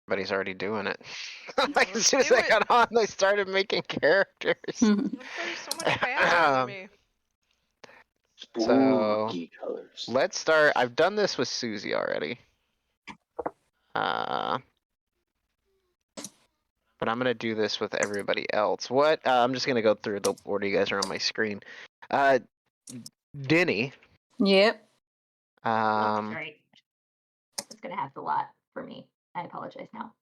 Everybody's already doing it. Like, as Let's soon as do I it. got on, they started making characters. Everybody's so much faster than me. So Spooky colors. let's start. I've done this with Susie already. But I'm gonna do this with everybody else. What? I'm just gonna go through the order you guys are on my screen. Denny. Yep. Sorry. It's gonna have a lot for me. I apologize now.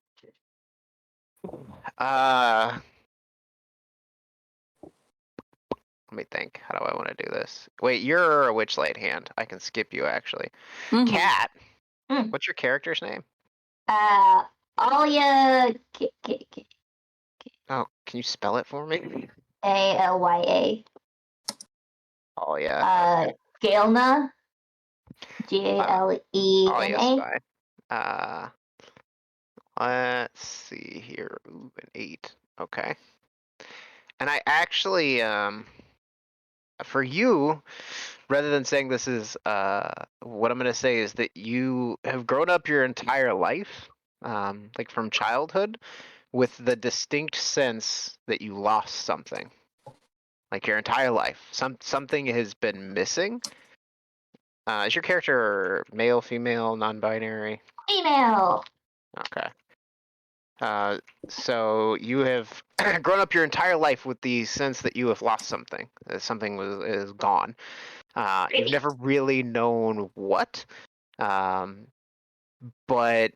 Let me think. How do I want to do this? Wait, you're a Witchlight hand. I can skip you actually. Mhm. Cat. Mm. What's your character's name? Alia Oh, can you spell it for me? Alya. Oh yeah. Galena. Galena. Oh yes, fine. Let's see here. Ooh, an 8. Okay. And I actually, for you, rather than saying this is, what I'm gonna say is that you have grown up your entire life, like from childhood, with the distinct sense that you lost something. Like your entire life, something has been missing. Is your character male, female, non-binary? Female. Okay. So you have grown up your entire life with the sense that you have lost something. That something is gone. You've never really known what, but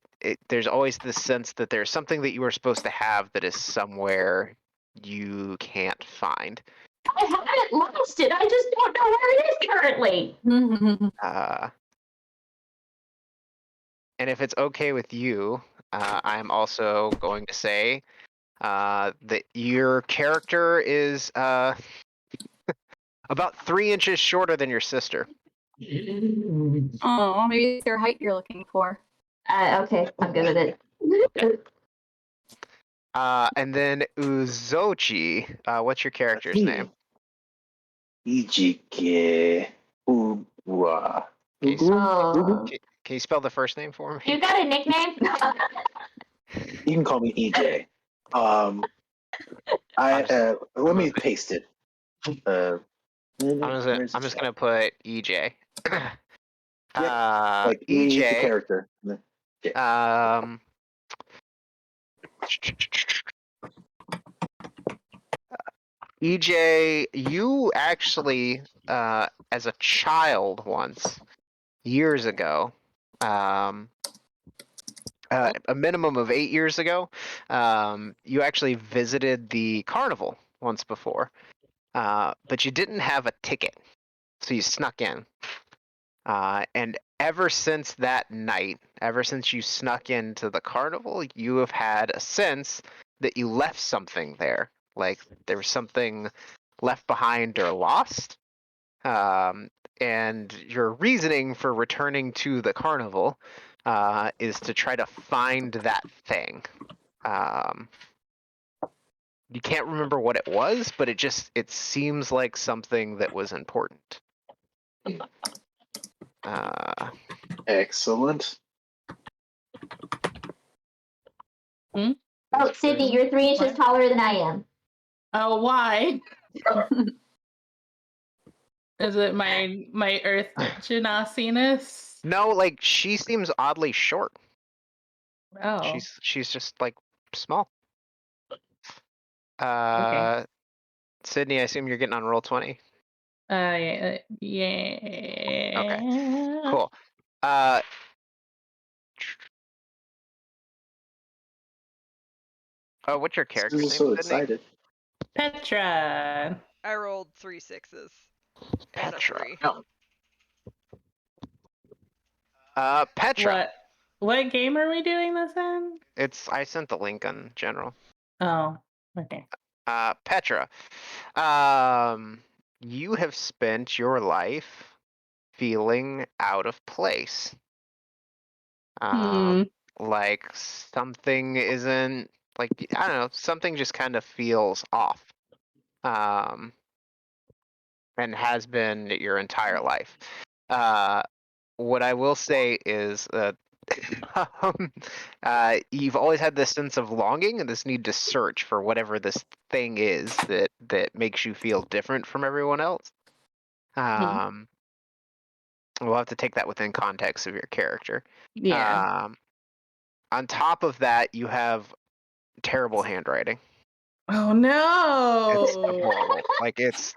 there's always this sense that there's something that you were supposed to have that is somewhere you can't find. I haven't lost it. I just don't know where it is currently. And if it's okay with you, I'm also going to say that your character is about 3 inches shorter than your sister. Oh, maybe it's your height you're looking for. Okay, I'm good with it. And then Uzochi, what's your character's name? Ijike Uwa. Can you spell the first name for me? You got a nickname? You can call me EJ. Let me paste it. I'm just gonna put EJ. Like EJ, the character. EJ, you actually, as a child once, years ago, a minimum of 8 years ago, you actually visited the carnival once before, but you didn't have a ticket, so you snuck in. And ever since that night, ever since you snuck into the carnival, you have had a sense that you left something there. Like there was something left behind or lost. And your reasoning for returning to the carnival is to try to find that thing. You can't remember what it was, but it seems like something that was important. Excellent. Oh, Sydney, you're 3 inches taller than I am. Oh, why? Is it my Earth genasi-ness? No, like she seems oddly short. Oh. She's just like small. Okay. Sydney, I assume you're getting on roll 20. Yeah. Okay. Cool. Oh, what's your character's name? So Sydney? excited. Petra. I rolled 3 6s and a Petra. 3. Petra. What game are we doing this in? I sent the link on general. Oh, okay. Petra. You have spent your life feeling out of place. Like something isn't, like, I don't know, something just kind of feels off. And has been your entire life. What I will say is that You've always had this sense of longing and this need to search for whatever this thing is that makes you feel different from everyone else. We'll have to take that within context of your character. Yeah. On top of that, you have terrible handwriting. Oh It's no. horrible. Like it's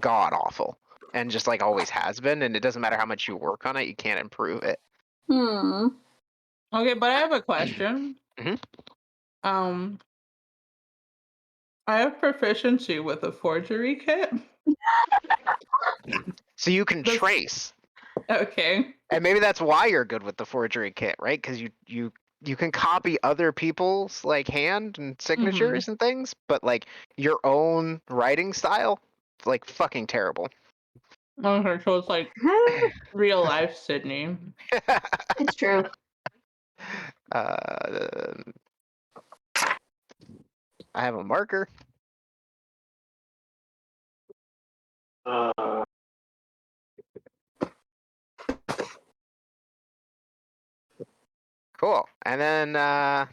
god awful, and just like always has been. And it doesn't matter how much you work on it, you can't improve it. Okay, but I have a question. Mhm. I have proficiency with a forgery kit. So you can That's- trace, Okay. and maybe that's why you're good with the forgery kit, right? Because you can copy other people's like hand and signatures and things, but like your own writing style, like fucking terrible. Okay, so it's like real life Sydney. It's true. I have a marker. Cool. And then I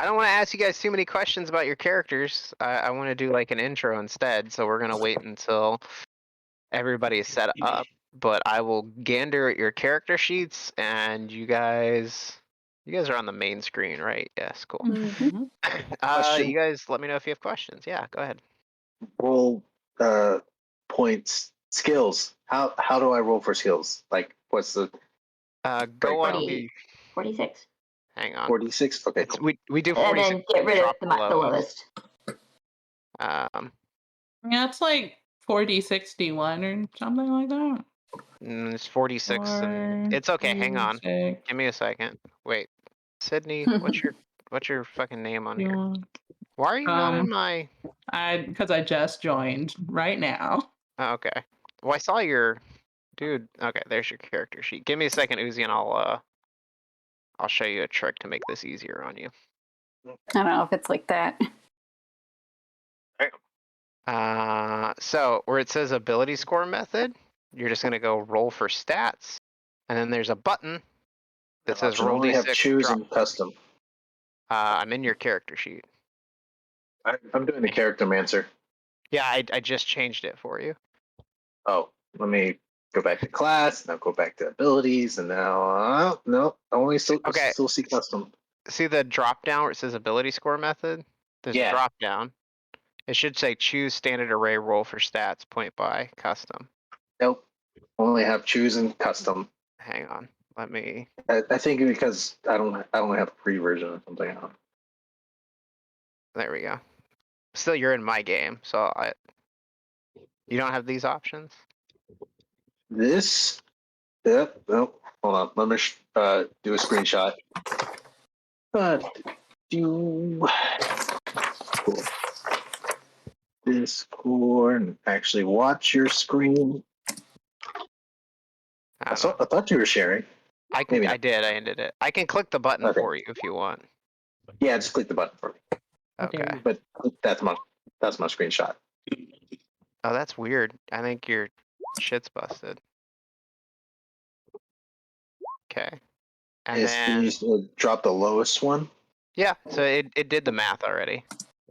don't want to ask you guys too many questions about your characters. I want to do like an intro instead, so we're gonna wait until everybody is set up. But I will gander at your character sheets, and you guys are on the main screen, right? Yes, cool. Mhm. Question. You guys let me know if you have questions. Yeah, go ahead. Roll points skills. How do I roll for skills? Like what's the Go on 40. the 46. hang on. 46? Okay, It's cool. we do And 46. then get rid of drop the lowest. lowest. Yeah, it's like 4061 or something like that. It's 46 and it's okay. Hang on. 46. Give me a second. Wait, Sydney, what's your fucking name on here? Yeah. Why are you not in my? Because I just joined right now. Oh, okay. Well, I saw your dude. Okay, there's your character sheet. Give me a second, Uzi, and I'll show you a trick to make this easier on you. I don't know if it's like that. So where it says ability score method, you're just gonna go roll for stats, and then there's a button that says Option roll only have d6. choose Drop. and custom. I'm in your character sheet. I'm doing the character mancer. Yeah, I just changed it for you. Oh, let me go back to class. Now go back to abilities, and now no, only still see custom. See the drop down where it says ability score method? There's a drop down. It should say choose standard array roll for stats, point by custom. Nope. Only have choose and custom. Hang on. Let me. I think because I don't have a free version or something. There we go. Still, you're in my game, so you don't have these options. This. Yep. Nope. Hold on. Let me do a screenshot. Do Discord and actually watch your screen. I thought you were sharing. I did. I ended it. I can click the button for you if you want. Yeah, just click the button for me. Okay. But that's my screenshot. Oh, that's weird. I think your shit's busted. Okay. And then you just drop the lowest one. Yeah, so it did the math already.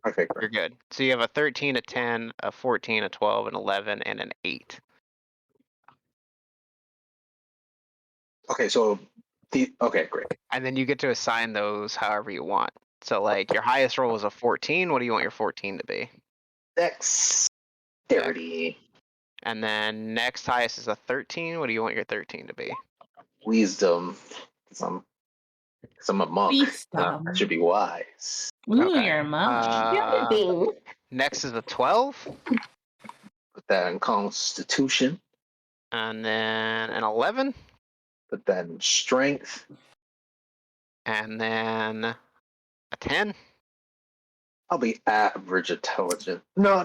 Okay, great. You're good. So you have a 13, a 10, a 14, a 12, an 11, and an 8. Okay, so okay, great. And then you get to assign those however you want. So like your highest roll was a 14. What do you want your 14 to be? Dexterity. And then next highest is a 13. What do you want your 13 to be? Wisdom. Because I'm a monk. Wisdom. I should be wise. Ooh, you're a monk. Next is a 12. Put that in Constitution. And then an 11. Put that in Strength. And then a 10. I'll be average intelligent. No.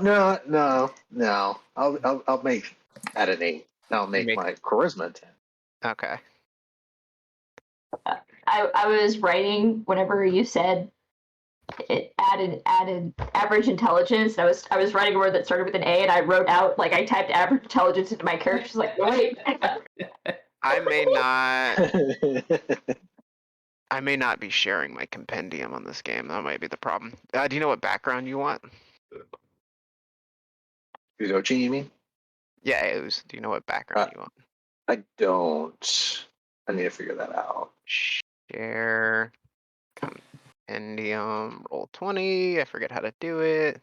I'll make at an 8. I'll make my charisma 10. Okay. I was writing whenever you said it added average intelligence. I was writing a word that started with an A, and I wrote out I typed average intelligence into my character. Like, wait. I may not. I may not be sharing my compendium on this game. That might be the problem. Do you know what background you want? Uzochi, you mean? Yeah, it was. Do you know what background you want? I don't. I need to figure that out. Share compendium. Roll 20. I forget how to do it.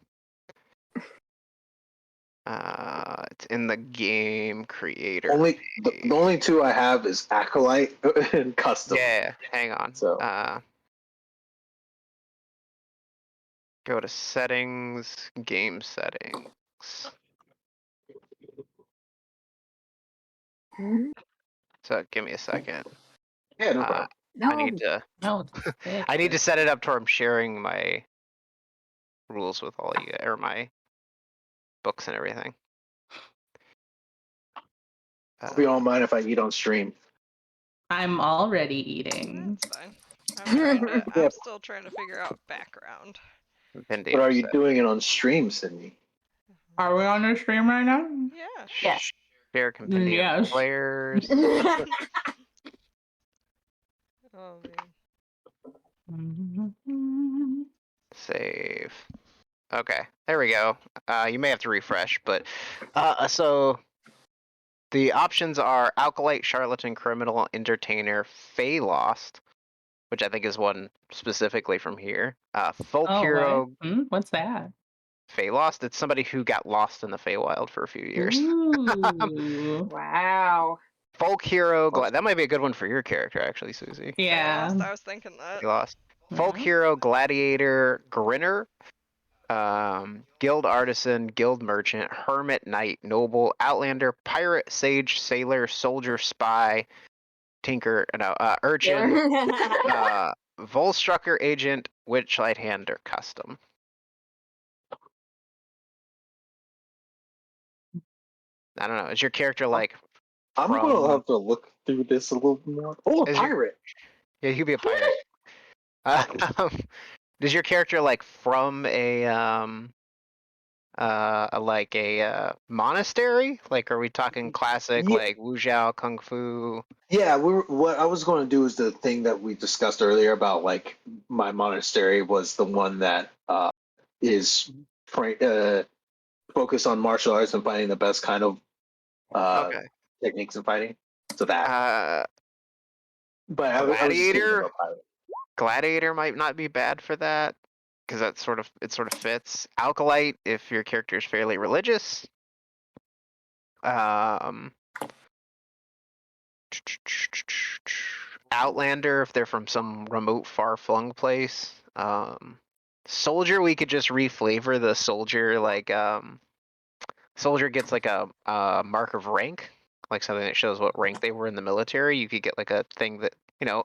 It's in the game creator. The only two I have is Acolyte and Custom. Yeah, hang on. So go to settings, game settings. So give me a second. yeah, no problem. No. I need to. No, I need to set it up to where I'm sharing my rules with all you, or my books and everything. Hope you don't mind if I eat on stream. I'm already eating. That's fine. I'm still trying to figure out background. But are you doing it on stream, Sydney? Are we on the stream right now? Yeah. Yes. Share compendium Yes. players. Oh man. Save. Okay, there we go. You may have to refresh, but so the options are Alkalite, Charlatan, Criminal, Entertainer, Fey Lost, which I think is one specifically from here. Folk Oh, Hero, what? What's that? Fey Lost. It's somebody who got lost in the Feywild for a few years. Ooh. Wow. Folk Hero, that might be a good one for your character, actually, Susie. Yeah. I was thinking that. Fey Lost. Folk Yeah. Hero, Gladiator, Grinner, Guild Artisan, Guild Merchant, Hermit, Knight, Noble, Outlander, Pirate, Sage, Sailor, Soldier, Spy, Tinker, Urchin, Volstrucker, Agent, Witchlight, Hand, or Custom. I don't know. Is your character like? I'm gonna have to look through this a little more. Oh, a pirate! Yeah, you could be a pirate. Does your character like from a monastery? Like, are we talking classic like Wujiao Kung Fu? Yeah, what I was going to do is the thing that we discussed earlier about like my monastery was the one that is focused on martial arts and finding the best kind of techniques in fighting. So that. But I was just thinking about pirate. Gladiator might not be bad for that because it sort of fits. Alkalite if your character is fairly religious. Outlander if they're from some remote, far-flung place. Soldier, we could just reflavor the soldier. Like, soldier gets like a mark of rank, like something that shows what rank they were in the military. You could get like a thing that you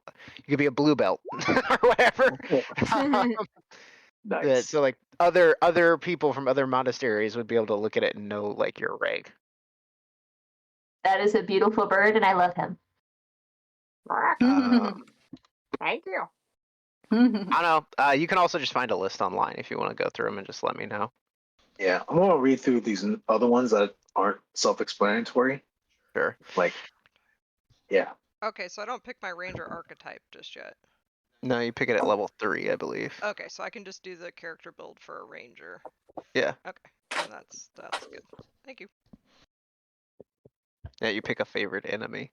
could be a blue belt or whatever. Nice. So like other people from other monasteries would be able to look at it and know like your rank. That is a beautiful bird, and I love him. Thank you. I don't know. You can also just find a list online if you want to go through them and just let me know. Yeah, I'm gonna read through these other ones that aren't self-explanatory. Sure. Like, yeah. Okay, so I don't pick my ranger archetype just yet. No, you pick it at level 3, I believe. Okay, so I can just do the character build for a ranger. Yeah. Okay, and that's good. Thank you. Yeah, you pick a favorite enemy.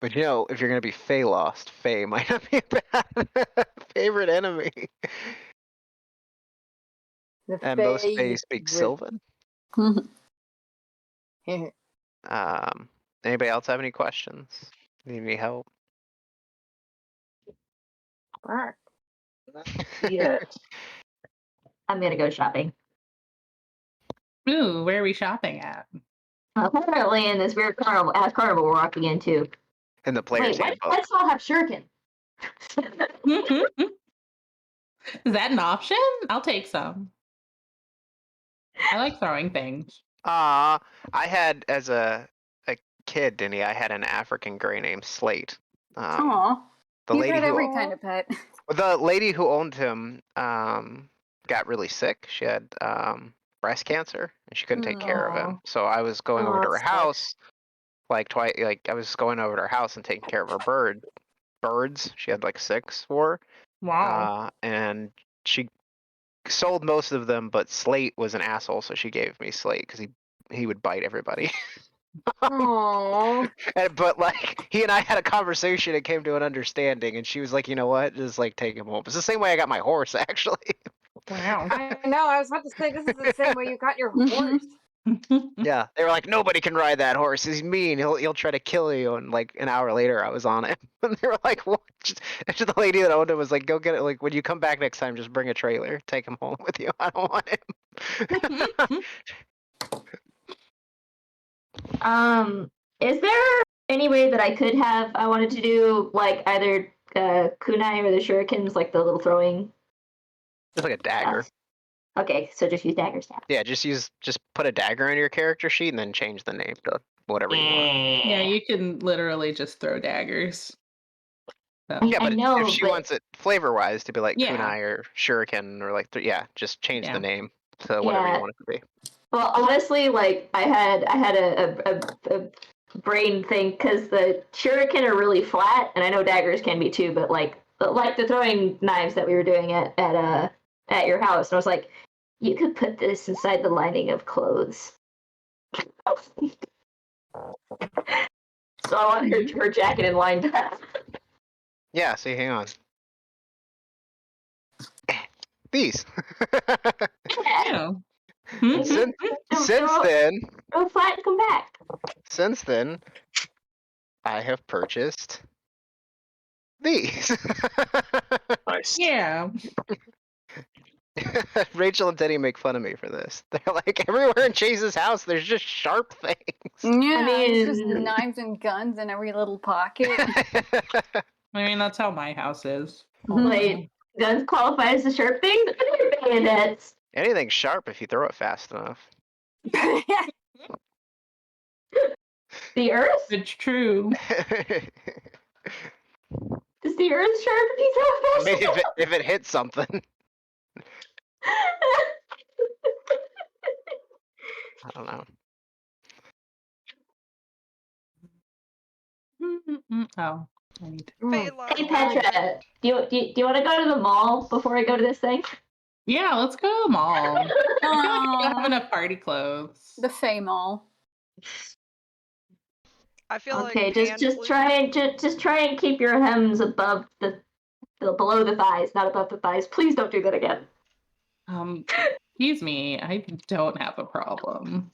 But if you're gonna be Fey Lost, Fey might not be a bad favorite enemy. And most Fey speak Sylvan. Anybody else have any questions? Need any help? Yeah. I'm gonna go shopping. Ooh, where are we shopping at? Apparently in this weird carnival we're walking into. In the player's Wait, handbook. why does it all have shuriken? Is that an option? I'll take some. I like throwing things. I had as a kid, Denny, I had an African gray named Slate. Aw. The You've lady had who every kind of pet. the lady who owned him got really sick. She had breast cancer and she couldn't take care of him. So I was going over to her house like twice. Like I was going over to her house and taking care of her birds. She had like 6 for, Wow. and she sold most of them, but Slate was an asshole, so she gave me Slate because he would bite everybody. Oh. But like he and I had a conversation and came to an understanding, and she was like, you know what, just like take him home. It's the same way I got my horse, actually. Wow. I know. I was about to say this is the same way you got your horse. Yeah, they were like, nobody can ride that horse. He's mean. He'll try to kill you. And like an hour later, I was on it. And they were like, what? The lady that owned it was like, go get it. Like when you come back next time, just bring a trailer. Take him home with you. I don't want him. Is there any way that I could have? I wanted to do like either kunai or the shurikens, like the little throwing. It's like a dagger. Stuff. Okay, so just use daggers now. Yeah, just put a dagger in your character sheet and then change the name to whatever you want. Yeah, you can literally just throw daggers. So. Yeah, but I know, if she wants it flavor-wise to be like Yeah. kunai or shuriken or like just change Yeah. the name to whatever you want it to be. Well, honestly, like I had a brain thing because the shuriken are really flat, and I know daggers can be too, but like the throwing knives that we were doing at your house, and I was like, you could put this inside the lining of clothes. So I wanted her jacket in line that. Yeah, see, hang on. These. Yeah. Since then, Go flat and come back. Since then, I have purchased these. Nice. Yeah. Rachel and Denny make fun of me for this. They're like, everywhere in Chase's house, there's just sharp things. Yeah, it's just mean- knives and guns in every little pocket. I mean, that's how my house is. Wait, guns qualify as a sharp thing? They're bayonets. Anything's sharp if you throw it fast enough. The earth? It's true. Is the earth sharp if you throw it fast Maybe enough? if it hits something. I don't know. Oh, I need. Pay Hey Petra, do you want to go to the mall before I go to this thing? Yeah, let's go to the mall. I feel like I don't have Aw, enough party clothes. the Fey Mall. I feel Okay, like just try and keep your hems above the below the thighs, not above the thighs. Please don't do that again. Excuse me, I don't have a problem.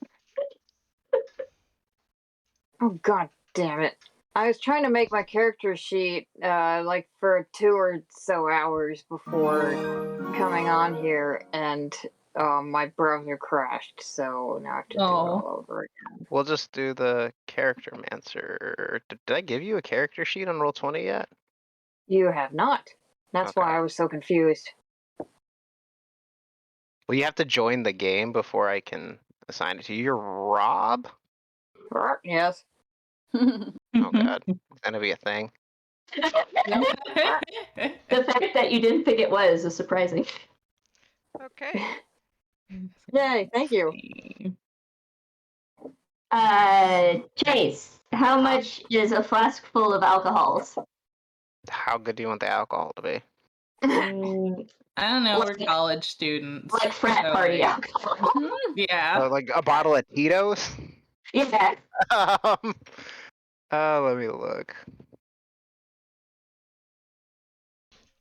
Oh god damn it. I was trying to make my character sheet like for 2 or so hours before coming on here, and my browser crashed, so now I have to do it all over again. We'll just do the character mancer. Did I give you a character sheet on Roll20 yet? You have not. That's why Okay. I was so confused. Well, you have to join the game before I can assign it to you. You're Rob? Yes. Oh god, it's gonna be a thing. The fact that you didn't think it was is surprising. Okay. Yay, thank you. Chase, how much is a flask full of alcohols? How good do you want the alcohol to be? I don't know, we're Like- college students. Like frat so, party like, alcohol. Yeah. Like a bottle of Tito's? Yeah. Let me look.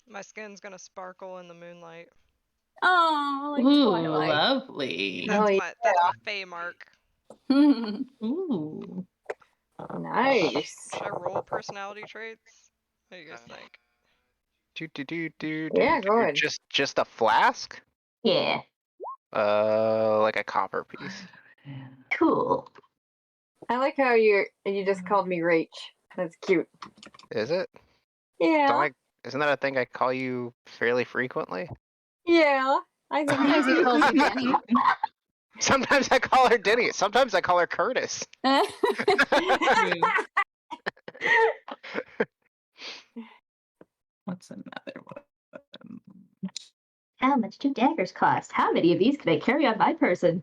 My skin's gonna sparkle in the moonlight. Oh, like Ooh, Twilight. lovely. That's Oh, that's my Fey mark. Ooh. Nice. Should I roll personality traits? What do you guys think? Yeah, go ahead. Just a flask? Yeah. Like a copper piece. Cool. I like how you just called me Rach. That's cute. Is it? Yeah. Isn't that a thing I call you fairly frequently? Yeah. I think sometimes he calls you Danny. Sometimes I call her Denny. Sometimes I call her Curtis. What's another one? How much do daggers cost? How many of these can I carry on my person?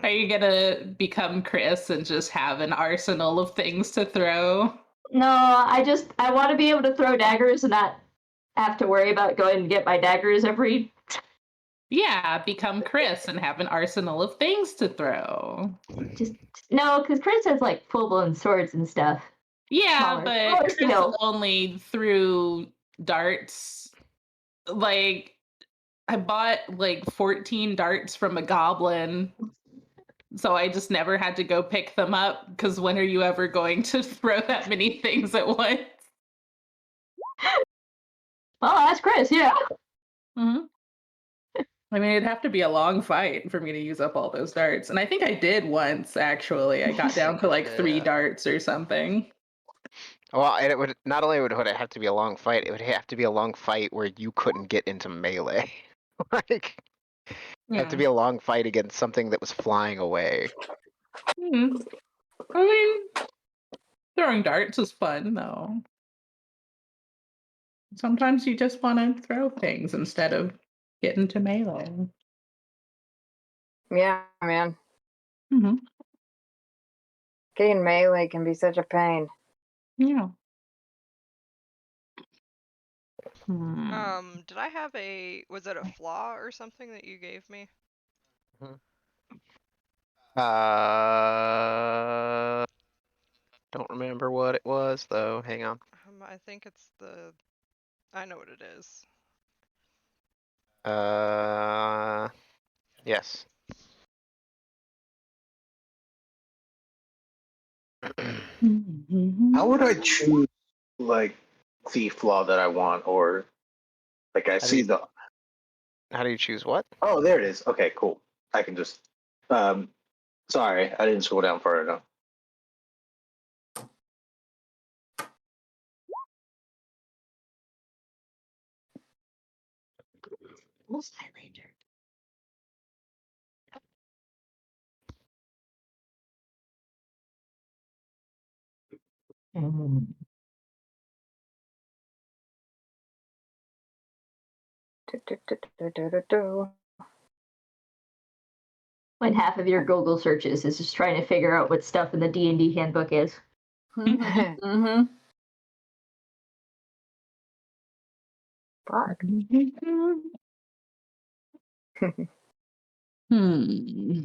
Are you gonna become Chris and just have an arsenal of things to throw? No, I want to be able to throw daggers and not have to worry about going to get my daggers every. Yeah, become Chris and have an arsenal of things to throw. Just no, because Chris has like full blown swords and stuff. Yeah, Smaller. but Smaller Chris scale. only threw darts. Like, I bought like 14 darts from a goblin, so I just never had to go pick them up, because when are you ever going to throw that many things at once? Oh, that's Chris, yeah. Mm-hmm. I mean, it'd have to be a long fight for me to use up all those darts. And I think I did once, actually. I got down to like 3 Yeah. darts or something. Well, and it would not only would it have to be a long fight, it would have to be a long fight where you couldn't get into melee. Like, it had to be a long fight against something that was flying away. Hmm. I mean, throwing darts is fun, though. Sometimes you just want to throw things instead of get into melee. Yeah, man. Mm-hmm. Getting melee can be such a pain. Yeah. Hmm. Did I have was it a flaw or something that you gave me? Don't remember what it was though. Hang on. I think it's I know what it is. Yes. How would I choose like the flaw that I want, or like I How do see you- the? How do you choose what? Oh, there it is. Okay, cool. I can just. Sorry, I didn't scroll down far enough. Highlander. Do. When half of your Google searches is just trying to figure out what stuff in the D&D handbook is. Mm-hmm. Fuck. Hmm.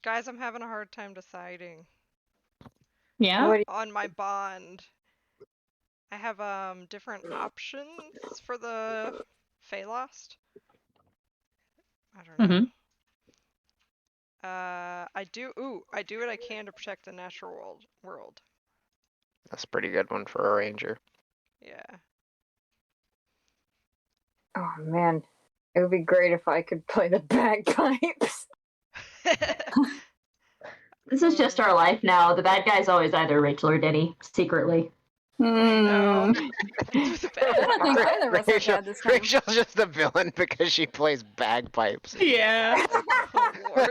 Guys, I'm having a hard time deciding Yeah? What do on my bond. I have different options for the Phaelost. I don't know. Mm-hmm. I do what I can to protect the natural world. That's a pretty good one for a ranger. Yeah. Oh man, it would be great if I could play the bagpipes. This is just our life now. The bad guy's always either Rachel or Denny, secretly. I know. Mm. It's the I bad don't think part. either of us have Rachel, had this kind of. Rachel's just the villain because she plays bagpipes. Yeah. Oh lord.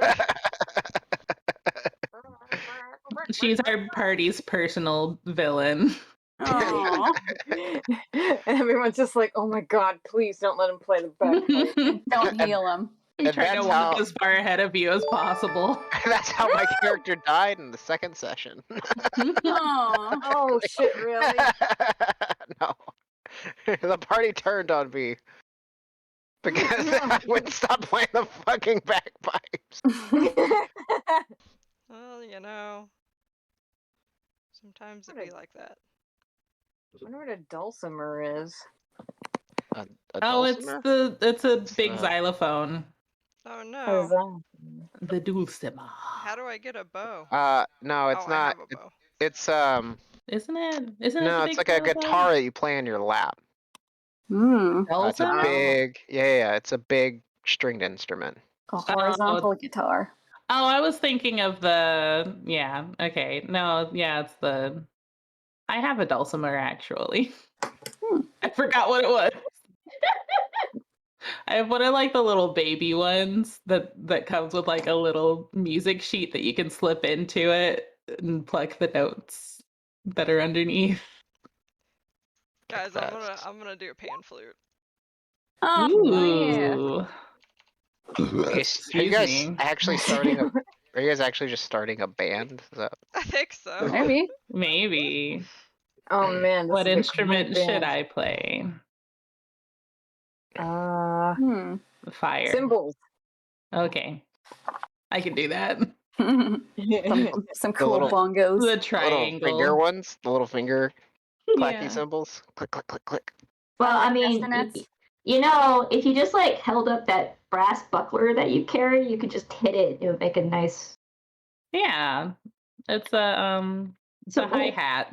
She's our party's personal villain. Oh, Everyone's just like, "Oh my god, please don't let him play the bagpipes." don't heal him. I'm trying to that's walk how- as far ahead of you as possible. That's how my character died in the second session. Oh, Oh shit, really? No. The party turned on me. Because I wouldn't stop playing the fucking bagpipes. Well, you know. Sometimes it be like that. I wonder what a dulcimer is. A Oh, it's dulcimer? a big uh, xylophone. Oh What is no. that? The dulcimer. How do I get a bow? No, it's Oh, I not. have a bow. It's Isn't it? Isn't it no, the it's big like a xylophone? guitar that you play on your lap. mm. It's a Dulcimer? big, yeah, it's a big stringed instrument. A horizontal guitar. Oh, I was thinking of the okay. No, yeah, it's the I have a dulcimer actually. I forgot what it was. I have one of like the little baby ones that comes with like a little music sheet that you can slip into it and pluck the notes that are underneath. Guys, I'm gonna do a pan flute. Oh yeah. Ooh. Are you Excuse guys me. actually starting a? Are you guys actually just starting a band? Is that... I think so. Maybe. Maybe. Oh man, this What would be a instrument great should band. I play? Hmm. Fire. Cymbals. Okay. I can do that. some The cool little- bongos. The little finger triangle. ones, the little finger clacky Yeah. symbols. Click, click, click, click. Well, like I mean, castanets. you know, if you just like held up that brass buckler that you carry, you could just hit it. It would make a nice. Yeah. It's a Symbol. hi-hat.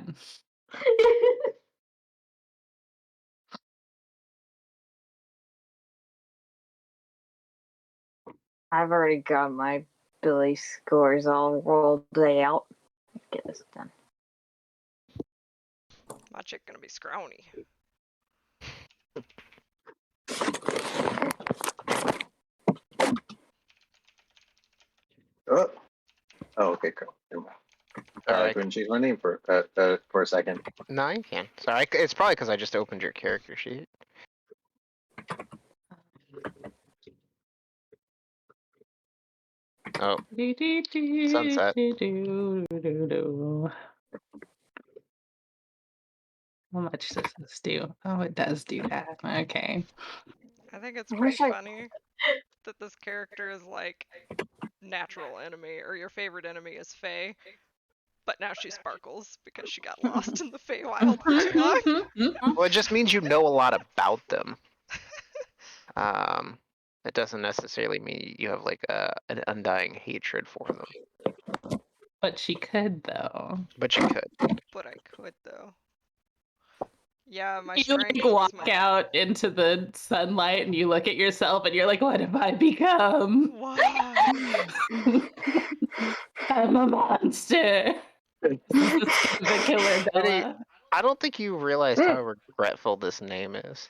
I've already got my Billy scores all rolled out. Let's get this done. My chick gonna be scrawny. Oh, okay, cool. Never mind. I Alright. couldn't choose my name for a second. No, you can. Sorry, it's probably because I just opened your character sheet. Oh, Sunset. How much does this do? Oh, it does do that. Okay. I think it's I pretty wish I- funny that this character is like natural enemy, or your favorite enemy is Faye, but now she sparkles because she got lost in the Feywild for too long. Well, it just means you know a lot about them. It doesn't necessarily mean you have like an undying hatred for them, But she could though. but you could. But I could though. Yeah, my You strength like is walk my... out into the sunlight and you look at yourself and you're like, what have I become? Why? I'm a monster. This is the killer Really? Bella. I don't think you realized how regretful this name is.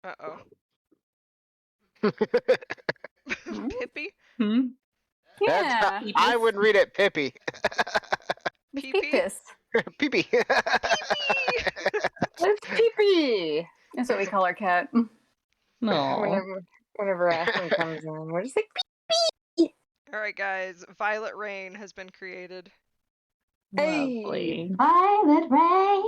Uh-oh. Hmm? Pippi? Hmm? That's how, Yeah. I would read it, Pippi. It's Pee-pee? Peepus. Pippi. It's Pee-Pee! That's what we call our cat. No. Whenever Ashley comes in, we're just like, Alright guys, Violet Rain has been created. Lovely. Violet Ray.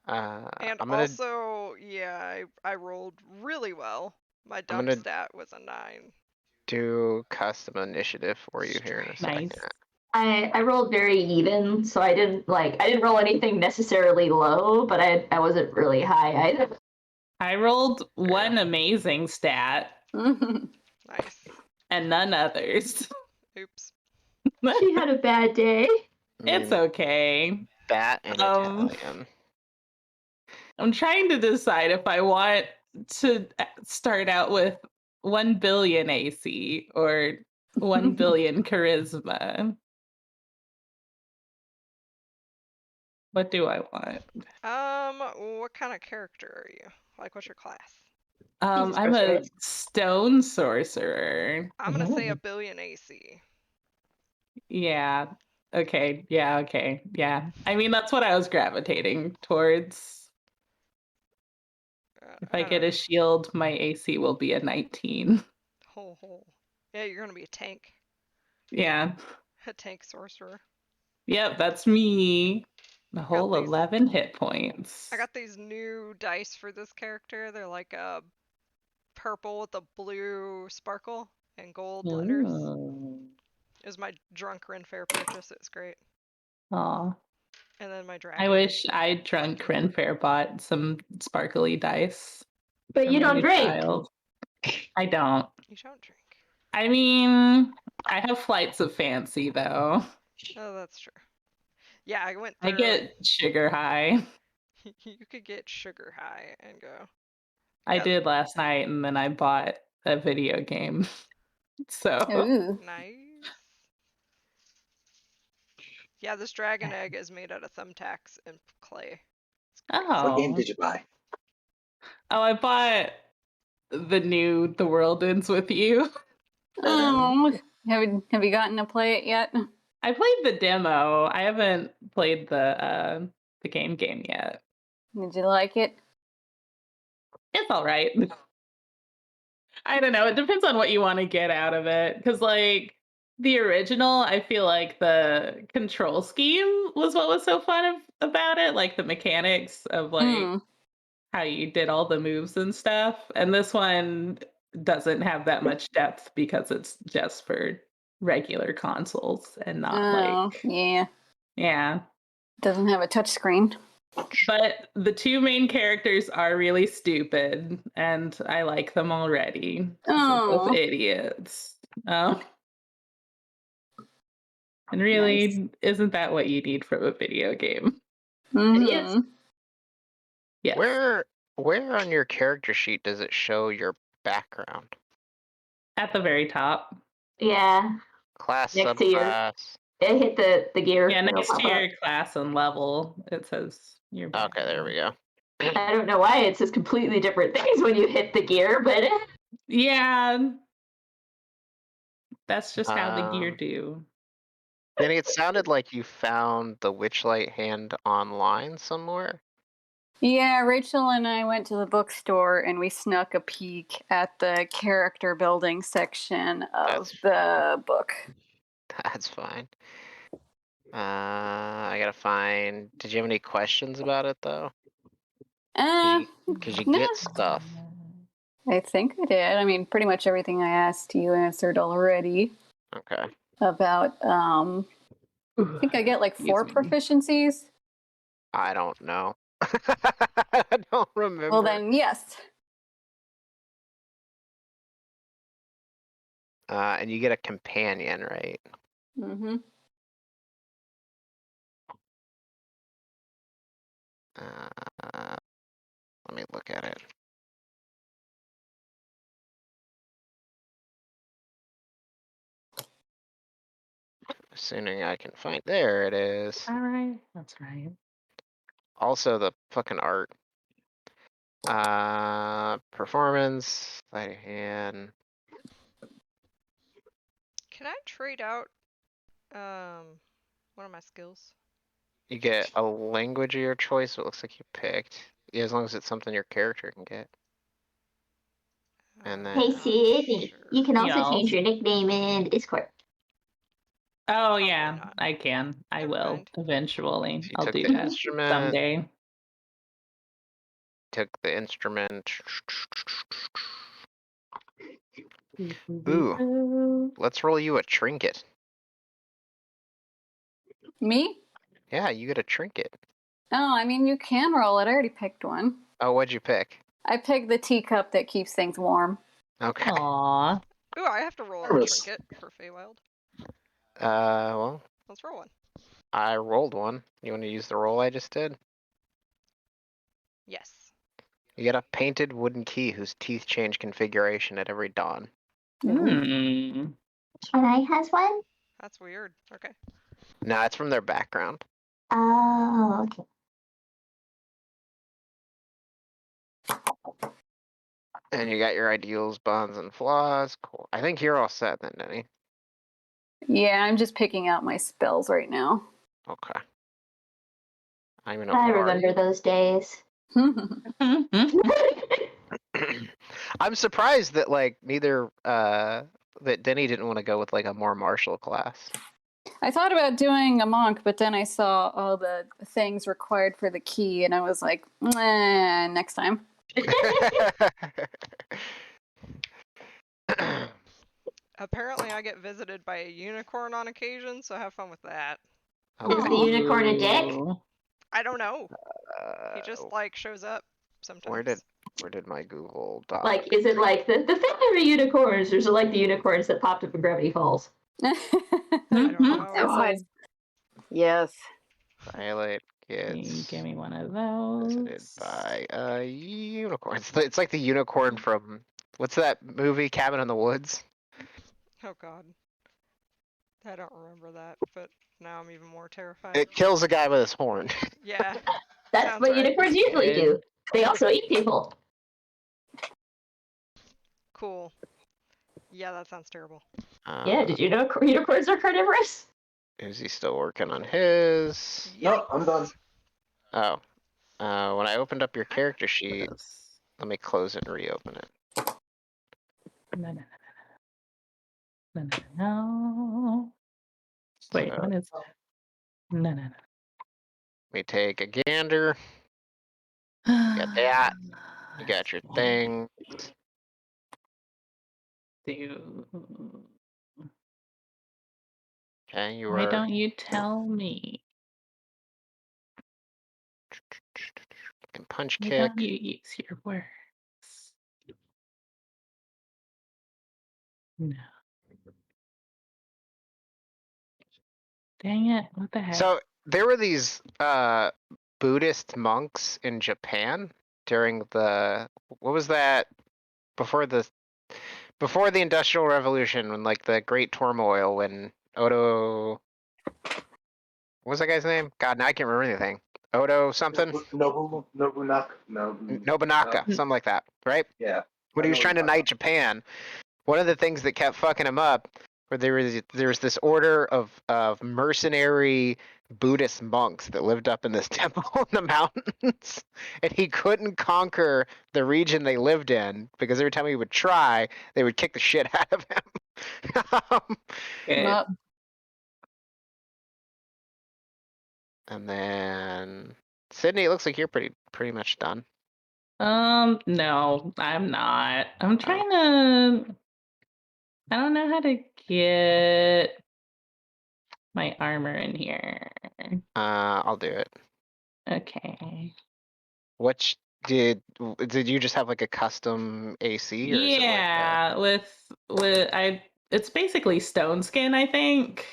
And I'm gonna also, yeah, I rolled really well. My dump gonna- stat was a 9. do custom initiative for you here in a second. Nice. I rolled very even, so I didn't roll anything necessarily low, but I wasn't really high either. I rolled one amazing stat Nice. and none others. Oops. She had a bad day. I mean, It's okay. Bat and Italian. I'm trying to decide if I want to start out with 1 billion AC or 1 billion charisma. What do I want? What kind of character are you? Like, what's your class? I'm a stone sorcerer. I'm gonna say 1 billion AC. Yeah. Okay. Yeah. Okay. Yeah. I mean, that's what I was gravitating towards. If I get a shield, my AC will be a 19. Ho. Yeah, you're gonna be a tank. Yeah. A tank sorcerer. Yep, that's me. The whole these- 11 hit points. I got these new dice for this character. They're like a purple with a blue sparkle and gold blenders. Ooh. It was my drunk Ren Fair purchase. It's great. Aw. And then my dragon. I wish I drunk Ren Fair bought some sparkly dice. But for you my don't new drink. child. I don't. You don't drink. I mean, I have flights of fancy though. Oh, that's true. Yeah, I went through. I get sugar high. You could get sugar high and go. I Yeah. did last night, and then I bought a video game. So Ooh. Nice. Yeah, this dragon egg is made out of thumbtacks and clay. What game oh, did you buy? I bought the new The World Ends with You. Oh, have you gotten to play it yet? I played the demo. I haven't played the game yet. Did you like it? It's all right. I don't know. It depends on what you want to get out of it. Because, like, the original, I feel like the control scheme was what was so fun about it. Like, the mechanics of, like, how you did all the moves and stuff. And this one doesn't have that much depth because it's just for regular consoles and not like. Yeah. Yeah. Doesn't have a touch screen. But the two main characters are really stupid, and I like them already. They're both idiots. Oh. And really, isn't that what you need from a video game? Idiots. Yes. Where on your character sheet does it show your background? At the very top. Yeah. Class, Next to your- subclass. It hit the gear. Yeah, it'll next pop to your up. class and level, it says your background. Okay, there we go. I don't know why it says completely different things when you hit the gear, but Yeah. That's just how the gear do. Then it sounded like you found the Witchlight hand online somewhere. Yeah, Rachel and I went to the bookstore and we snuck a peek at the character building section of the book. That's fine. I gotta find. Did you have any questions about it though? Because you no. get stuff. I think I did. I mean, pretty much everything I asked you answered already. Okay. About I think I get like 4 proficiencies. I don't know. I don't remember. Well then, yes. And you get a companion, right? Mm-hmm. Let me look at it. Assuming I can find. There it is. All right, that's right. Also, the fucking art. Performance, sleight of hand. Can I trade out one of my skills? You get a language of your choice. It looks like you picked. Yeah, as long as it's something your character can get. And then. hey Sydney, you can also Y'all. change your nickname in Discord. Oh yeah, I can. I will mind. eventually. You I'll took do the that instrument. someday. Took the instrument. Ooh, let's roll you a trinket. Me? Yeah, you get a trinket. Oh, I mean, you can roll it. I already picked one. Oh, what'd you pick? I picked the teacup that keeps things warm. Okay. Aww. Ooh, I have to roll a Nervous. trinket for Feywild. Well, Let's roll one. I rolled one. You want to use the roll I just did? Yes. You get a painted wooden key whose teeth change configuration at every dawn. Hmm. Chennai has one? That's weird. Okay. Nah, it's from their background. Oh, okay. And you got your ideals, bonds, and flaws. Cool. I think you're all set then, Denny. Yeah, I'm just picking out my spells right now. Okay. I don't even know. I where are remember you? those days. I'm surprised that like neither that Denny didn't want to go with like a more martial class. I thought about doing a monk, but then I saw all the things required for the key, and I was like, next time. Apparently, I get visited by a unicorn on occasion, so have fun with that. Is the unicorn a dick? I don't know. He just like shows up sometimes. Where did my Google Doc? Like, is it like the fairy unicorns, or is it like the unicorns that popped up in Gravity Falls? I don't know. God. Yes. Violet gets Give me one of those. visited by a unicorn. It's like the unicorn from what's that movie, Cabin in the Woods? Oh god. I don't remember that, but now I'm even more terrified. It kills a guy with his horn. Yeah. That's Sounds what right. unicorns usually do. They also eat people. Cool. Yeah, that sounds terrible. Yeah, did you know unicorns are carnivorous? Is he still working on his? No, I'm done. Oh. When I opened up your character sheet, let me close it and reopen it. No, no, no, no, no, no. Wait, So what is that? No, no, we take a gander. no. You got that. You got your thing. Okay, you Why are. don't you tell me? Can punch Why don't kick. you use your words? No. Dang it! What the heck? So there were these Buddhist monks in Japan during the what was that before the Industrial Revolution, when like the Great Turmoil, when Odo, what was that guy's name? God, now I can't remember anything. Odo something, Nobunaga. No. Nobunaga, something like that, right? Yeah. When I he know was what trying to you're talking knight Japan, one of the things that kept fucking him up were there was this order of mercenary Buddhist monks that lived up in this temple in the mountains, and he couldn't conquer the region they lived in because every time he would try, they would kick the shit out of him. Good. And then Sydney, it looks like you're pretty much done. No, I'm not. I'm Oh. trying to. I don't know how to get my armor in here. I'll do it. Okay. Which did you just have like a custom AC, or is it like Yeah, with I. It's basically stone skin, I think.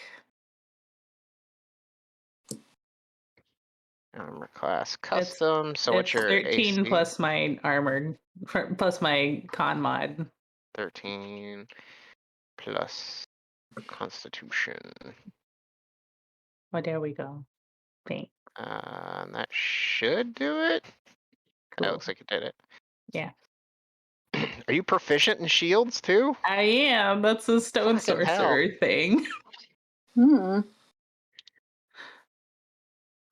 armor class custom? So what's It's your 13 AC? plus my armor, plus my con mod. 13 plus Constitution. Oh, there we go. Thanks. That should do it. That Cool. looks like it did it. Yeah. Are you proficient in shields too? I am. That's a stone Fucking hell. sorcerer thing. Hmm.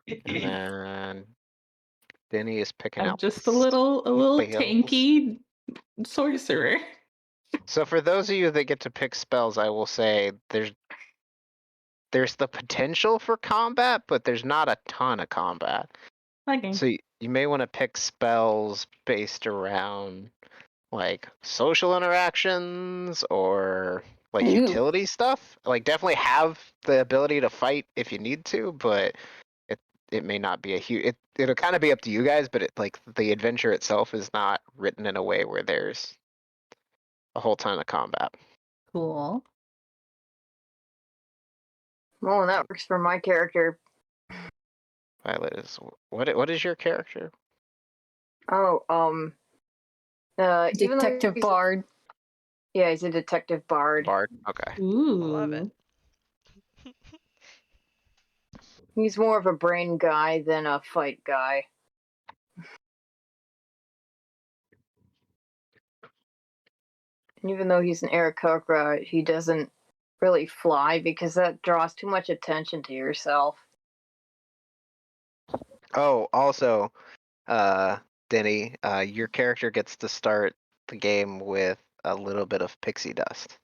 And then Denny is picking I'm out just a little spells. tanky sorcerer. So for those of you that get to pick spells, I will say there's the potential for combat, but there's not a ton of combat. Okay. So you may want to pick spells based around like social interactions or like Ooh. utility stuff. Like definitely have the ability to fight if you need to, but it may not be a huge. It'll kind of be up to you guys, but like the adventure itself is not written in a way where there's a whole ton of combat. Cool. Well, that works for my character. Violet is what is your character? Oh, even though Detective Bard. yeah, he's a detective bard. Bard. Okay. Ooh. Love it. He's more of a brain guy than a fight guy. And even though he's an Aarakocra, he doesn't really fly because that draws too much attention to yourself. Oh, also, Denny, your character gets to start the game with a little bit of pixie dust.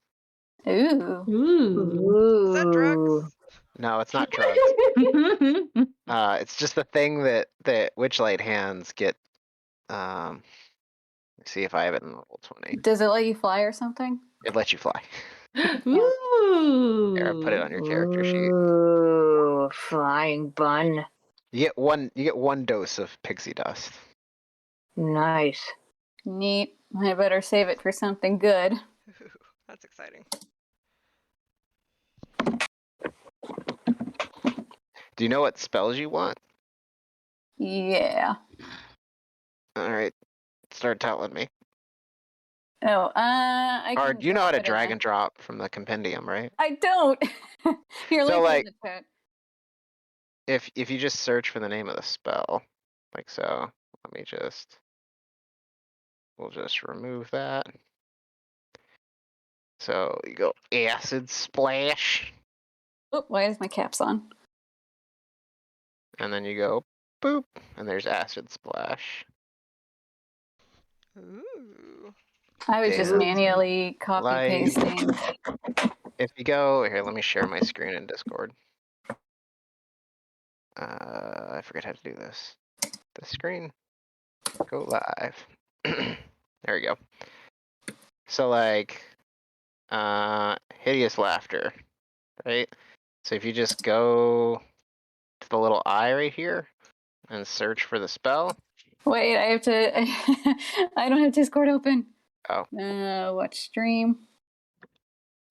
Ooh. Ooh. Is that drugs? No, it's not drugs. It's just the thing that Witchlight hands get. Let's see if I have it in level 20. Does it let you fly or something? It lets you fly. Ooh. There, put it on your character sheet. Ooh, flying bun. You get one dose of pixie dust. Nice. Neat. I better save it for something good. Ooh, that's exciting. Do you know what spells you want? Yeah. All right, start telling me. Oh, I Or can you know how drop to it in drag the- and drop from the compendium, right? I don't. Here, So, let me put it like- in the chat. If you just search for the name of the spell, like so, we'll just remove that. So you go acid splash, Oh, why is my caps on? and then you go boop, and there's acid splash. Ooh. I was just Yeah. manually copy Like- pasting. If you go here, let me share my screen in Discord. I forget how to do this. The screen. Go live. There we go. So like, hideous laughter, right? So if you just go to the little eye right here and search for the spell. Wait, I have to. I don't have Discord open. Oh. Watch stream.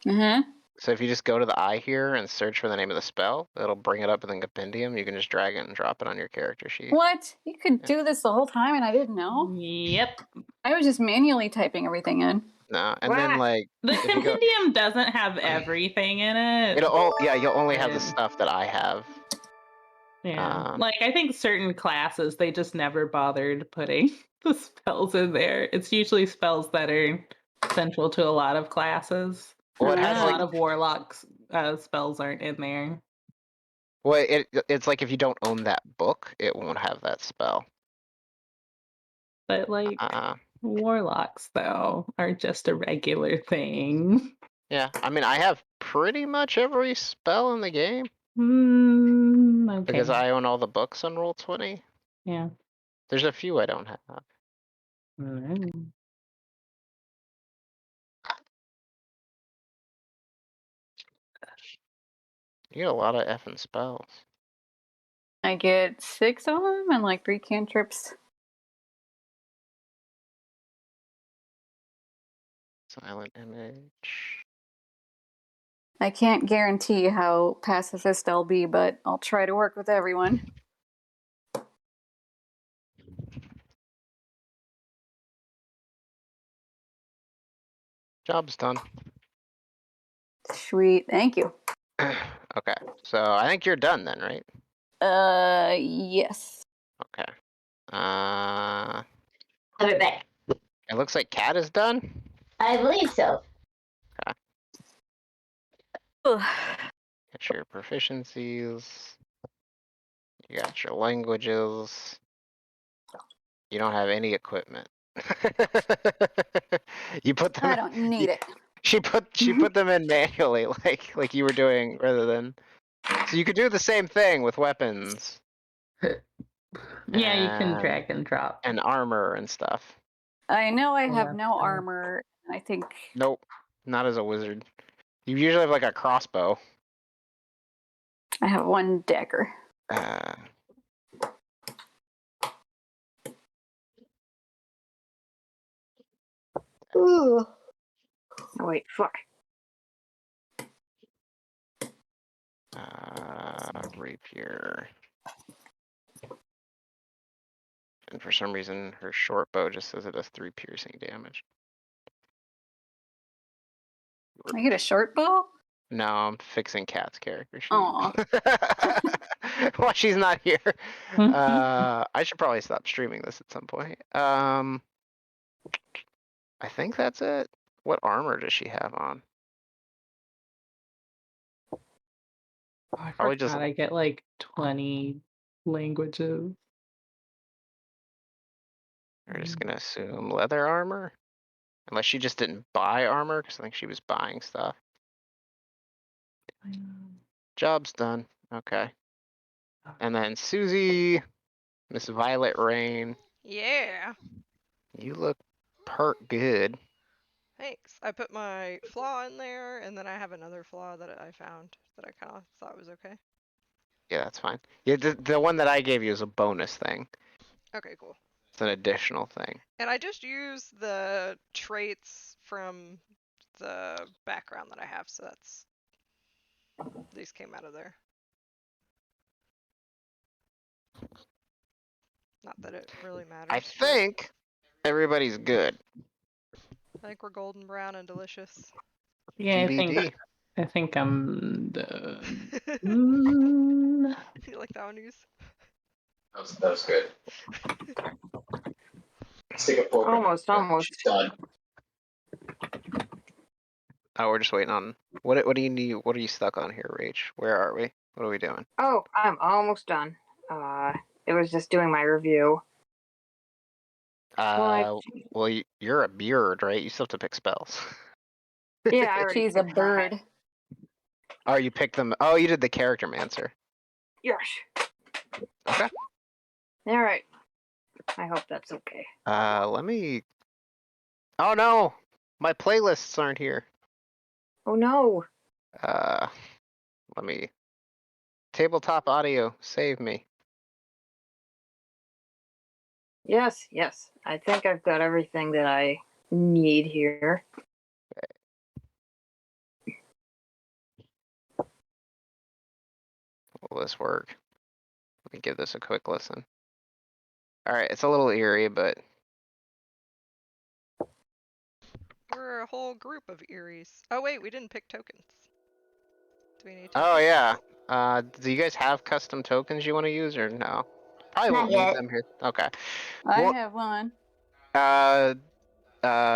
Uh huh. So if you just go to the eye here and search for the name of the spell, it'll bring it up in the compendium. You can just drag it and drop it on your character sheet. What? You could Yeah. do this the whole time and I didn't know? Yep. I was just manually typing everything in. No, and then like The if you go, compendium doesn't have everything in it. you'll only have the Right. stuff that I have. Yeah. Like I think certain classes they just never bothered putting the spells in there. It's usually spells that are central to a lot of classes. Well, it And has a like, lot of warlocks spells aren't in there. well, it's like if you don't own that book, it won't have that spell. But like warlocks though are just a regular thing. Yeah, I mean, I have pretty much every spell in the game Okay. because I own all the books on Roll20. Yeah. There's a few I don't have. Alright. You get a lot of effing spells. I get 6 of them and like 3 cantrips. Silent image. I can't guarantee how pacifist I'll be, but I'll try to work with everyone. Job's done. Sweet, thank you. Okay, so I think you're done then, right? Yes. Okay. I'll be back. It looks like Cat is done. I believe so. Ugh. Get your proficiencies. You got your languages. You don't have any equipment. You put them. I don't need it. She put them in manually, like you were doing, rather than. So you could do the same thing with weapons. Yeah, you can and- drag and drop. And armor and stuff. I know I Oh, have that's no fine. armor. I think Nope, not as a wizard. You usually have like a crossbow. I have 1 dagger. Ooh. Oh, wait, fuck. Rapier. And for some reason, her short bow just says it does 3 piercing damage. I get a short bow? No, I'm fixing Cat's character sheet. Aw. Well, she's not here. I should probably stop streaming this at some point. I think that's it. What armor does she have on? Oh, I Probably forgot just- I get like 20 languages. We're just gonna assume leather armor. Unless she just didn't buy armor, because I think she was buying stuff. Job's done. Okay. And then Susie, Miss Violet Rain. Yeah. You look good. Thanks. I put my flaw in there, and then I have another flaw that I found that I kind of thought was okay. Yeah, that's fine. Yeah, the one that I gave you is a bonus thing. Okay, cool. It's an additional thing. And I just used the traits from the background that I have, so that's... These came out of there. Not that it really matters. I but think everybody's good. I think we're golden brown and delicious. Yeah, TBD. I think I'm done. You like that one, Use? That was good. Stick a fork. Almost. Done. Oh, we're just waiting on. What do you need? What are you stuck on here, Rach? Where are we? What are we doing? Oh, I'm almost done. It was just doing my review. Well, you're a beard, right? You still have to pick spells. Yeah, I already She's a picked mine. bird. Oh, you picked them. Oh, you did the character mancer. Yes. Okay. All right. I hope that's okay. Let me. Oh no, my playlists aren't here. Oh no. Let me. Tabletop audio, save me. Yes, yes. I think I've got everything that I need here. Will this work? Let me give this a quick listen. All right, it's a little eerie, but We're a whole group of Eries. Oh wait, we didn't pick tokens. Do we need oh tokens? yeah. Do you guys have custom tokens you want to use or no? Probably Not won't need yet. them here. Okay. I Well, have one.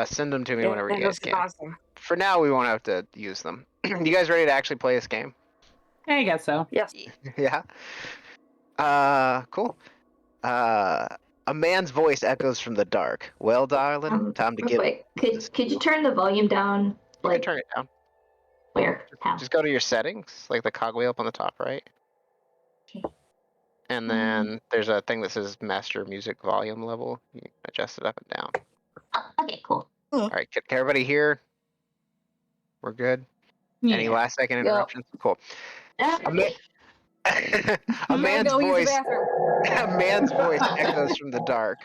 send them to me Yeah, whenever you guys that's can. awesome. For now, we won't have to use them. You guys ready to actually play this game? I guess so. Yes. Yeah. Yeah. Cool. A man's voice echoes from the dark. Well, darling, time to Real give. quick, could you turn the volume down? You can Like turn it down. where? How? Just go to your settings, like the cogwheel up on the top right. And then there's a thing that says master music volume level. You can adjust it up and down. Oh, okay, cool. All right, can everybody hear? We're good. Any Yeah. last second Yep. interruptions? Cool. A, man... a man's Go use the voice. bathroom. A man's voice echoes from the dark.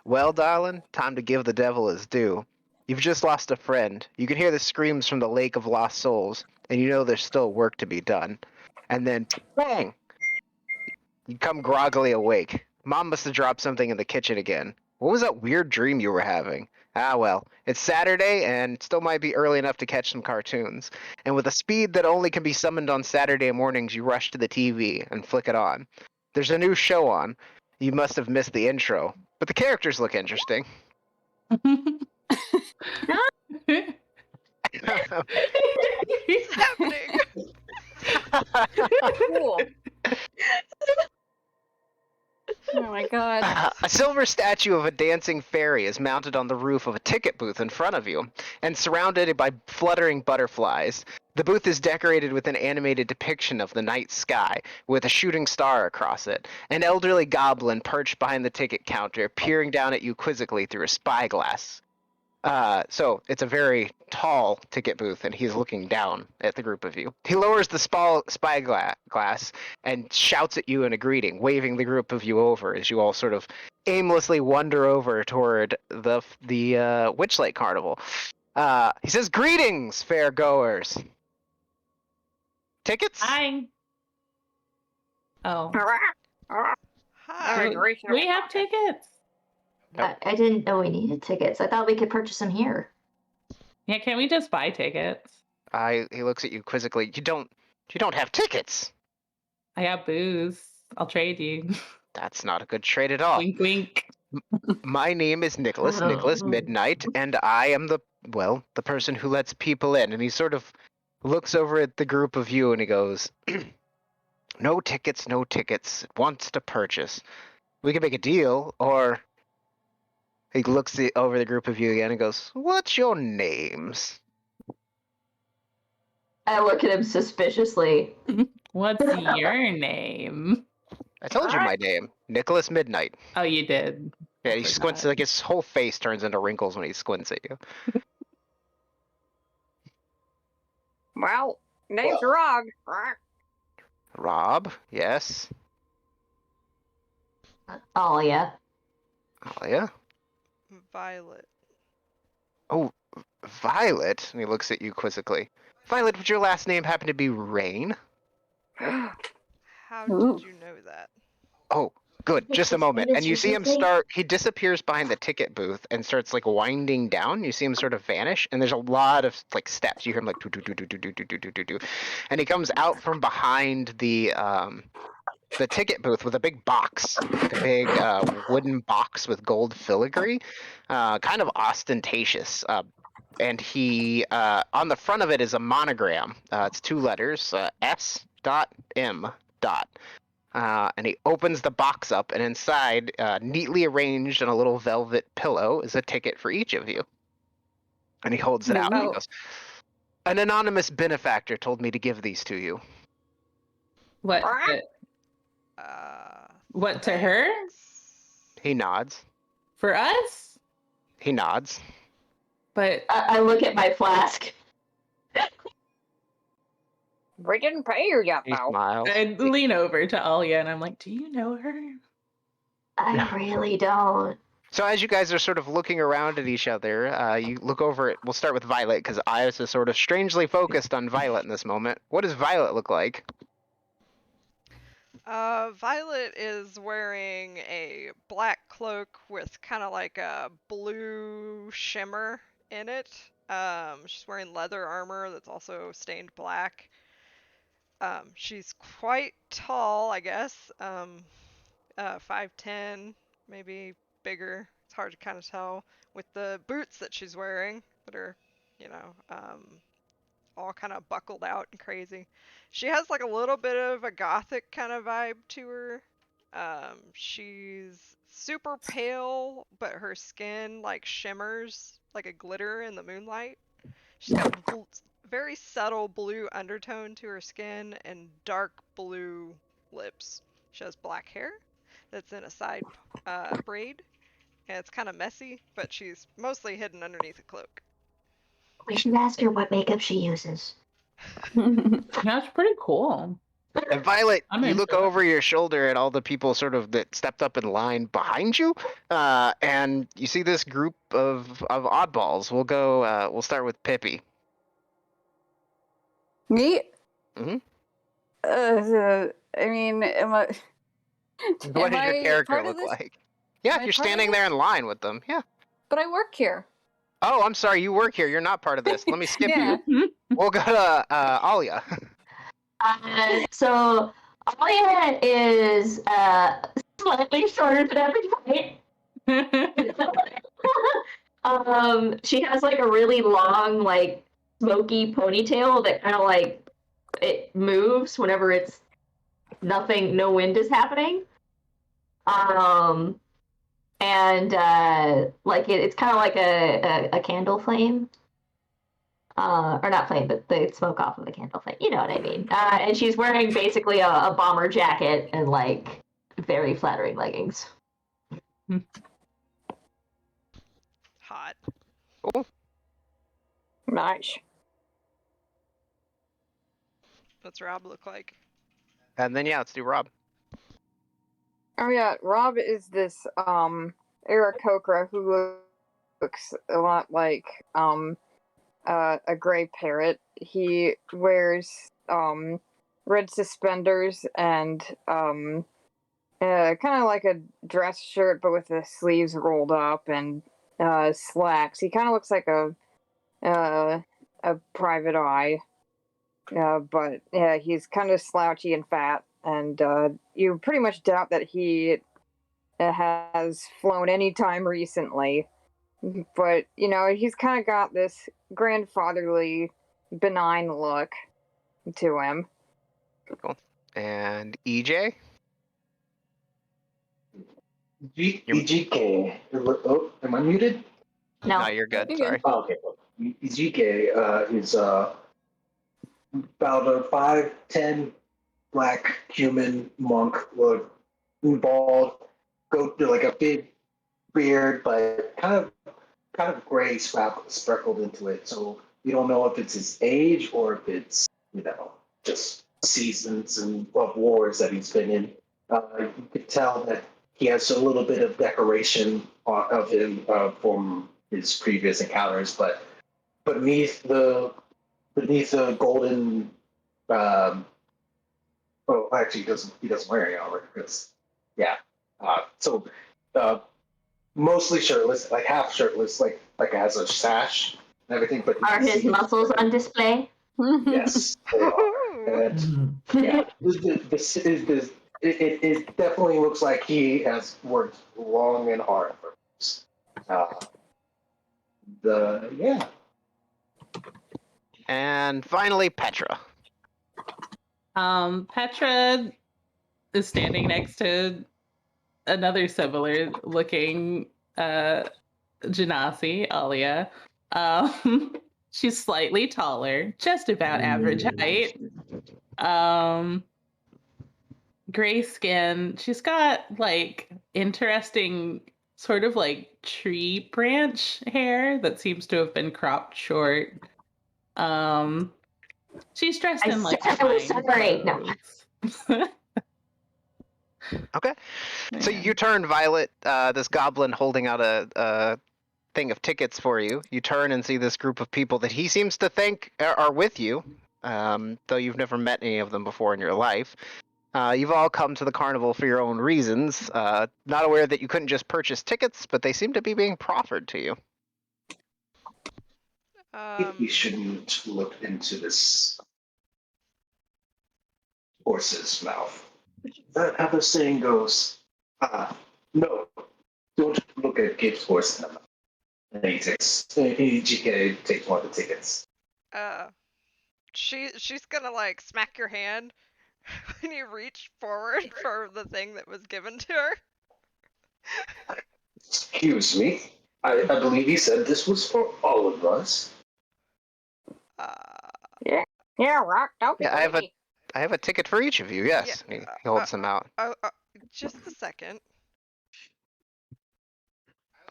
Well, darling, time to give the devil his due. You've just lost a friend. You can hear the screams from the lake of lost souls, and you know there's still work to be done. And then, bang! You come groggily awake. Mom must have dropped something in the kitchen again. What was that weird dream you were having? Ah, well, it's Saturday and still might be early enough to catch some cartoons. And with a speed that only can be summoned on Saturday mornings, you rush to the TV and flick it on. There's a new show on. You must have missed the intro, but the characters look interesting. What's happening? Cool. Oh my god. A silver statue of a dancing fairy is mounted on the roof of a ticket booth in front of you, and surrounded by fluttering butterflies. The booth is decorated with an animated depiction of the night sky, with a shooting star across it. An elderly goblin perched behind the ticket counter, peering down at you quizzically through a spyglass. So it's a very tall ticket booth, and he's looking down at the group of you. He lowers the spyglass and shouts at you in a greeting, waving the group of you over as you all sort of aimlessly wander over toward the Witchlight Carnival. He says, "Greetings, fair goers. Tickets?" Hi. Oh. Hi. We have tickets. I didn't know we needed tickets. I thought we could purchase them here. Yeah, can't we just buy tickets? He looks at you quizzically. You don't have tickets. I got booze. I'll trade you. That's not a good trade at all. Wink, wink. My name is Nicholas Oh. Midnight, and I am the person who lets people in. And he sort of looks over at the group of you and he goes, no tickets, it wants to purchase. We can make a deal, or he looks over the group of you again and goes, what's your names? I look at him suspiciously. What's your name? I told you my name, Nicholas Midnight. Oh, you did. Yeah, I he squints, forgot. like his whole face turns into wrinkles when he squints at you. Well, name's Rog. Rob, yes. Oh yeah. Oh, yeah. Violet. Oh, Violet? And he looks at you quizzically. Violet, would your last name happen to be Rain? How Ooh. did you know that? Oh, good. Just a moment. What And did you you see him say? he disappears behind the ticket booth and starts like winding down. You see him sort of vanish, and there's a lot of like steps. You hear him like do do do do do do do do do do, and he comes out from behind the ticket booth with a big box, like a big wooden box with gold filigree, kind of ostentatious. And he on the front of it is a monogram. It's 2 letters, S.M. and he opens the box up, and inside, neatly arranged on a little velvet pillow, is a ticket for each of you. And he holds it out, and he Oh. goes, "An anonymous benefactor told me to give these to you." What? Uh, What to her? thanks. He nods. For us? He nods. But I look at my flask. We didn't pay you yet, He though. smiles. I lean over to Alia and I'm like, "Do you know her?" I really don't. So as you guys are sort of looking around at each other, you look over at, we'll start with Violet, because Iris is sort of strangely focused on Violet in this moment. What does Violet look like? Violet is wearing a black cloak with kind of like a blue shimmer in it. She's wearing leather armor that's also stained black. She's quite tall, I guess. 5'10", maybe bigger. It's hard to kind of tell with the boots that she's wearing that are, you know, all kind of buckled out and crazy. She has like a little bit of a gothic kind of vibe to her. She's super pale, but her skin like shimmers like a glitter in the moonlight. She's got very subtle blue undertone to her skin and dark blue lips. She has black hair that's in a side braid, and it's kind of messy, but she's mostly hidden underneath a cloak. We should ask her what makeup she uses. That's pretty cool. And Violet, I'm you into look it. over your shoulder at all the people sort of that stepped up in line behind you, and you see this group of oddballs. We'll go. We'll start with Pippi. Me? Mhm. I mean, am I? What does your I character part of look this? like? Yeah, Am I you're part of standing there this? in line with them. Yeah. But I work here. Oh, I'm sorry. You work here. You're not part of this. Let me skip Yeah. you. We'll go to Alia. So Alia is slightly shorter than everybody. She has like a really long, like smoky ponytail that kind of like it moves whenever it's no wind is happening. And like it's kind of like a candle flame. Or not flame, but the smoke off of the candle flame. You know what I mean. And she's wearing basically a bomber jacket and like very flattering leggings. Hot. Cool. Nice. What's Rob look like? And then, yeah, let's do Rob. Oh yeah, Rob is this Aarakocra who looks a lot like a gray parrot. He wears red suspenders and kind of like a dress shirt but with the sleeves rolled up and slacks. He kind of looks like a private eye. But yeah, he's kind of slouchy and fat, and you pretty much doubt that he has flown any time recently. But you know, he's kind of got this grandfatherly, benign look to him. Cool. And EJ. EGK. Oh, am I muted? No, No. you're good. You're Sorry. Oh, okay. EGK is about a 5'10" black human monk, bald, go to like a big beard, but kind of gray speckled into it. So you don't know if it's his age or if it's just seasons and of wars that he's been in. You could tell that he has a little bit of decoration of him from his previous encounters, but beneath the golden oh, actually he doesn't wear any armor because so mostly shirtless, like half shirtless, like has a sash and everything, but you Are can his see muscles on display? yes they are. And yeah, it definitely looks like he has worked long and hard for this. Yeah. And finally, Petra. Petra is standing next to another similar looking Genasi, Alia. She's slightly taller, just about average height. Gray skin. She's got like interesting sort of like tree branch hair that seems to have been cropped short. She's dressed in like I was fine sorry. No. clothes. Okay. So Man. you turn Violet, this goblin holding out a thing of tickets for you. You turn and see this group of people that he seems to think are with you, though you've never met any of them before in your life. You've all come to the carnival for your own reasons, not aware that you couldn't just purchase tickets, but they seem to be being proffered to you. I think we shouldn't look into this horse's mouth. How the saying goes, no, don't look at Gabe's horse in the mouth. And he takes one of the tickets. She's gonna like smack your hand when you reach forward for the thing that was given to her. Excuse me. I believe he said this was for all of us. Yeah, Rock, don't be Yeah, greedy. I have a ticket for each of you. Yes, Yeah, he holds them out. Just a second.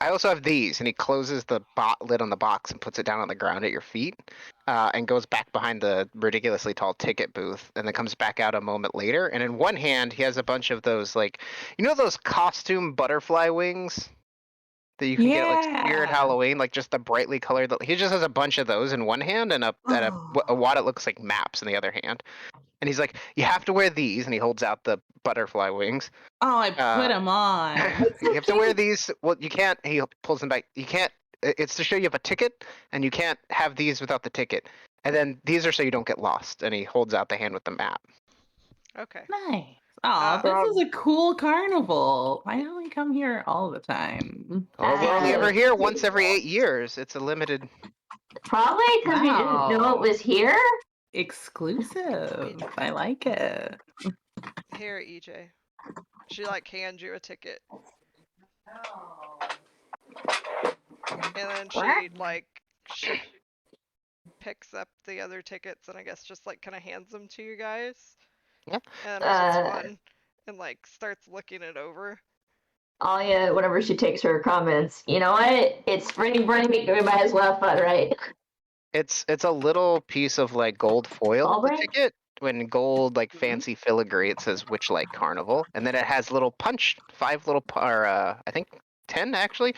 I also have these, and he closes the lid on the box and puts it down on the ground at your feet, and goes back behind the ridiculously tall ticket booth, and then comes back out a moment later. And in one hand, he has a bunch of those, like, you know, those costume butterfly wings that you can get like here at Halloween, like just the brightly colored. He just has a bunch of those in one hand and a what it looks like maps in the other hand. And he's like, "You have to wear these," and he holds out the butterfly wings. Oh, I put them on. You have to wear these. Well, you can't. He pulls them back. You can't. It's to show you have a ticket, and you can't have these without the ticket. And then these are so you don't get lost. And he holds out the hand with the map. Okay. Nice. Oh, this is a cool carnival. Why don't we come here all the time? Oh, we're only ever here once every 8 years. It's a limited. Probably because we didn't know it was here. Exclusive. I like it. Here, EJ. She like hands you a ticket. And then she picks up the other tickets and I guess just like kind of hands them to you guys. Yeah. And holds one and like starts looking it over. Alia, whenever she takes her comments, you know what? It's spring break. We might as well have fun, right? It's a little piece of like gold foil. The ticket. When gold, like fancy filigree, it says Witchlight Carnival, and then it has little punch, 5 little, or I think 10 actually,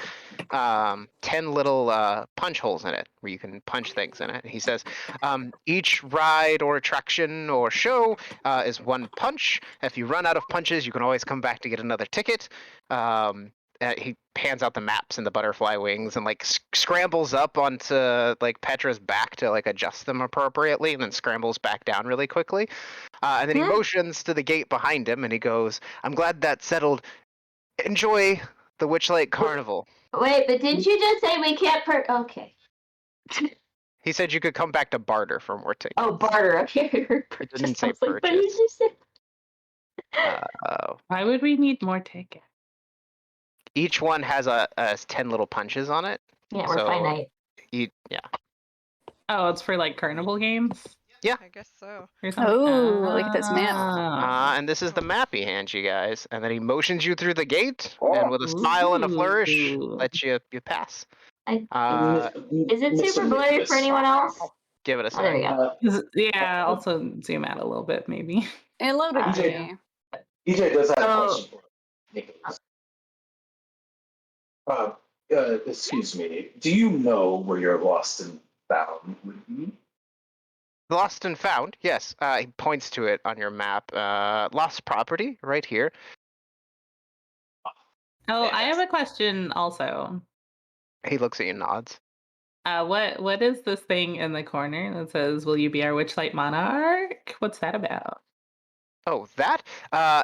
10 little punch holes in it where you can punch things in it. He says, each ride or attraction or show is 1 punch. If you run out of punches, you can always come back to get another ticket. He hands out the maps and the butterfly wings and like scrambles up onto like Petra's back to like adjust them appropriately, and then scrambles back down really quickly. And then he motions to the gate behind him and he goes, "I'm glad that's settled. Enjoy the Witchlight Carnival." Wait, but didn't you just say we can't Okay. He said you could come back to barter for more tickets. Oh, barter. Okay. It didn't say purchase. What did you say? Why would we need more tickets? Each one has a 10 little punches on it. Yeah, we're finite. Yeah. Oh, it's for like carnival games? Yeah. I guess so. Oh, look at this map. And this is the map he hands you guys. And then he motions you through the gate, and with a smile and a flourish, lets you pass. Is it super blurry for anyone else? Give it a there second. we go. Yeah, also zoom out a little bit, maybe. It loaded me. EJ does have a question for Nicholas. Excuse me. Do you know where your lost and found would be? Lost and found, yes. He points to it on your map. Lost property, right here. Oh, I have a question also. He looks at you and nods. What is this thing in the corner that says, "Will you be our Witchlight Monarch"? What's that about? Oh, that?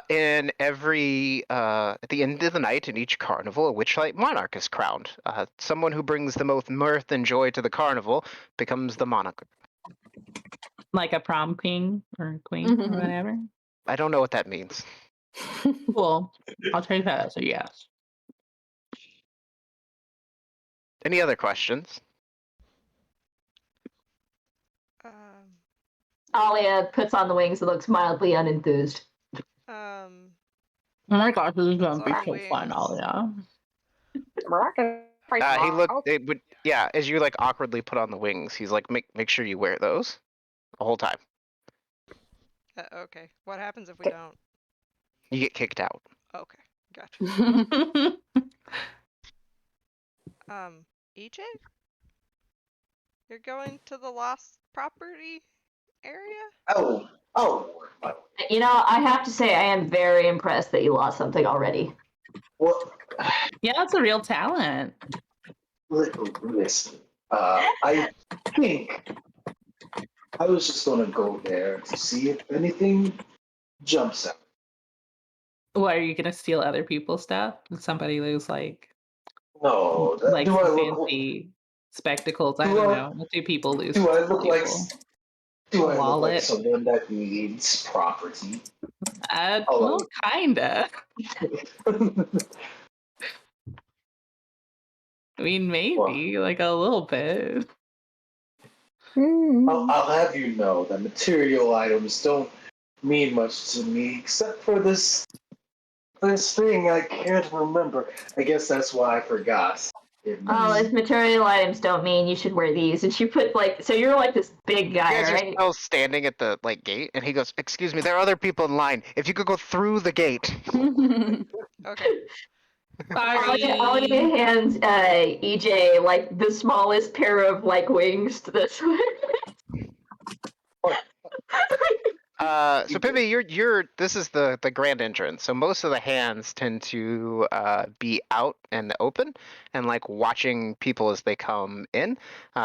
In every, at the end of the night in each carnival, a Witchlight Monarch is crowned. Someone who brings the most mirth and joy to the carnival becomes the monarch. Like a prom queen or queen or whatever? I don't know what that means. Cool. I'll take that as a yes. Any other questions? Alia puts on the wings and looks mildly unenthused. Oh my gosh, this is gonna So be on so fun, wings. Alia. He looked. It would. Yeah, as you like awkwardly put on the wings, he's like, make sure you wear those the whole time. Okay. What happens if we don't? You get kicked out. Okay. Gotcha. EJ? You're going to the lost property area? Oh. You know, I have to say, I am very impressed that you lost something already. Well, Yeah, that's a real talent. listen. I think I was just gonna go there to see if anything jumps out. What, are you gonna steal other people's stuff? Did somebody lose like No, like do I some look? fancy spectacles? I Do don't I? know. What do people lose Do from I other look like? people? Do A I look like wallet? someone that needs property? Well, kinda. I mean, maybe like a little bit. I'll have you know that material items don't mean much to me, except for this thing I can't remember. I guess that's why I forgot. Oh, if material items don't mean you should wear these. And she put like, so you're like this big You guy, guys are right? still standing at the like gate, and he goes, "Excuse me, there are other people in line. If you could go through the gate." Okay. Alia Sorry. hands EJ like the smallest pair of like wings to this. So Pippi, you're this is the grand entrance. So most of the hands tend to be out and open and like watching people as they come in.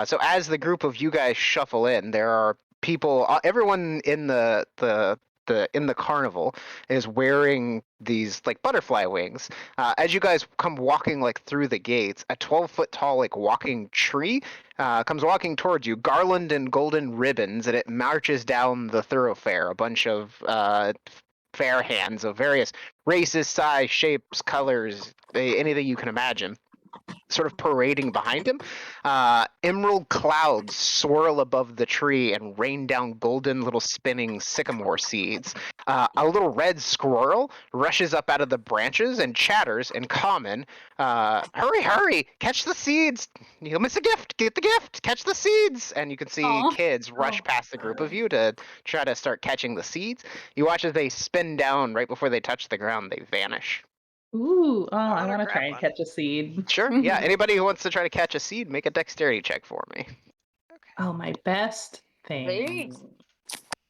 So as the group of you guys shuffle in, there are people. Everyone in the in the carnival is wearing these like butterfly wings. As you guys come walking like through the gates, a 12-foot tall like walking tree comes walking towards you, garland and golden ribbons, and it marches down the thoroughfare. A bunch of fair hands of various races, size, shapes, colors, anything you can imagine, sort of parading behind him. Emerald clouds swirl above the tree and rain down golden little spinning sycamore seeds. A little red squirrel rushes up out of the branches and chatters in common. Hurry, hurry! Catch the seeds! You'll miss a gift! Get the gift! Catch the seeds! And you can see Aw. kids rush past the group of you to try to start catching the seeds. You watch as they spin down right before they touch the ground, they vanish. Ooh, oh, I wanna want to grab try and one. catch a seed. Sure, yeah. Anybody who wants to try to catch a seed, make a dexterity check for me. Okay. Oh, my best thing.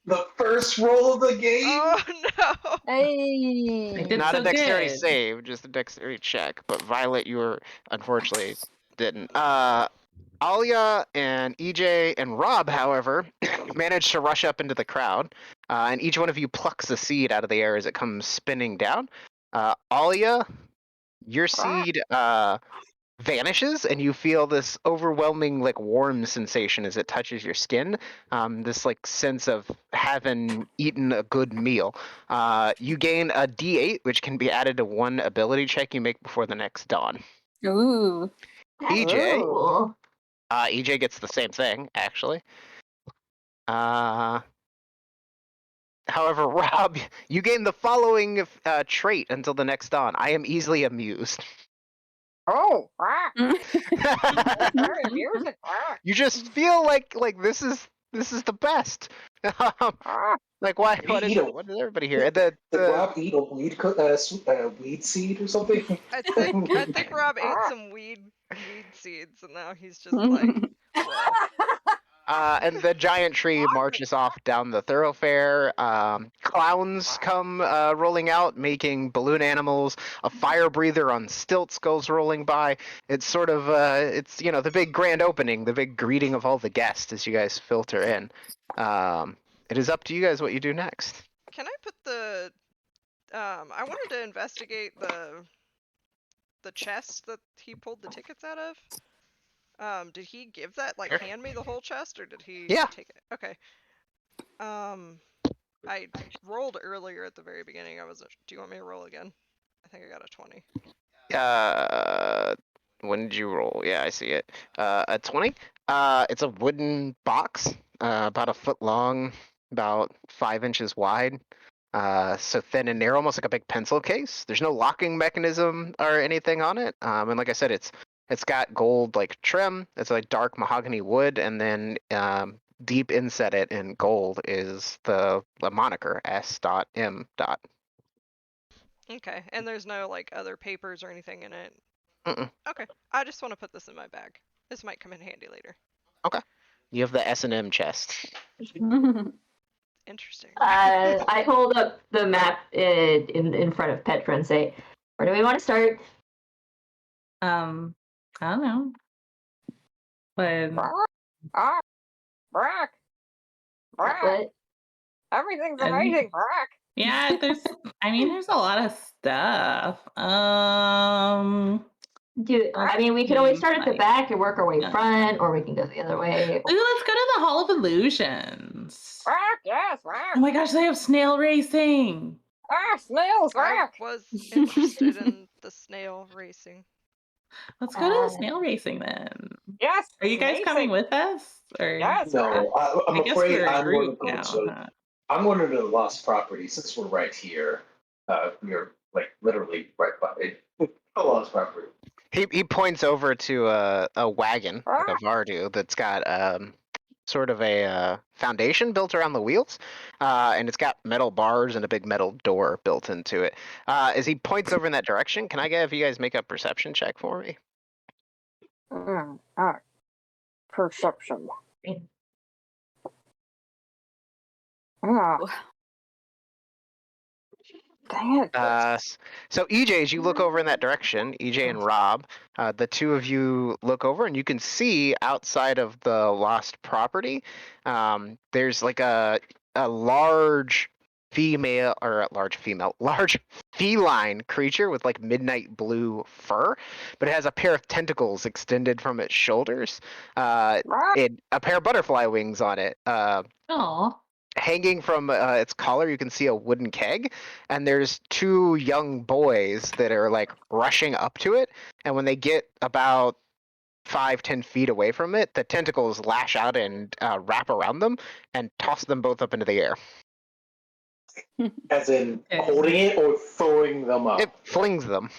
The first roll of the game. Oh no! I Hey. did Not so a dexterity good. save, just a dexterity check. But Violet, you were unfortunately didn't. Alia and EJ and Rob, however, managed to rush up into the crowd, and each one of you plucks a seed out of the air as it comes spinning down. Alia, your seed vanishes, and you feel this overwhelming, like warm sensation as it touches your skin. This like sense of having eaten a good meal. You gain a D8, which can be added to one ability check you make before the next dawn. Ooh. That's EJ, cool. EJ gets the same thing actually. However, Rob, you gain the following trait until the next dawn. I am easily amused. Oh, You just feel like this is the best. Like why Did he eat a- what is everybody here? Did Rob eat a weed seed or something? I think Rob ate some weed seeds, and now he's just like, whoa. And the giant tree marches off down the thoroughfare. Clowns come rolling out, making balloon animals. A fire breather on stilts goes rolling by. It's sort of, it's the big grand opening, the big greeting of all the guests as you guys filter in. It is up to you guys what you do next. Can I put the I wanted to investigate the chest that he pulled the tickets out of. Did he give that, like, Sure. hand me the whole chest, or did he Yeah. take it? Okay. I rolled earlier at the very beginning. I wasn't. Do you want me to roll again? I think I got a 20. When did you roll? Yeah, I see it. A 20. It's a wooden box, about a foot long, about 5 inches wide. So thin and narrow, almost like a big pencil case. There's no locking mechanism or anything on it. And like I said, it's got gold like trim. It's like dark mahogany wood, and then deep inset it in gold is the moniker S.M. Okay, and there's no like other papers or anything in it. Mm-mm. Okay, I just want to put this in my bag. This might come in handy later. Okay. You have the S&M chest. Interesting. I hold up the map in front of Petra and say, "Where do we want to start?" I don't know. But Brack. What? Everything's I mean- amazing, Brack. yeah, there's a lot of stuff. We could always start at the Like- back and work our way front, or we can go the other way. Ooh, let's go to the Hall of Illusions. Brack, yes, Brack. Oh my gosh, they have snail racing. Snails, I Brack. was interested in the snail racing. Let's go to the snail racing then. Yes. Are you guys coming with us? Or Yes. No, I'm I guess afraid we're a I'm going to group go now. to. Huh? I'm going to the lost property since we're right here. We're like literally right by it. The lost property. He points over to a wagon, like a Vardu, that's got sort of a foundation built around the wheels, and it's got metal bars and a big metal door built into it. As he points over in that direction, can I have you guys make a perception check for me? Perception. Dang it. So EJ, as you look over in that direction, EJ and Rob, the two of you look over and you can see outside of the lost property, there's like a large large feline creature with like midnight blue fur, but it has a pair of tentacles extended from its shoulders, a pair of butterfly wings on it. Oh. Hanging from its collar, you can see a wooden keg, and there's two young boys that are like rushing up to it. And when they get about 5-10 feet away from it, the tentacles lash out and wrap around them and toss them both up into the air. As in holding it or throwing them up? It flings them.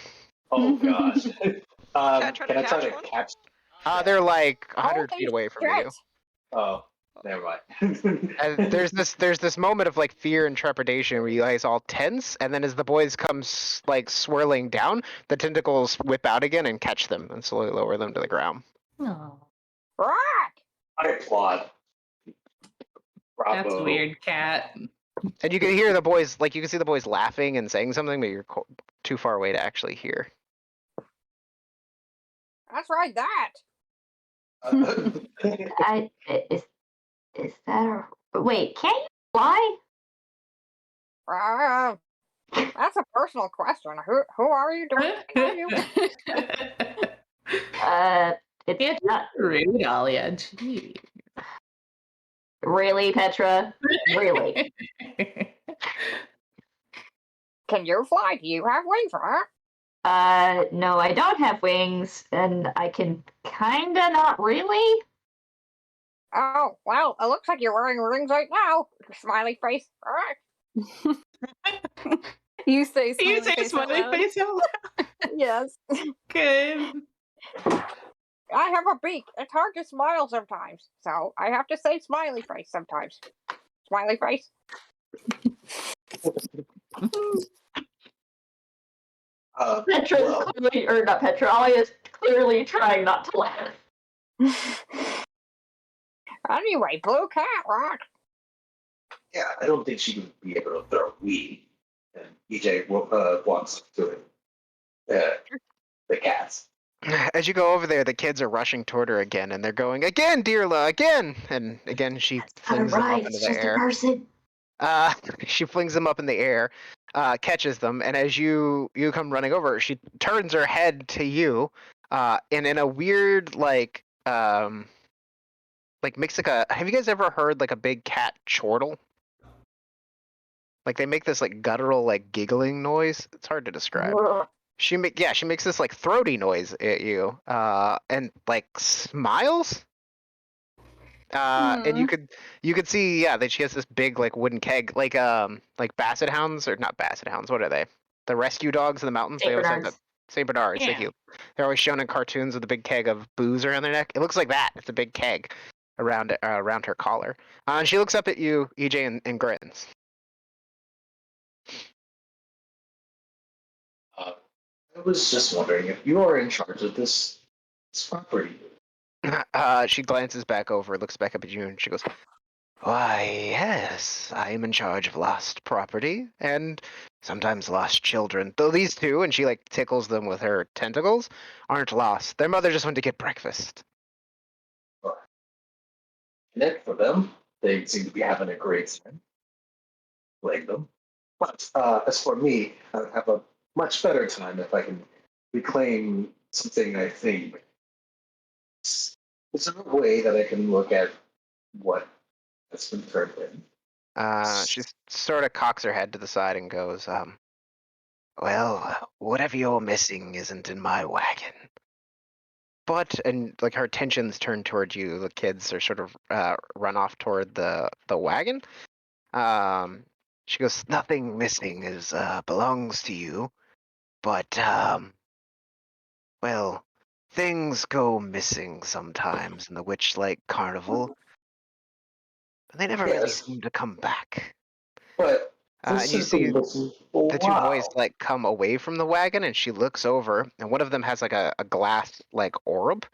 Oh gosh. Can I try to one? catch? They're like 100 feet away from you. Oh, never mind. And there's this moment of like fear and trepidation where you guys all tense, and then as the boys come like swirling down, the tentacles whip out again and catch them and slowly lower them to the ground. Oh. I applaud. Bravo. That's weird, Cat. And you can hear the boys, like you can see the boys laughing and saying something, but you're too far away to actually hear. That's right, that. Is that a... Wait, can you fly? That's a personal question. Who are you? It's not rude, Alia. Gee. Really, Petra? Really? Can you fly? Do you have wings, No, I don't have wings, and I can kinda not really. Oh, well, it looks like you're wearing rings right now. Smiley face. You say You smiley say face out smiley loud. face out loud? Yes. Good. I have a beak. It's hard to smile sometimes, so I have to say smiley face sometimes. Smiley face. Petra's clearly, or not Petra, Alia's clearly trying not to laugh. Anyway, blue cat, right? Yeah, I don't think she would be able to throw a weed. And EJ walks to it. The cats. As you go over there, the kids are rushing toward her again, and they're going, "Again, Dearla, again!" And again, she flings them up into the air. A person. She flings them up in the air, catches them, and as you come running over, she turns her head to you, and in a weird like mix like a. Have you guys ever heard like a big cat chortle? Like they make this like guttural like giggling noise. It's hard to describe. She makes this like throaty noise at you, and like smiles. And you could see that she has this big like wooden keg, like basset hounds or not basset hounds. What are they? The rescue dogs in the mountains. Saint They always have that. Bernards. Saint Bernards. Thank Yeah. you. They're always shown in cartoons with a big keg of booze around their neck. It looks like that. It's a big keg around around her collar. And she looks up at you, EJ, and grins. I was just wondering if you are in charge of this property. She glances back over, looks back up at you, and she goes, "Why, yes, I am in charge of lost property and sometimes lost children. Though these two," and she like tickles them with her tentacles, "aren't lost. Their mother just went to get breakfast." Nick, for them, they seem to be having a great time. Blame them. But as for me, I would have a much better time if I can reclaim something I think. Is there a way that I can look at what has been turned in? She sort of cocks her head to the side and goes, "Well, whatever you're missing isn't in my wagon." But and like her attention's turned towards you. The kids are sort of run off toward the wagon. She goes, "Nothing missing is belongs to you, but well, things go missing sometimes in the Witchlight Carnival, but they never really Yes, seem to come back." but And this you has been see missing for a the two boys while. like come away from the wagon, and she looks over, and one of them has like a glass like orb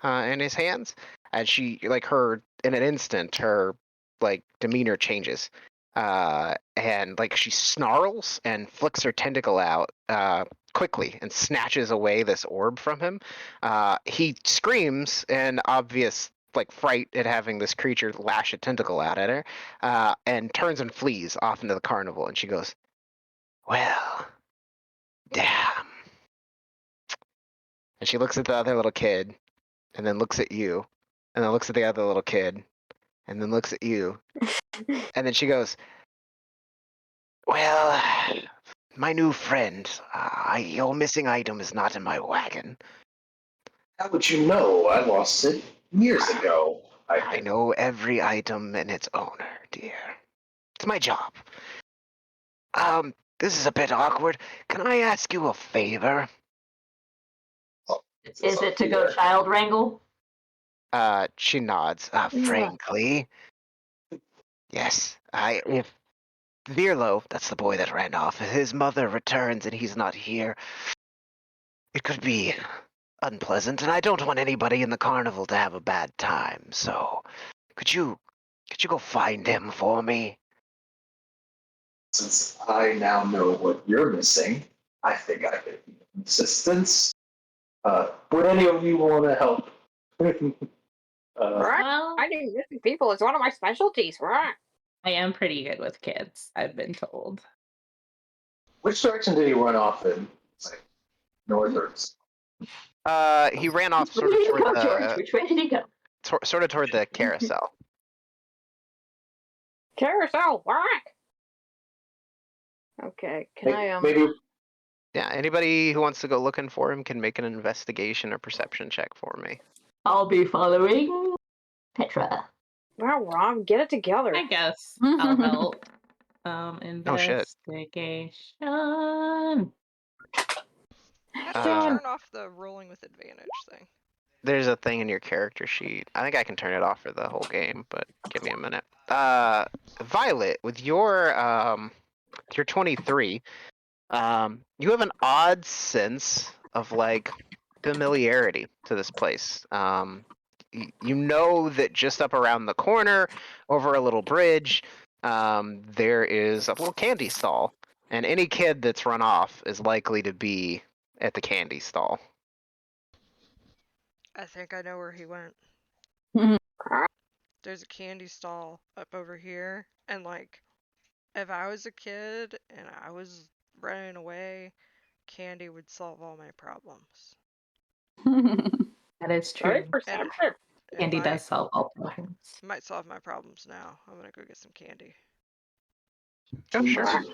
in his hands, and she like her in an instant her like demeanor changes, and like she snarls and flicks her tentacle out quickly and snatches away this orb from him. He screams in obvious like fright at having this creature lash a tentacle out at her, and turns and flees off into the carnival. And she goes, "Well, damn." And she looks at the other little kid, and then looks at you, and then looks at the other little kid, and then looks at you, and then she goes, "Well, my new friend, your missing item is not in my wagon. How would you know? I lost it years ago. I know every item and its owner, dear. It's my job. This is a bit awkward. Can I ask you a favor?" Is it to go child wrangle? She nods. Frankly, yes. If Virlo, that's the boy that ran off, if his mother returns and he's not here, it could be unpleasant, and I don't want anybody in the carnival to have a bad time. So, could you go find him for me? Since I now know what you're missing, I think I could be of assistance. Would any of you want to help? Right? Well, Finding missing people is one of my specialties, right? I am pretty good with kids, I've been told. Which direction did he run off in? It's like north or He ran off Where sort of did he toward go, George? the Which way did he go? sort of toward the carousel. Carousel, whack! Okay, can I maybe Yeah, anybody who wants to go looking for him can make an investigation or perception check for me. I'll be following Petra. Wow, Rob, get it together. I guess I'll help. Oh, shit. Investigation. How do you Uh, turn off the rolling with advantage thing? There's a thing in your character sheet. I think I can turn it off for the whole game, but give me a minute. Violet, with your 23, you have an odd sense of like familiarity to this place. You know that just up around the corner, over a little bridge, there is a little candy stall, and any kid that's run off is likely to be at the candy stall. I think I know where he went. There's a candy stall up over here, and like, if I was a kid and I was running away, candy would solve all my problems. That is Very true. perceptive. Candy It does solve all problems. might solve my problems now. I'm gonna go get some candy. Oh, sure.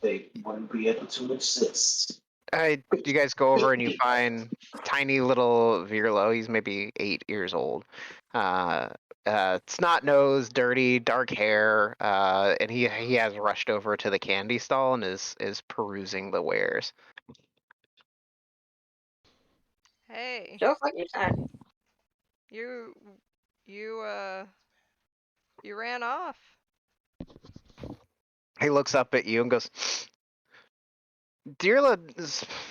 They wouldn't be able to exist. You guys go over and you find tiny little Virlo. He's maybe 8 years old. Snot nose, dirty, dark hair, and he has rushed over to the candy stall and is perusing the wares. Hey, Just like you said. you, you ran off. He looks up at you and goes, Deerla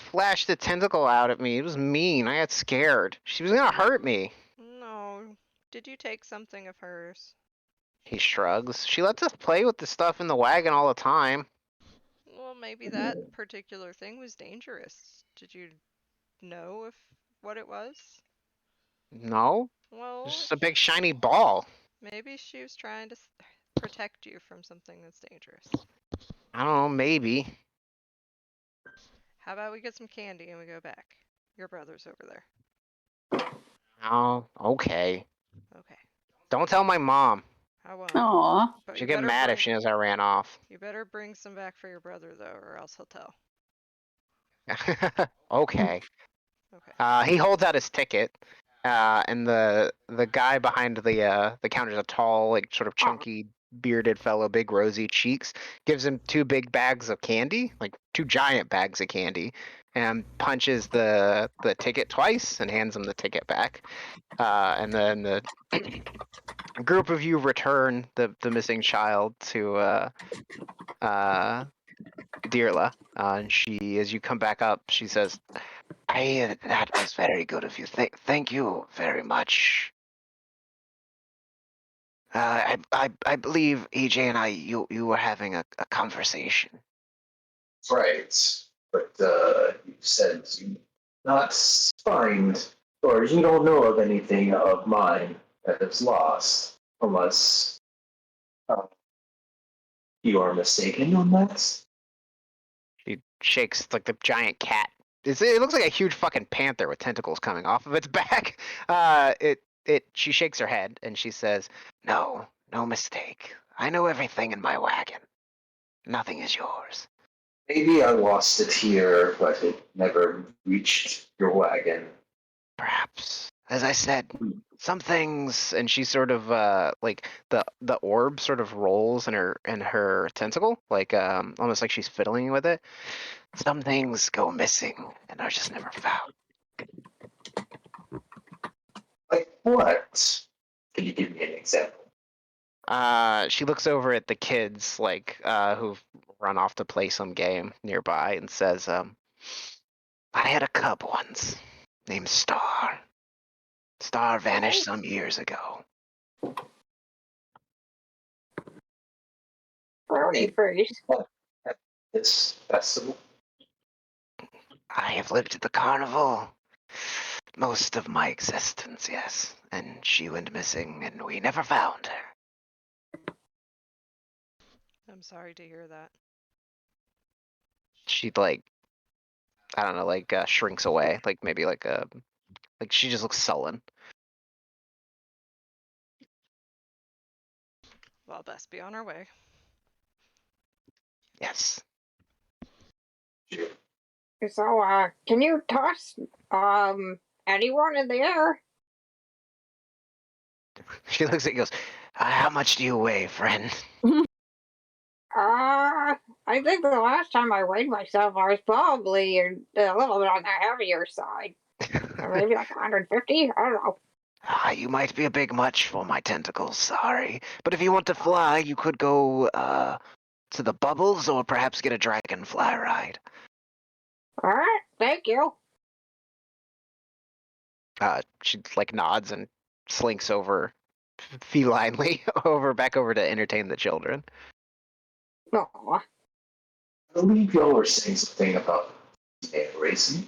flashed a tentacle out at me. It was mean. I got scared. She was gonna hurt me. No, did you take something of hers? He shrugs. She lets us play with the stuff in the wagon all the time. Well, maybe that particular thing was dangerous. Did you know if what it was? No, Well, it's just a big shiny ball. maybe she was trying to protect you from something that's dangerous. I don't know, maybe. How about we get some candy and we go back? Your brother's over there. Oh, okay. Okay, Don't tell my mom. I won't. Aw. But She'll you get better mad bring, if she knows I ran off. you better bring some back for your brother though, or else he'll tell. Okay. Okay. He holds out his ticket, and the guy behind the counter is a tall, like sort of chunky, bearded fellow, big rosy cheeks. Gives him 2 big bags of candy, like 2 giant bags of candy, and punches the ticket twice and hands him the ticket back. And then the group of you return the missing child to Deerla. And she, as you come back up, she says, that was very good of you. Thank you very much. I believe EJ and you were having a conversation. Right. But you said you not find, or you don't know of anything of mine that is lost, unless you are mistaken on that. She shakes like the giant cat. It looks like a huge fucking panther with tentacles coming off of its back. She shakes her head and she says, "No, no mistake. I know everything in my wagon. Nothing is yours." Maybe I lost it here, but it never reached your wagon. Perhaps, as I said, some things, and she sort of like the orb sort of rolls in her tentacle, like almost like she's fiddling with it. Some things go missing and are just never found. Like what? Can you give me an example? She looks over at the kids, like who've run off to play some game nearby, and says, "I had a cub once, named Star. Star vanished some years ago. Brownie face. At this festival? I have lived at the carnival most of my existence, yes. And she went missing, and we never found her." I'm sorry to hear that. She like, I don't know, like shrinks away, like maybe like she just looks sullen. Well, best be on our way. Yes. So, can you toss anyone in the air? She looks at you and goes, "How much do you weigh, friend?" I think the last time I weighed myself, I was probably a little bit on the heavier side. Maybe like 150? I don't know. You might be a big much for my tentacles, sorry. But if you want to fly, you could go to the bubbles or perhaps get a dragonfly ride. Alright, thank you. She like nods and slinks over felinely back over to entertain the children. Aw. I believe y'all were saying something about racing.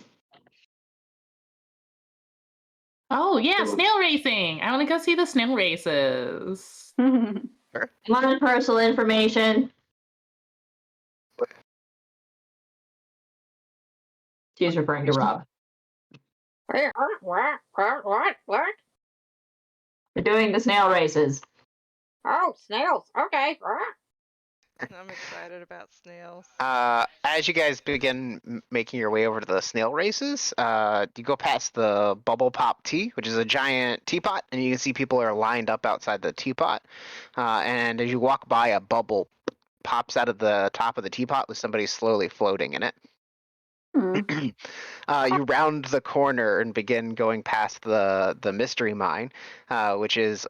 Oh yeah, snail racing. I want to go see the snail races. Non-personal information. She's referring to Rob. Hey, what? We're doing the snail races. Oh, snails. Okay. I'm excited about snails. As you guys begin making your way over to the snail races, you go past the Bubble Pop Tea, which is a giant teapot, and you can see people are lined up outside the teapot. And as you walk by, a bubble pops out of the top of the teapot with somebody slowly floating in it. Hmm. You round the corner and begin going past the mystery mine, which is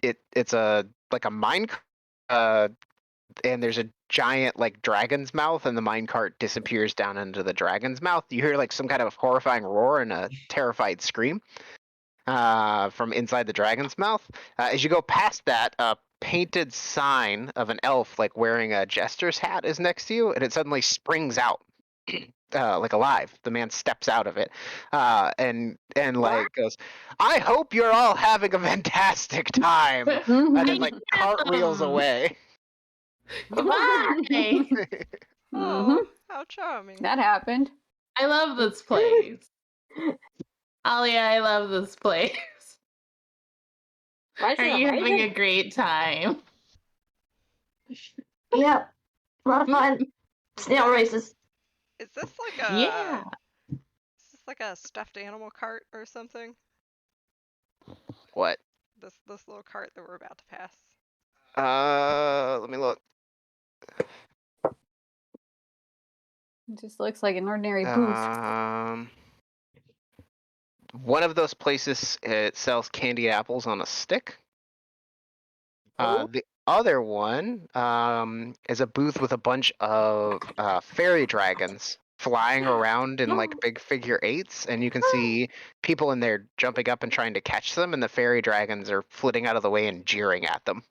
it's a like a mine. And there's a giant like dragon's mouth, and the minecart disappears down into the dragon's mouth. You hear like some kind of horrifying roar and a terrified scream from inside the dragon's mouth. As you go past that, a painted sign of an elf like wearing a jester's hat is next to you, and it suddenly springs out. Like alive, the man steps out of it, and like goes, "I hope you're all having a fantastic time," and then like cartwheels away. Goodbye. Oh, how charming. That happened. I love this place. Alia, I love this place. Why is Are it you having amazing? a great time? Yep. A lot of fun. Snail races. Is this like a Yeah. Is this like a stuffed animal cart or something? What? This little cart that we're about to pass. Let me look. It just looks like an ordinary booth. One of those places it sells candied apples on a stick. The other one is a booth with a bunch of fairy dragons flying around in like big figure eights, and you can see people in there jumping up and trying to catch them, and the fairy dragons are flitting out of the way and jeering at them.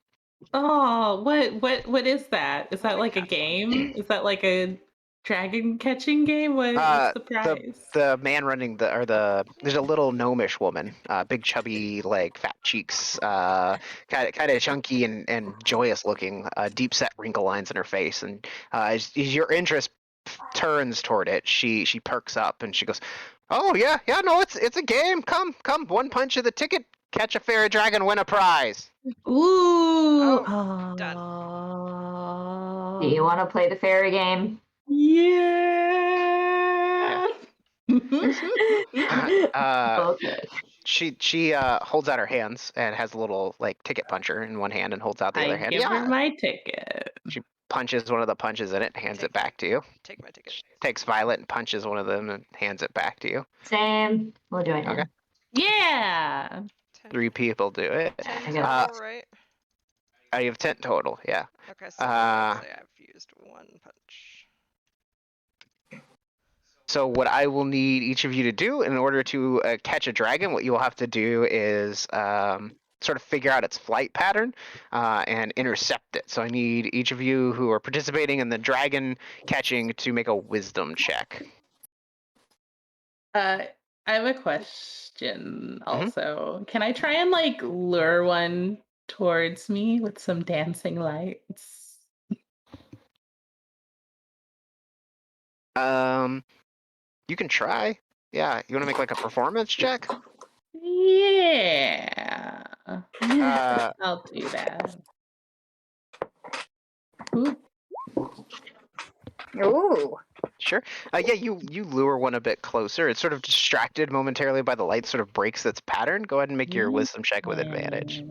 Oh, what is that? Is that like a game? Is that like a dragon catching game? What's the prize? The man running there's a little gnomish woman, big chubby like fat cheeks, kind of chunky and joyous looking, deep set wrinkle lines in her face, and as your interest turns toward it, she perks up and she goes, "Oh yeah, no, it's a game. Come, one punch of the ticket, catch a fairy dragon, win a prize." Ooh. done. Do you want to play the fairy game? Yeah. Okay. She holds out her hands and has a little like ticket puncher in one hand and holds out the other I hand. give her Yeah. my ticket. She punches one of the punches in it, hands it back to you. Take my ticket. Takes Violet and punches one of them and hands it back to you. Same. We'll join Okay. in. Yeah. 3 people do it. 10 got total, right? You have 10 total, yeah. Okay, so let's say I've used 1 punch. So what I will need each of you to do in order to catch a dragon, what you will have to do is sort of figure out its flight pattern and intercept it. So I need each of you who are participating in the dragon catching to make a wisdom check. I have a question also. Can I try and like lure one towards me with some dancing lights? You can try. Yeah, you want to make like a performance check? Yeah. I'll do that. Ooh. Ooh. Sure. Yeah, you lure one a bit closer. It's sort of distracted momentarily by the light, sort of breaks its pattern. Go ahead and make your wisdom check with advantage.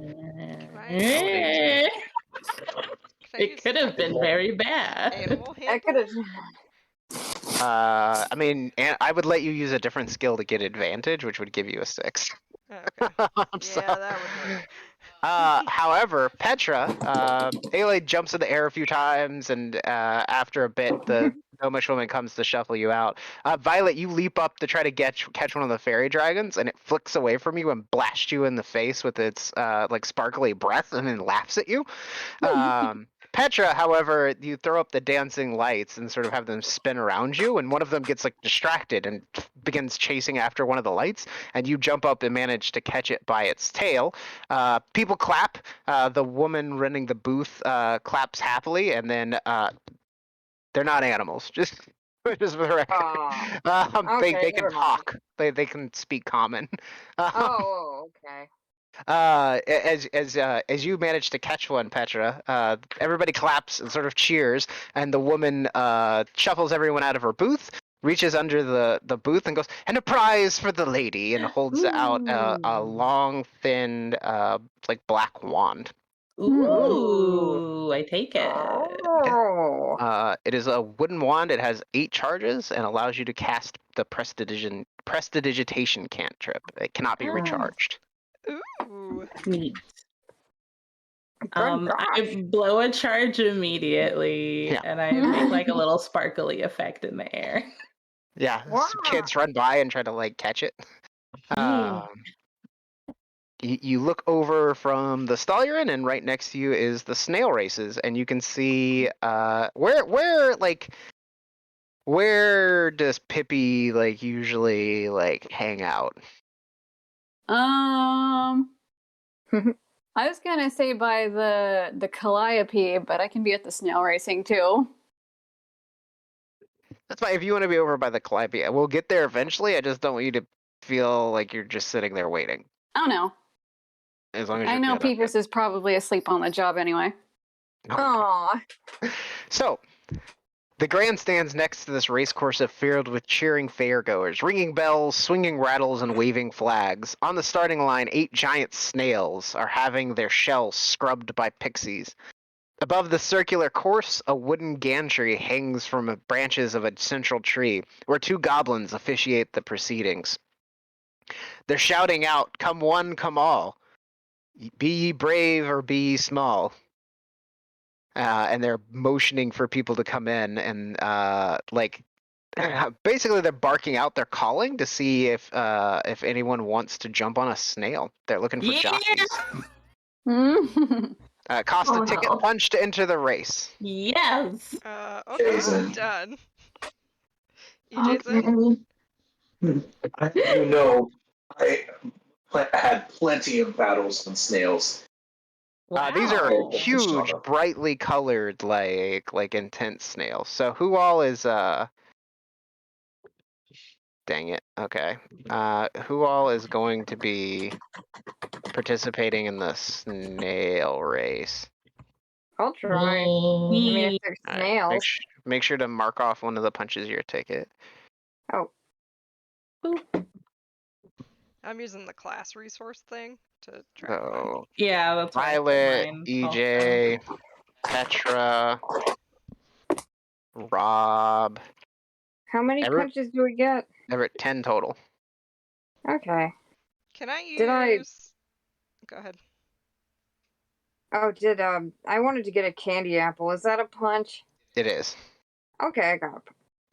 It could have been very bad. Animal I could have. I mean, I would let you use a different skill to get advantage, which would give you a 6. Okay. Yeah, that would work. However, Petra, Ayla jumps in the air a few times, and after a bit, the gnomish woman comes to shuffle you out. Violet, you leap up to try to catch one of the fairy dragons, and it flicks away from you and blasts you in the face with its like sparkly breath, and then laughs at you. Petra, however, you throw up the dancing lights and sort of have them spin around you, and one of them gets like distracted and begins chasing after one of the lights, and you jump up and manage to catch it by its tail. People clap. The woman running the booth claps happily, and then they're not animals. Just for the record. Okay, they can never mind. talk. They can speak common. Oh, okay. As you manage to catch one, Petra, everybody claps and sort of cheers, and the woman shuffles everyone out of her booth, reaches under the booth, and goes, "And a prize for the lady," and holds out a long, thin, like black wand. Ooh, I take it. Oh. It is a wooden wand. It has 8 charges and allows you to cast the prestidigitation cantrip. It cannot be recharged. Ooh. Neat. Good gosh. I blow a charge immediately, Yeah. and I make like a little sparkly effect in the air. Yeah, Wow. some kids run by and try to like catch it. Yeah. You look over from the stall you're in, and right next to you is the snail races, and you can see where does Pippi like usually like hang out? I was gonna say by the Calliope, but I can be at the snail racing too. That's fine if you want to be over by the Calliope. We'll get there eventually. I just don't want you to feel like you're just sitting there waiting. Oh no. As long as I you're know good, I'm good. Peepus is probably asleep on the job anyway. Aw. So, the grandstand's next to this racecourse are filled with cheering fairgoers, ringing bells, swinging rattles, and waving flags. On the starting line, 8 giant snails are having their shells scrubbed by pixies. Above the circular course, a wooden gantry hangs from the branches of a central tree, where 2 goblins officiate the proceedings. They're shouting out, "Come one, come all. Be ye brave or be ye small." And they're motioning for people to come in, and basically they're barking out their calling to see if anyone wants to jump on a snail. They're looking for jockeys. Cost a ticket punch to enter the race. Yes. Okay, Jason. done. EJ's in? You know, I had plenty of battles with snails. These are Wow. huge, brightly colored, like intense snails. So who all is Dang it. Okay. Who all is going to be participating in the snail race? I'll try. I mean, if Me. they're All right, snails. make sure to mark off one of the punches your ticket. Oh. I'm using the class resource thing to track mine. So Yeah, that's why I put Violet, mine EJ, Petra, Rob. How many punches do we get? They're at 10 total. Okay. Can I use... Did I- Go ahead. Oh, I wanted to get a candy apple. Is that a punch? It is. Okay, I got it.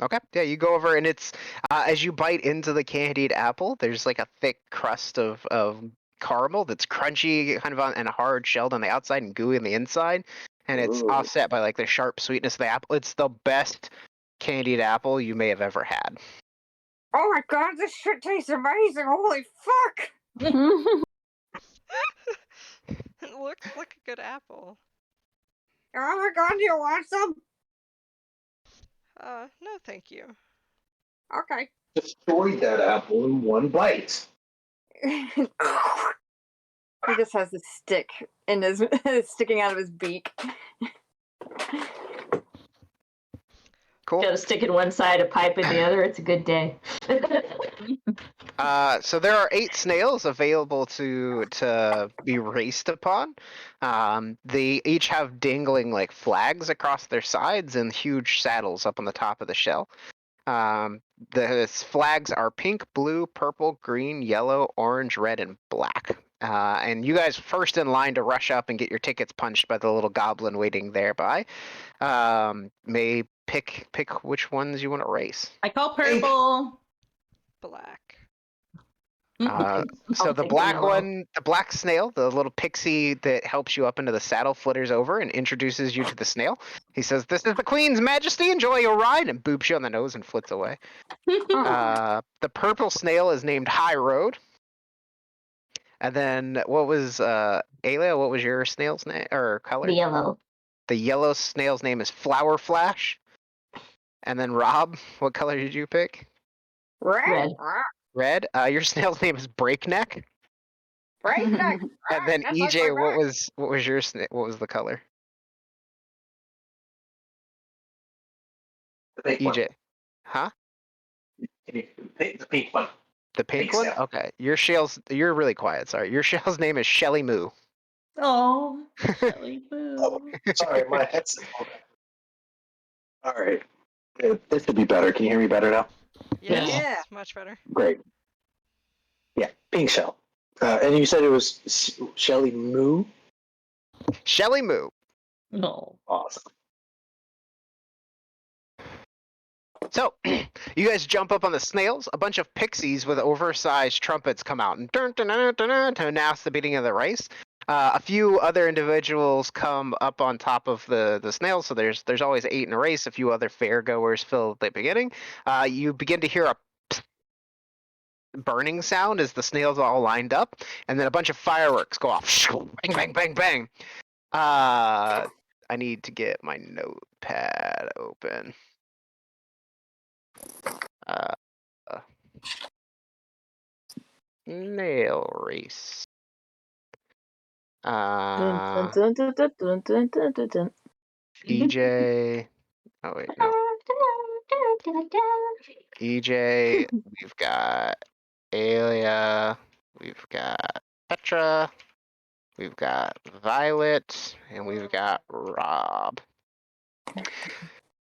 Okay, yeah, you go over and it's as you bite into the candied apple, there's like a thick crust of caramel that's crunchy kind of and hard shelled on the outside and gooey on the inside, and it's Ooh. offset by like the sharp sweetness of the apple. It's the best candied apple you may have ever had. Oh my god, this shit tastes amazing! Holy fuck! It looks like a good apple. Oh my god, do you want some? No thank you. Okay. Destroyed that apple in one bite. He just has a stick in his sticking out of his beak. Cool. Got a stick in one side, a pipe in the other. It's a good day. So there are 8 snails available to be raced upon. They each have dangling like flags across their sides and huge saddles up on the top of the shell. The flags are pink, blue, purple, green, yellow, orange, red, and black. And you guys first in line to rush up and get your tickets punched by the little goblin waiting thereby. May pick which ones you want to race. I call purple. Black. So the take black yellow. one, the black snail, the little pixie that helps you up into the saddle, flitters over and introduces you to the snail. He says, "This is the Queen's Majesty. Enjoy your ride," and boops you on the nose and flits away. The purple snail is named High Road. And then what was Alia? What was your snail's name or color? The yellow. The yellow snail's name is Flower Flash. And then Rob, what color did you pick? Red. Red. Your snail's name is Breakneck. Breakneck. And then That's like EJ, my back. what was your what was the color? The pink one. EJ, huh? The pink one. The pink Pink one? snail. Okay. You're really quiet. Sorry. Your shell's name is Shelly Moo. Oh, Shelly Oh, Boo. sorry, my headset. All right. Yeah, this should be better. Can you hear me better now? Yes, Yeah. it's much better. Great. Yeah, pink shell. And you said it was Shelly Moo? Shelly Moo. No. Awesome. So, you guys jump up on the snails. A bunch of pixies with oversized trumpets come out and to announce the beginning of the race. A few other individuals come up on top of the snails, so there's always 8 in a race. A few other fair goers fill the beginning. You begin to hear a burning sound as the snails all lined up, and then a bunch of fireworks go off. Bang, bang, bang, bang. I need to get my notepad open. Nail race. Dun, dun, dun, dun, dun, dun, dun, dun, dun. EJ. Oh wait, no. EJ. We've got Alia. We've got Petra. We've got Violet, and we've got Rob.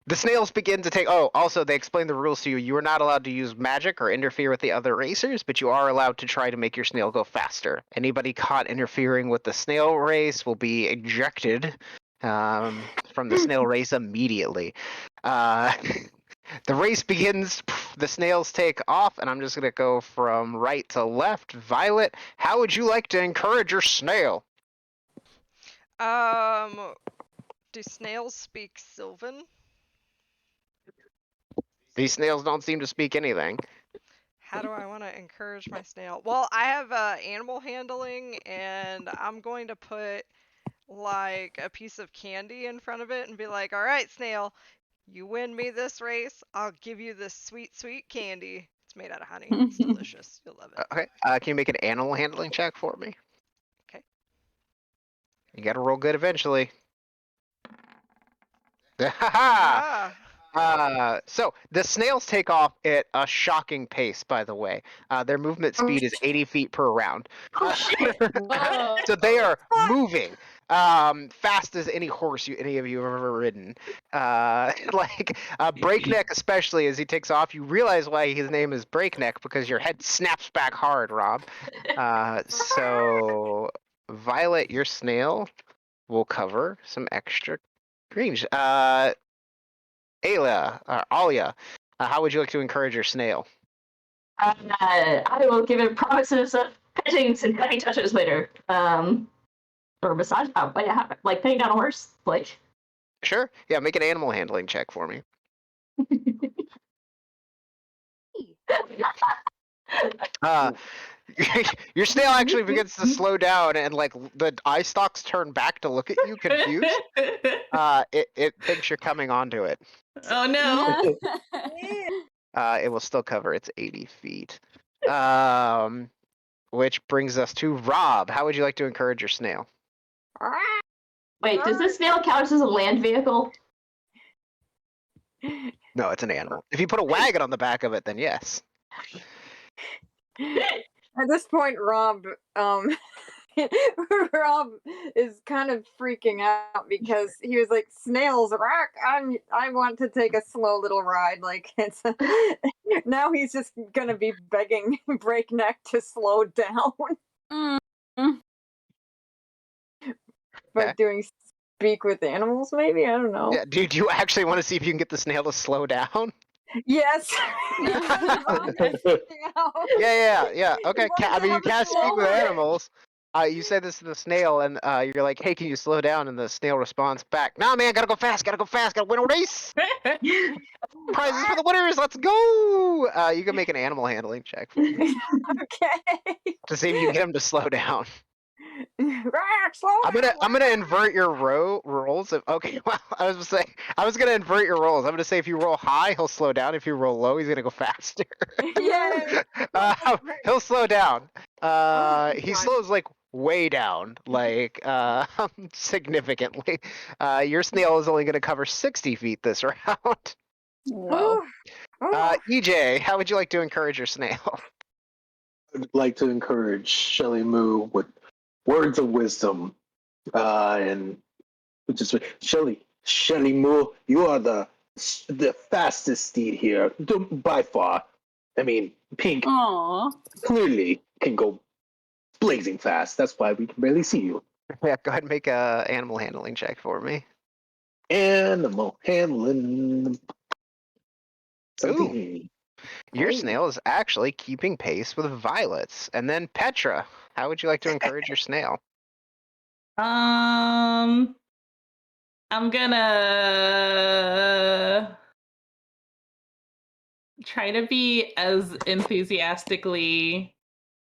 The snails begin to take. Oh, also, they explain the rules to you. You are not allowed to use magic or interfere with the other racers, but you are allowed to try to make your snail go faster. Anybody caught interfering with the snail race will be ejected from the snail race immediately. The race begins. The snails take off, and I'm just going to go from right to left. Violet, how would you like to encourage your snail? Do snails speak Sylvan? These snails don't seem to speak anything. How do I want to encourage my snail? Well, I have animal handling, and I'm going to put like a piece of candy in front of it and be like, all right, snail, you win me this race. I'll give you this sweet, sweet candy. It's made out of honey. It's delicious. You'll love it. Okay. Can you make an animal handling check for me? Okay. You gotta roll good eventually. Ah. So the snails take off at a shocking pace, by the way. Their movement speed is 80 feet per round. Oh shit! Whoa. So they are moving fast as any horse any of you have ever ridden. Breakneck, especially as he takes off, you realize why his name is Breakneck because your head snaps back hard, Rob. So Violet, your snail will cover some extra range. Alia, how would you like to encourage your snail? I will give it promises of petting and cutting touches later. Or massage. Like putting down a horse. Like. Sure. Yeah, make an animal handling check for me. Your snail actually begins to slow down, and like the eye stalks turn back to look at you, confused. It thinks you're coming onto it. Oh no. It will still cover its 80 feet. Which brings us to Rob. How would you like to encourage your snail? Wait, does this snail count as a land vehicle? No, it's an animal. If you put a wagon on the back of it, then yes. At this point, Rob is kind of freaking out because he was like, "Snails, rock! I want to take a slow little ride." Like it's now he's just gonna be begging Breakneck to slow down by Okay. doing speak with animals. Maybe, I don't know. Yeah, do you actually want to see if you can get the snail to slow down? Yes. Yeah. Okay. You can't speak with animals. You say this to the snail, and you're like, "Hey, can you slow down?" And the snail responds back, "Nah, man, gotta go fast, gotta win a race. Prizes for the winners, let's go!" You can make an animal handling check for me Okay. to see if you can get him to slow down. Slow I'm gonna invert your rolls. Okay, well, I was gonna invert your rolls. I'm gonna say if you roll high, he'll slow down. If you roll low, he's gonna go faster. Yay! He'll slow down. Oh, He God. slows like way down, like significantly. Your snail is only gonna cover 60 feet this round. Whoa. EJ, how would you like to encourage your snail? I would like to encourage Shelly Moo with words of wisdom. And just Shelly Moo, you are the fastest steed here by far. I mean, Pink Aw. clearly can go blazing fast. That's why we can barely see you. Yeah, go ahead and make a animal handling check for me. Animal handling. Ooh. 17. Your snail is actually keeping pace with Violet's. And then Petra, how would you like to encourage your snail? I'm gonna try to be as enthusiastically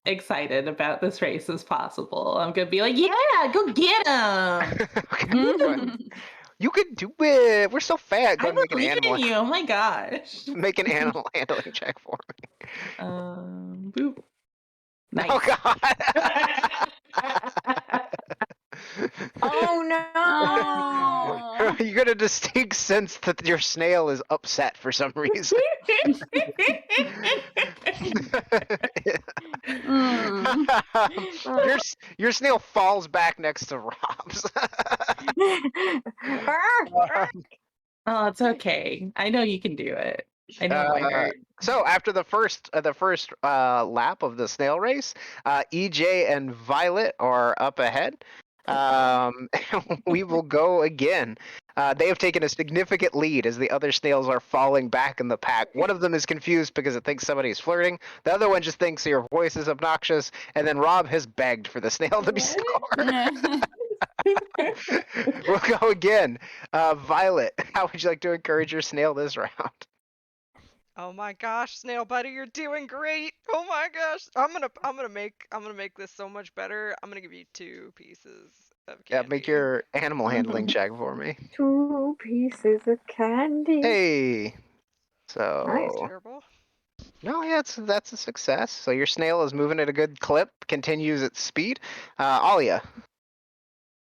excited about this race as possible. I'm gonna be like, yeah, go get him! You can do it. We're so fat. Go I ahead and make an believe animal in you. Oh my gosh. make an animal handling check for me. Boop. Nice. Oh god. Oh no! Oh. You got a distinct sense that your snail is upset for some reason. Your snail falls back next to Rob's. Oh, it's okay. I know you can do it. I know my heart. So after the first lap of the snail race, EJ and Violet are up ahead. We will go again. They have taken a significant lead as the other snails are falling back in the pack. One of them is confused because it thinks somebody is flirting. The other one just thinks your voice is obnoxious. And then Rob has begged for the snail to be slower. We'll go again. Violet, how would you like to encourage your snail this round? Oh my gosh, Snail Buddy, you're doing great. Oh my gosh. I'm gonna make this so much better. I'm gonna give you 2 pieces of Yeah, candy. make your animal handling check for me. 2 pieces of candy. Hey. That's So terrible. no, yeah, that's a success. So your snail is moving at a good clip, continues its speed. Alia.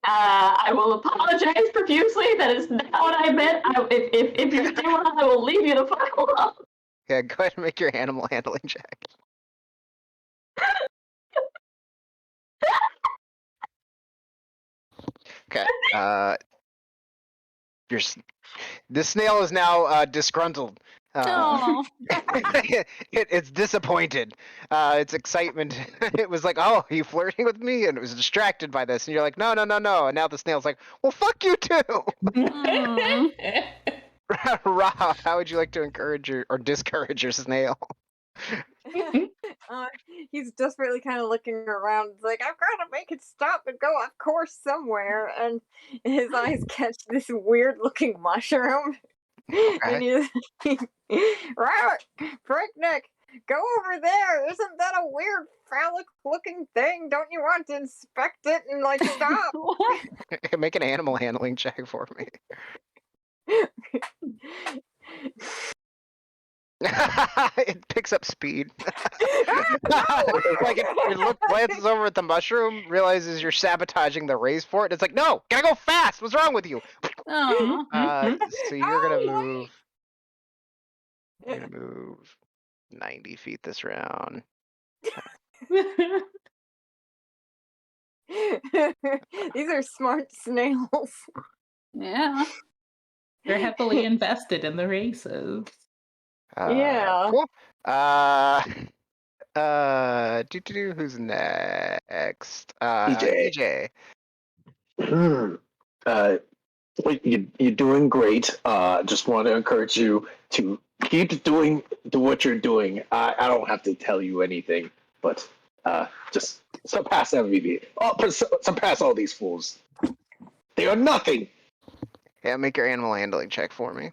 I will apologize profusely. That is not what I meant. If you do want, I will leave you the fuck alone. Yeah, go ahead and make your animal handling check. Okay. This snail is now disgruntled. Oh. It's disappointed. Its excitement. It was like, "Oh, are you flirting with me?" And it was distracted by this. And you're like, "No, no, no, no." And now the snail's like, "Well, fuck you too." Rob, how would you like to encourage or discourage your snail? He's desperately kind of looking around. It's like, I've got to make it stop and go off course somewhere. And his eyes catch this weird looking mushroom. And he's Robert, Breakneck, go over there. Isn't that a weird phallic looking thing? Don't you want to inspect it and like stop? Make an animal handling check for me. It picks up speed. Like it glances over at the mushroom, realizes you're sabotaging the race for it. It's like, no, gotta go fast. What's wrong with you? Aw. So you're gonna move. You're gonna move 90 feet this round. These are smart snails. Yeah. They're heavily invested in the races. Yeah. Cool. Who's next? EJ. You're doing great. Just want to encourage you to keep doing what you're doing. I don't have to tell you anything, but just surpass MVP. Surpass all these fools. They are nothing. Yeah, make your animal handling check for me.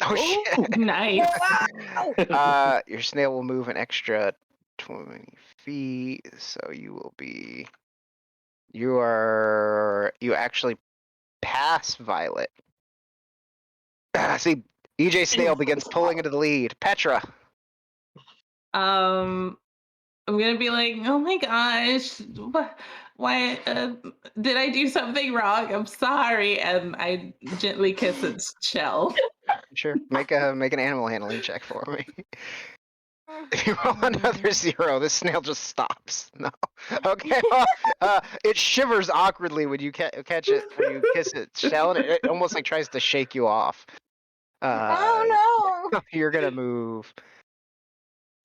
Oh shit! Nice. Your snail will move an extra 20 feet, so you will be. You actually pass Violet. See, EJ Snail begins pulling into the lead. Petra. I'm gonna be like, oh my gosh, why did I do something wrong? I'm sorry, and I gently kiss its shell. Sure. Make an animal handling check for me. If you roll another 0, this snail just stops. No. Okay. It shivers awkwardly when you catch it, when you kiss its shell, and it almost like tries to shake you off. Oh You're gonna move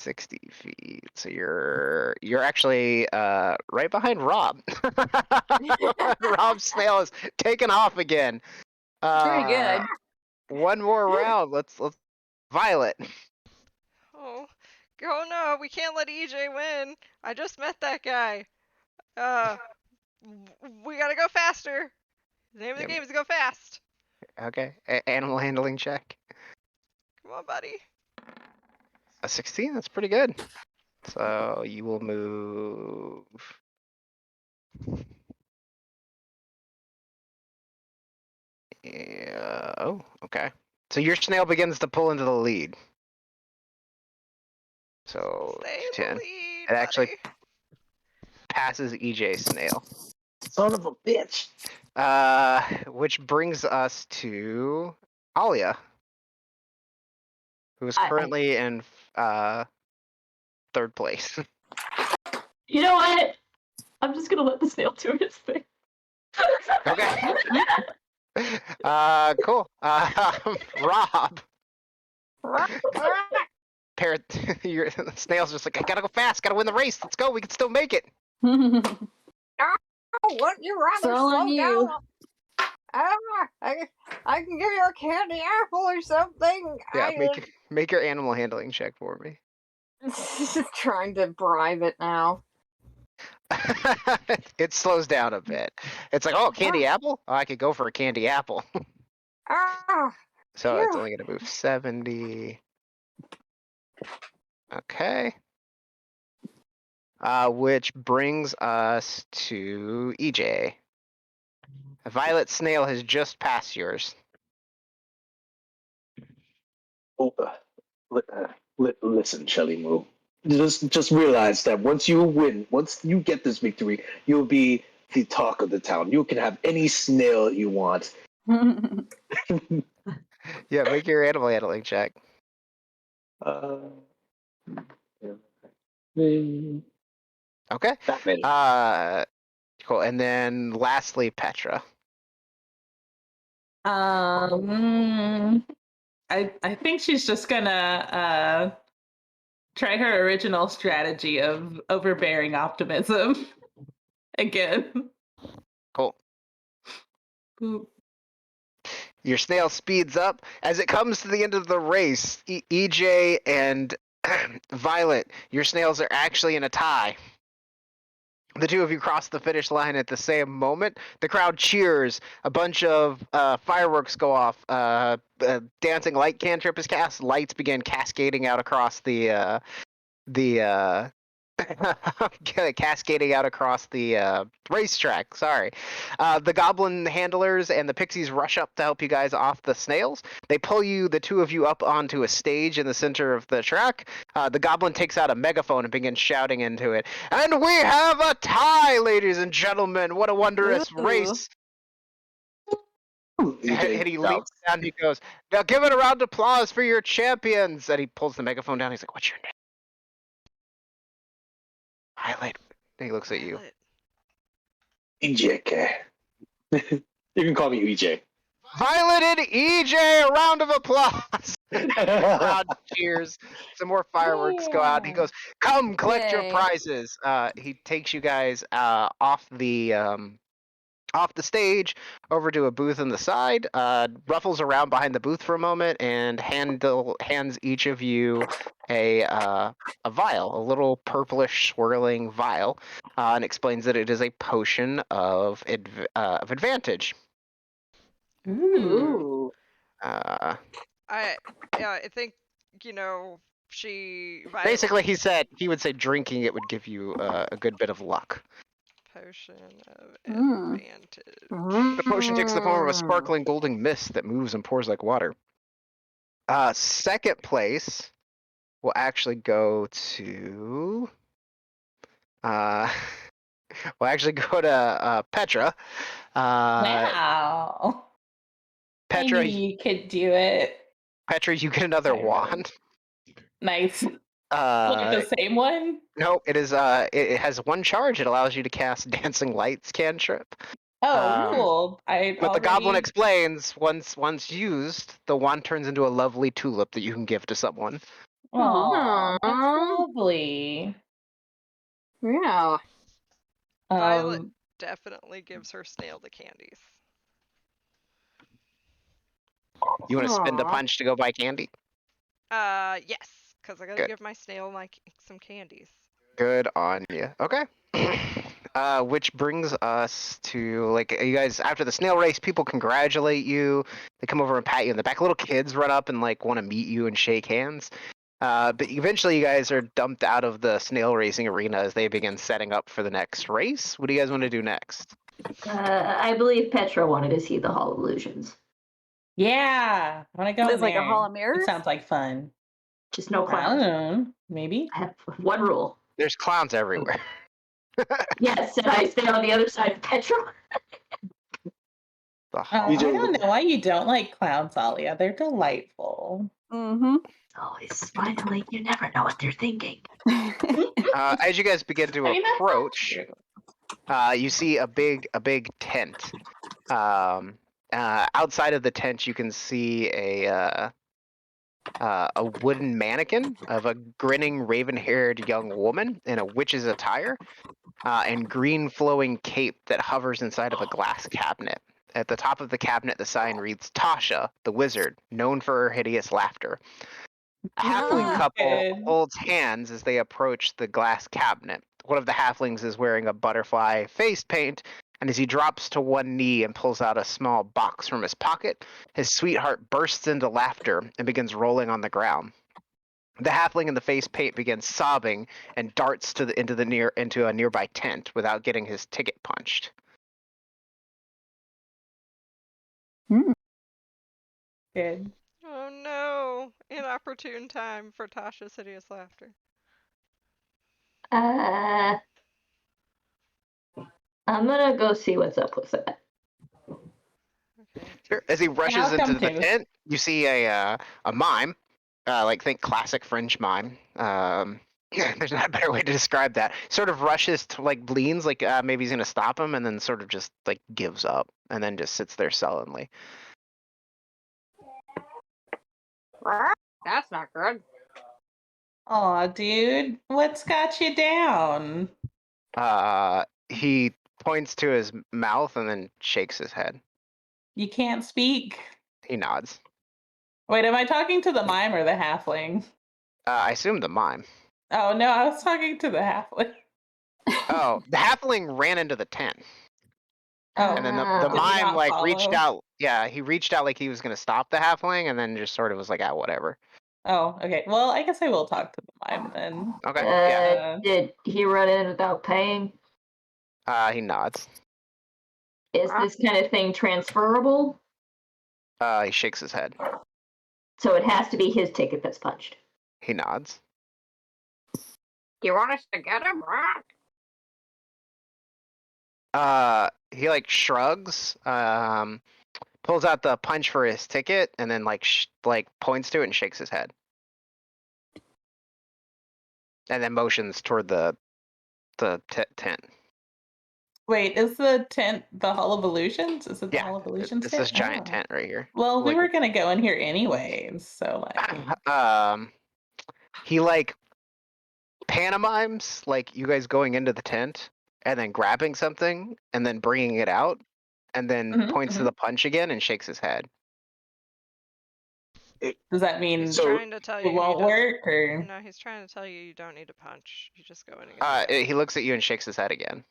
60 feet, so you're actually right behind Rob. Rob's snail is taken off again. Pretty good. One more round. Let's Violet. Oh no, we can't let EJ win. I just met that guy. We gotta go faster. The name of the Yep. game is go fast. Okay. Animal handling check. Come on, buddy. A 16. That's pretty good. So you will move. Yeah. Oh, okay. So your snail begins to pull into the lead. So Stay in 10. the lead, It actually buddy. passes EJ Snail. Son of a bitch. Which brings us to Alia, who is currently in third place. You know what? I'm just gonna let the snail do his thing. Okay. Cool. Rob. Parrot, your the snail's just like, I gotta go fast, gotta win the race. Let's go. We can still make it. what? You rather It's all on slow you. down? I can give you a candy apple or something. Yeah, make your animal handling check for me. Just trying to bribe it now. It slows down a bit. It's like, oh, candy apple? Oh, I could go for a candy apple. So it's Phew. only gonna move 70. Okay. Which brings us to EJ. A violet snail has just passed yours. Oh, listen, Shelly Moo. Just realize that once you get this victory, you'll be the talk of the town. You can have any snail you want. Yeah, make your animal handling check. Okay. That many. Cool. And then lastly, Petra. I think she's just gonna try her original strategy of overbearing optimism again. Cool. Ooh. Your snail speeds up as it comes to the end of the race. EJ and Violet, your snails are actually in a tie. The two of you cross the finish line at the same moment. The crowd cheers. A bunch of fireworks go off. Dancing light cantrip is cast. Lights begin cascading out across the cascading out across the racetrack. Sorry. The goblin handlers and the pixies rush up to help you guys off the snails. They pull the two of you up onto a stage in the center of the track. The goblin takes out a megaphone and begins shouting into it. And we have a tie, ladies and gentlemen. What a wondrous race. And he leans down and he goes, now give it a round of applause for your champions. And he pulls the megaphone down. He's like, what's your name? Violet. And he looks at you. EJ. You can call me EJ. Violet and EJ, a round of applause. Crowd cheers. Some more fireworks go out. He goes, come collect your Yay. prizes. He takes you guys off the stage over to a booth on the side, ruffles around behind the booth for a moment, and hands each of you a vial, a little purplish swirling vial, and explains that it is a potion of advantage. Ooh. Ooh. I think, she Basically, he said he would say drinking it would give you a good bit of luck. potion of Mm. advantage. The potion takes the form of a sparkling golden mist that moves and pours like water. Second place will actually go to. We'll actually go to Petra. Wow. I knew Petra, you could do it. Petra, you get another I really- wand. Nice. Like the same one? No, it is. It has one charge. It allows you to cast Dancing Lights cantrip. Oh, cool. I But the goblin already. explains once used, the wand turns into a lovely tulip that you can give to someone. Aw, that's Aw. lovely. Yeah. Violet definitely gives her snail the candies. You want to spend a Aw. punch to go buy candy? Yes, because I gotta Good. give my snail some candies. Good on you. Okay. Which brings us to like you guys after the snail race, people congratulate you. They come over and pat you in the back. Little kids run up and like want to meet you and shake hands. But eventually, you guys are dumped out of the snail racing arena as they begin setting up for the next race. What do you guys want to do next? I believe Petra wanted to see the Hall of Illusions. Yeah, I want to go It's in like a there. Hall of It Mirrors? sounds like fun. Just no I clowns. don't know. Maybe. I have one rule. There's clowns everywhere. Yes, and I stay on the other side of Petra. The Oh, hall- I don't know why you don't like clowns, Alia. They're delightful. Mm-hmm. Always smiling. You never know what they're thinking. As you guys begin to I mean, that's not approach, true. you see a big tent. Outside of the tent, you can see a wooden mannequin of a grinning, raven-haired young woman in a witch's attire, and green flowing cape that hovers inside of a glass cabinet. At the top of the cabinet, the sign reads Tasha, the wizard, known for her hideous laughter. A halfling Ah, couple good. holds hands as they approach the glass cabinet. One of the halflings is wearing a butterfly face paint, and as he drops to one knee and pulls out a small box from his pocket, his sweetheart bursts into laughter and begins rolling on the ground. The halfling in the face paint begins sobbing and darts into a nearby tent without getting his ticket punched. Good. Oh no! Inopportune time for Tasha's hideous laughter. I'm gonna go see what's up with that. Okay. Sure. As he rushes I'll into come the too. tent, you see a mime, like think classic French mime. There's not a better way to describe that. Sort of rushes to like leans, like maybe he's gonna stop him, and then sort of just like gives up, and then just sits there sullenly. That's not good. Aw, dude, what's got you down? He points to his mouth and then shakes his head. You can't speak. He nods. Wait, am I talking to the mime or the halfling? I assume the mime. Oh no, I was talking to the halfling. Oh, the halfling ran into the tent. Oh, And then the Did he mime not like reached follow? out. Yeah, he reached out like he was gonna stop the halfling, and then just sort of was like, ah, whatever. Oh, okay. Well, I guess I will talk to the mime then. Okay, yeah. Did he run in without paying? He nods. Is this kind of thing transferable? He shakes his head. So it has to be his ticket that's punched. He nods. You want us to get him? He like shrugs. Pulls out the punch for his ticket, and then like points to it and shakes his head. And then motions toward the tent. Wait, is the tent the Hall of Illusions? Is it the Yeah, Hall of Illusions? it's this giant Oh. tent right here. Well, we Like- were gonna go in here anyways, so like. He like pantomimes like you guys going into the tent and then grabbing something and then bringing it out, and then points to the punch again and shakes his head. Does that mean He's So- trying to tell you it won't work, or? No, he's trying to tell you you don't need to punch. You just go in and get the He looks at you and shakes his head again.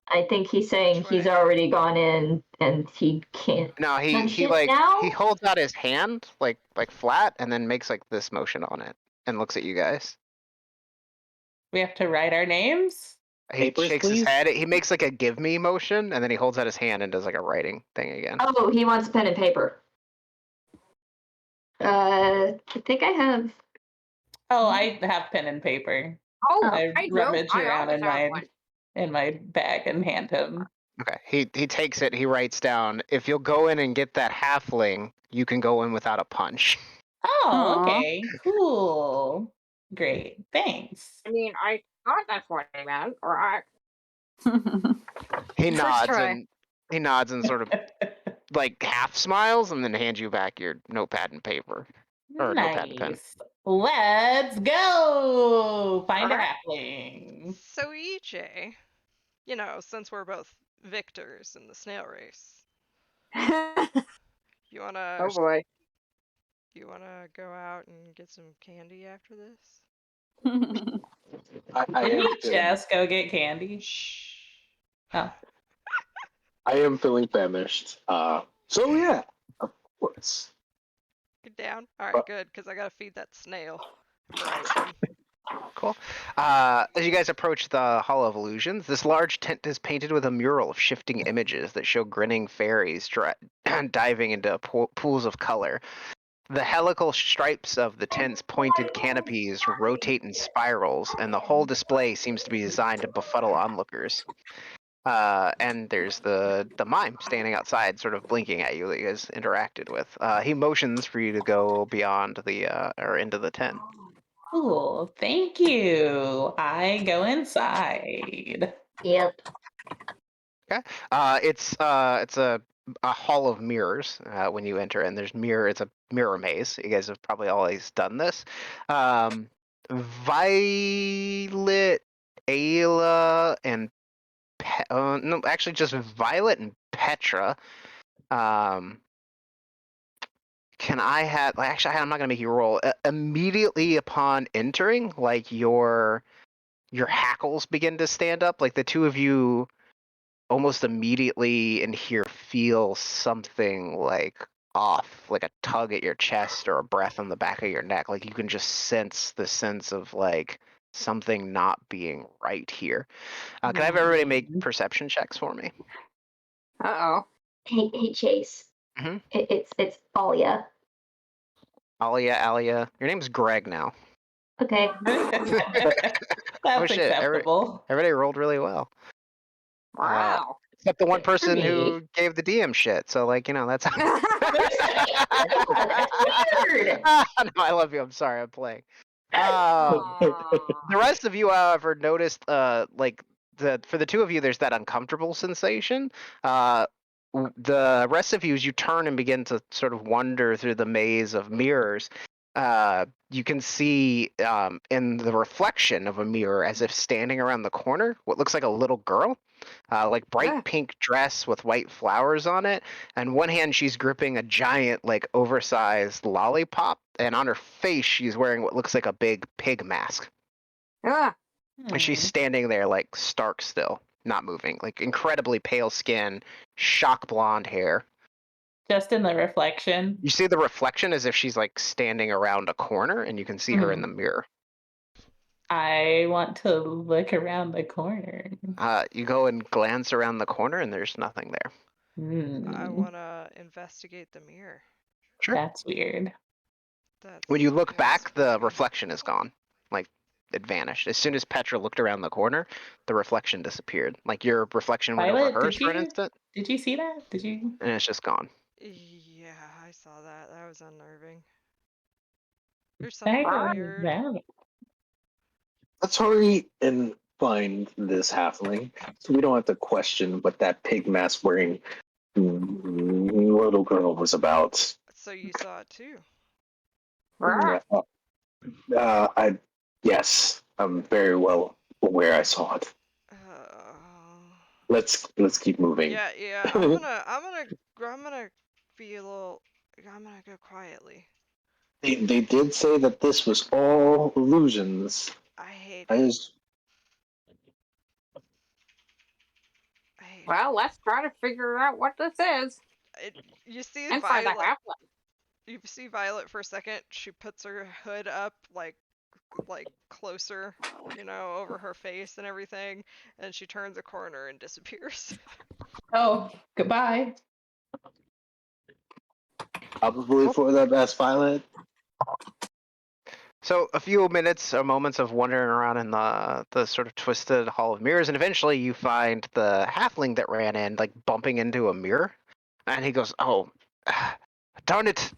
I think he's saying Which he's way? already gone in and he can't. No, Punch he it like now? he holds out his hand like flat and then makes like this motion on it. and looks at you guys. We have to write our names? He Papers, shakes his please? head. He makes like a give me motion, and then he holds out his hand and does like a writing thing again. Oh, he wants pen and paper. I think I have. Oh, I have pen and paper. Oh, I I don't. rummage I around always have one. in my bag and hand him. Okay. He takes it. He writes down, "If you'll go in and get that halfling, you can go in without a punch." Oh, Aw. okay. Cool. Great. Thanks. I mean, I thought that's what he meant, right? He First nods try. and he nods and sort of like half smiles, and then hands you back your notepad and paper, or notepad and pen. Nice. Let's go find a Okay. halfling. So EJ, since we're both victors in the snail race, you wanna Oh boy. go out and get some candy after this? I Did am we feeling, just go get candy? Shh. Oh. I am feeling famished. So yeah, of course. Get down. All Uh, right, good, because I gotta feed that snail. Right. Cool. As you guys approach the Hall of Illusions, this large tent is painted with a mural of shifting images that show grinning fairies diving into pools of color. The helical stripes of the tent's pointed canopies rotate in spirals, and the whole display seems to be designed to befuddle onlookers. And there's the mime standing outside, sort of blinking at you that you guys interacted with. He motions for you to go beyond or into the tent. Cool. Thank you. I go inside. Yep. It's a hall of mirrors when you enter, and it's a mirror maze. You guys have probably always done this. Violet, Ayla, and no, actually just Violet and Petra. Can I have? Actually, I'm not gonna make you roll. Immediately upon entering, like your hackles begin to stand up. Like the two of you almost immediately in here feel something like off, like a tug at your chest or a breath on the back of your neck. Like you can just sense the sense of like something not being right here. Can I have everybody make perception checks for me? Uh oh. Hey, Chase. Mhm. It's Alia. Alia. Your name's Greg now. Okay. That's Oh shit! acceptable. Everybody rolled really well. Wow. Except the one Good for person me. who gave the DM shit. So like that's. That's weird. No, I love you. I'm sorry. I'm playing. The rest of you, however, noticed like for the two of you, there's that uncomfortable sensation. The rest of you, as you turn and begin to sort of wander through the maze of mirrors, you can see in the reflection of a mirror, as if standing around the corner, what looks like a little girl, like bright Yeah. pink dress with white flowers on it. And one hand, she's gripping a giant, like oversized lollipop, and on her face, she's wearing what looks like a big pig mask. Ah. And she's standing there, like stark still, not moving, like incredibly pale skin, shock blonde hair. Just in the reflection. You see the reflection as if she's like standing around a corner, and you can see her in the mirror. I want to look around the corner. You go and glance around the corner, and there's nothing there. I wanna investigate the mirror. Sure. That's weird. When you look back, the spooky. reflection is gone. Like it vanished. As soon as Petra looked around the corner, the reflection disappeared. Like your reflection went over Violet, hers for an instant, did you see that? Did you? and it's just gone. Yeah, I saw that. That was unnerving. There's I something go weird. around. Let's hurry and find this halfling, so we don't have to question what that pig mask wearing little girl was about. So you saw it too. Rah. Yes, I'm very well aware I saw it. Let's keep moving. Yeah. I'm gonna be a little. I'm gonna go quietly. They did say that this was all illusions. I hate I it. just Well, let's try to figure out what this is. You see Inside the Violet. halfling. You see Violet for a second. She puts her hood up, like like closer, over her face and everything, and she turns a corner and disappears. Oh, goodbye. Probably for the best pilot. So a few minutes or moments of wandering around in the sort of twisted hall of mirrors, and eventually you find the halfling that ran in, like bumping into a mirror, and he goes, "Oh, darn it!"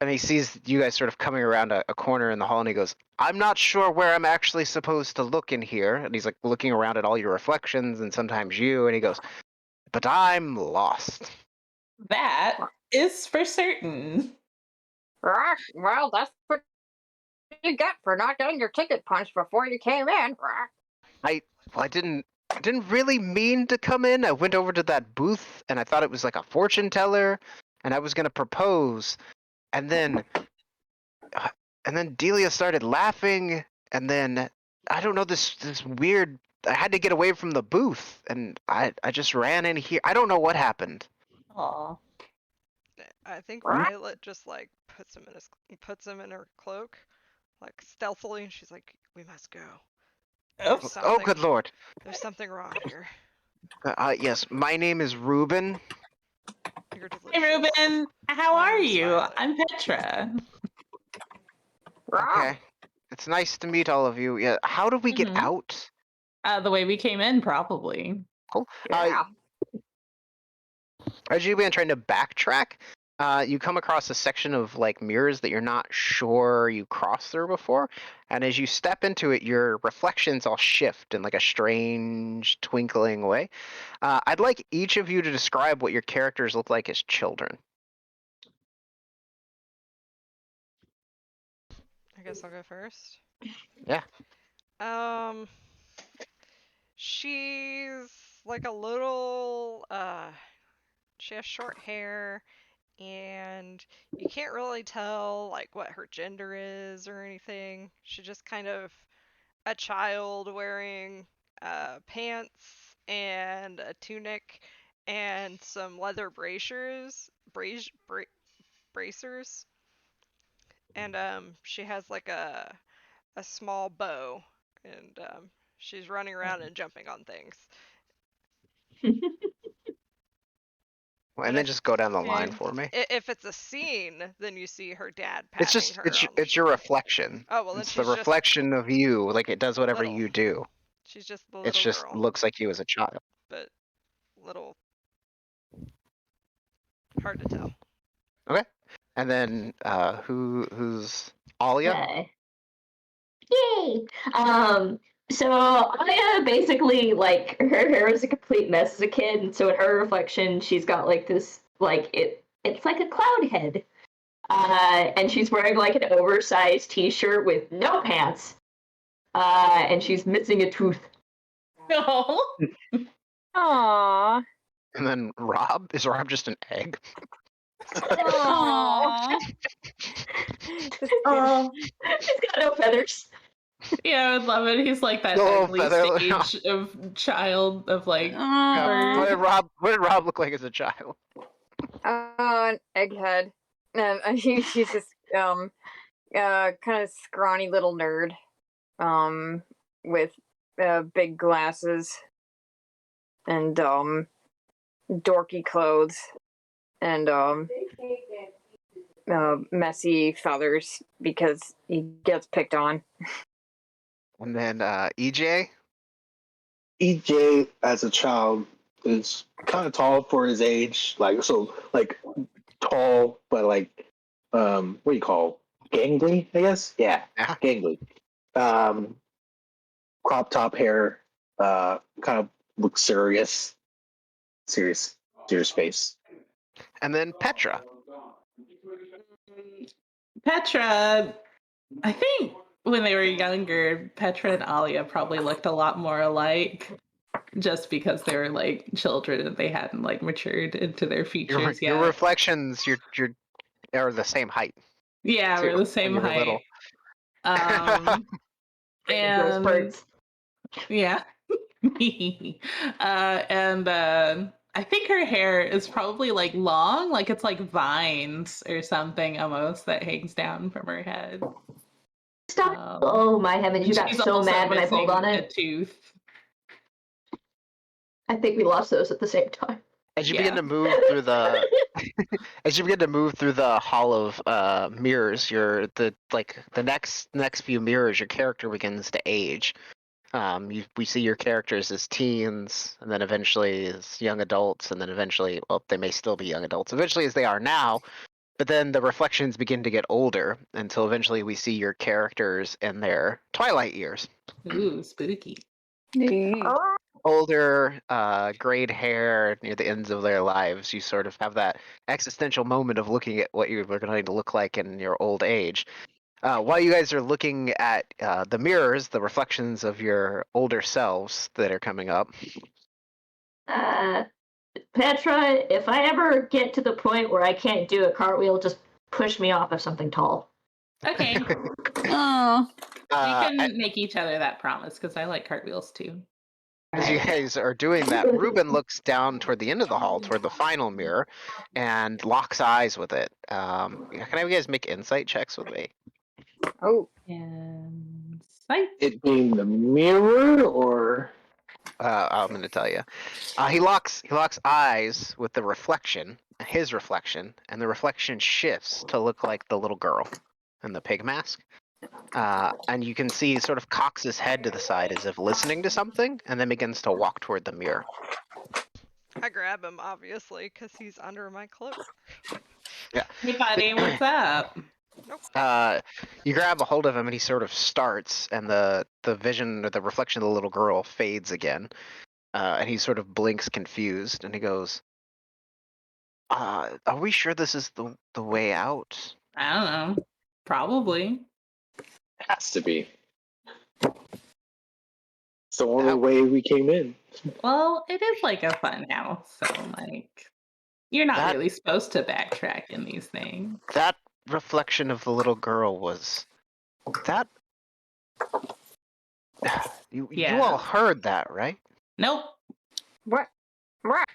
And he sees you guys sort of coming around a corner in the hall, and he goes, "I'm not sure where I'm actually supposed to look in here." And he's like looking around at all your reflections and sometimes you, and he goes, "But I'm lost." That is for certain. Well, that's what you get for not getting your ticket punched before you came in. I didn't really mean to come in. I went over to that booth and I thought it was like a fortune teller, and I was gonna propose, and then Delia started laughing, and then I don't know, this weird. I had to get away from the booth, and I just ran in here. I don't know what happened. Aw. I think Right. Violet just like puts him in her cloak, like stealthily, and she's like, "We must go. Oops. Oh, good lord. There's something wrong here. Yes, my name is Ruben. You're delicious." Hey, Ruben. How My are name's you? Violet. I'm Petra. Okay, it's nice to meet all of you. Yeah, how do we get Mhm. out? The way we came in, probably. Cool. Yeah. As you've been trying to backtrack, you come across a section of like mirrors that you're not sure you crossed through before, and as you step into it, your reflections all shift in like a strange twinkling way. I'd like each of you to describe what your characters look like as children. I guess I'll go first. Yeah. She's like a little she has short hair, and you can't really tell like what her gender is or anything. She's just kind of a child wearing pants and a tunic and some leather bracers, and she has like a small bow, and she's running around and jumping on things. And And then just go down the line Okay. for me. if it's a scene, then you see her dad It's patting just her on the it's your shoulder. reflection. Oh, well, then It's the she's just reflection of you. Like it does whatever little. you do. She's just the It's little just girl, looks like you as a child. but little. Hard to tell. Okay. And then who's Alia? Okay. Yay! So Aya basically like her hair is a complete mess as a kid, and so in her reflection, she's got like this it's like a cloud head. And she's wearing like an oversized t-shirt with no pants. And she's missing a tooth. No. Aww. And then Rob? Is Rob just an egg? Aww. Oh, she's got no feathers. Yeah, I would love it. He's like that No ugly feather- stage of child of like. What Aww. did Rob look like as a child? An egghead. And she's just kind of scrawny little nerd. With big glasses and dorky clothes and messy feathers because he gets picked on. And then EJ? EJ as a child is kind of tall for his age, like tall, but like what do you call gangly? I guess, yeah, Yeah. gangly. Crop top hair, kind of looks serious face. And then Petra. Petra, I think when they were younger, Petra and Alia probably looked a lot more alike, just because they were like children and they hadn't like matured into their features yet. Your reflections, your are the same height. Yeah, too, we're the when same you were little. height. Gross And birds. yeah. And I think her hair is probably like long, like it's like vines or something almost that hangs down from her head. Stop! Oh my heavens! You got She's so also mad when I pulled on missing a it. tooth. I think we lost those at the same time. As you Yeah. begin to move through the as you begin to move through the hall of mirrors, the next few mirrors, your character begins to age. We see your characters as teens, and then eventually as young adults, and then eventually, well, they may still be young adults. Eventually, as they are now, but then the reflections begin to get older until eventually we see your characters in their twilight years. Ooh, spooky. Older, grayed hair near the ends of their lives. You sort of have that existential moment of looking at what you were going to look like in your old age. While you guys are looking at the mirrors, the reflections of your older selves that are coming up. Petra, if I ever get to the point where I can't do a cartwheel, just push me off of something tall. Okay. Oh. We Uh, can make each other that promise because I like cartwheels too. As you guys are doing that, Ruben looks down toward the end of the hall, toward the final mirror, and locks eyes with it. Can I have you guys make insight checks with me? Oh. And sight. It being the mirror, or I'm going to tell you. He locks eyes with the reflection, his reflection, and the reflection shifts to look like the little girl in the pig mask. And you can see he sort of cocks his head to the side as if listening to something, and then begins to walk toward the mirror. I grab him, obviously, because he's under my cloak. Yeah. Hey, buddy, what's up? You grab a hold of him, and he sort of starts, and the vision or the reflection of the little girl fades again, and he sort of blinks confused, and he goes, "Are we sure this is the way out?" I don't know. Probably. it has to be. It's the only way we came in. Well, it is like a fun house, so like you're not That- really supposed to backtrack in these things. That reflection of the little girl was that. You Yeah. all heard that, right? Nope. What?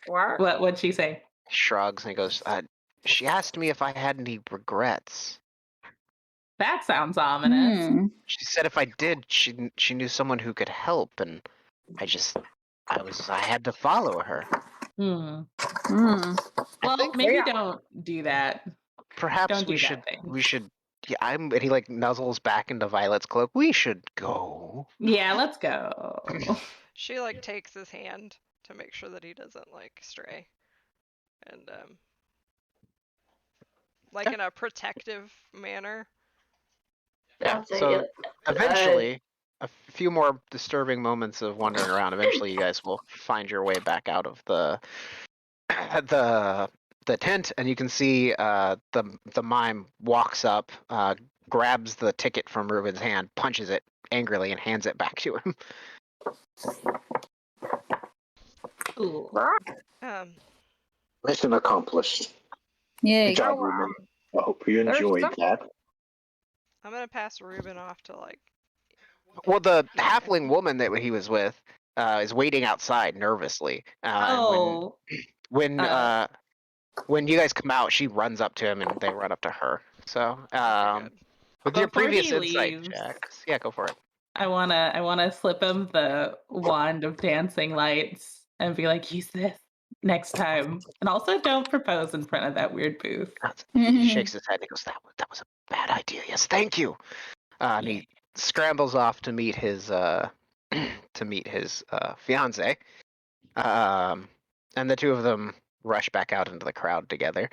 What'd she say? He shrugs and he goes, "She asked me if I had any regrets. That sounds ominous. She said if I did, she knew someone who could help, and I had to follow her." Hmm. I Well, think maybe don't do that. perhaps Don't do that thing. we should. Yeah, and he like nuzzles back into Violet's cloak. We should go. Yeah, let's go. She like takes his hand to make sure that he doesn't like stray, and like in a protective manner. Yeah. I'll say So it. eventually, a few more disturbing moments of wandering around. Eventually, you guys will find your way back out of the the tent, and you can see the mime walks up, grabs the ticket from Ruben's hand, punches it angrily, and hands it back to him. Ooh. Mission accomplished. Yay. Good job, Ruben. I hope you There's enjoyed some- that. I'm gonna pass Ruben off to like. Well, the halfling woman that he was with is waiting outside nervously. Oh. And when you guys come out, she runs up to him, and they run up to her. So, Good. with your Before previous he insight leaves, checks, yeah, go for it. I wanna slip him the wand of dancing lights and be like, use this next time. And also don't propose in front of that weird booth. He shakes his head and he goes, "That was a bad idea. Yes, thank you." And he scrambles off to meet his fiance. And the two of them rush back out into the crowd together.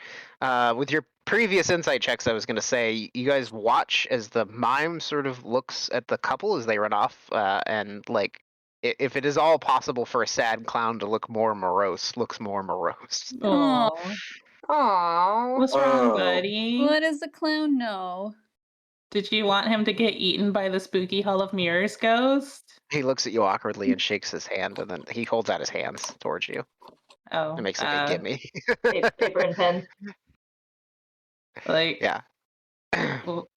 With your previous insight checks, I was going to say you guys watch as the mime sort of looks at the couple as they run off, and like if it is all possible for a sad clown to look more morose, looks more morose. Aw. Aw. What's wrong, Oh. buddy? What does the clown know? Did you want him to get eaten by the spooky Hall of Mirrors ghost? He looks at you awkwardly and shakes his hand, and then he holds out his hands towards you Oh, and makes like a gimme. Paper and pen. like Yeah.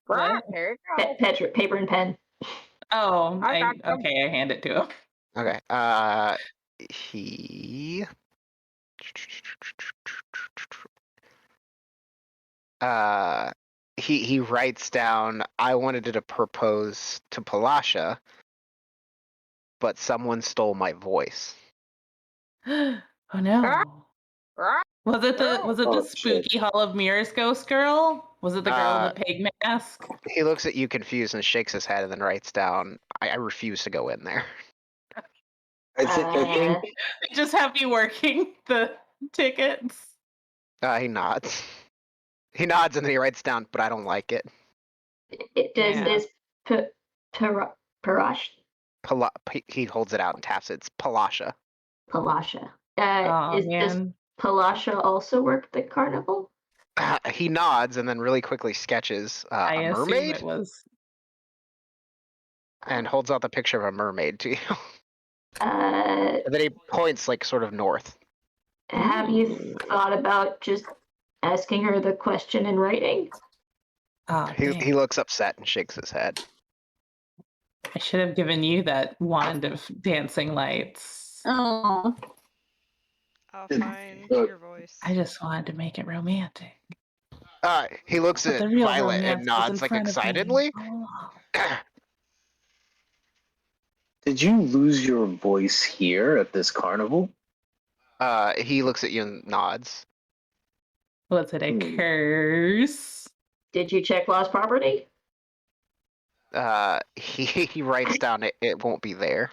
what? Here you go. Petra, paper and pen. Oh, I got them. okay. I hand it to him. Okay. He. he writes down, I wanted to propose to Palasha, but someone stole my voice. Oh no. Ah, Was it the Oh, shit. spooky Hall of Mirrors ghost girl? Was it the girl in the pig mask? He looks at you confused and shakes his head and then writes down, I refuse to go in there. I think They just have you working the tickets. He nods. He nods and then he writes down, but I don't like it. It does Yeah. is Parash He holds it out and taps it. It's Palasha. Palasha. Oh Does man. Palasha also work the carnival? He nods and then really quickly sketches I a assume mermaid it was. and holds out the picture of a mermaid to you. Uh, And then he points like sort of north. have you thought about just asking her the question in writing? Oh, He dang. looks upset and shakes his head. I should have given you that wand of dancing lights. Oh. I'll find your voice. I just wanted to make it romantic. He looks But at the real Violet romance and was nods in like front of me excitedly. all along. Did you lose your voice here at this carnival? He looks at you and nods. Was it a curse? Did you check lost property? He writes down it won't be there.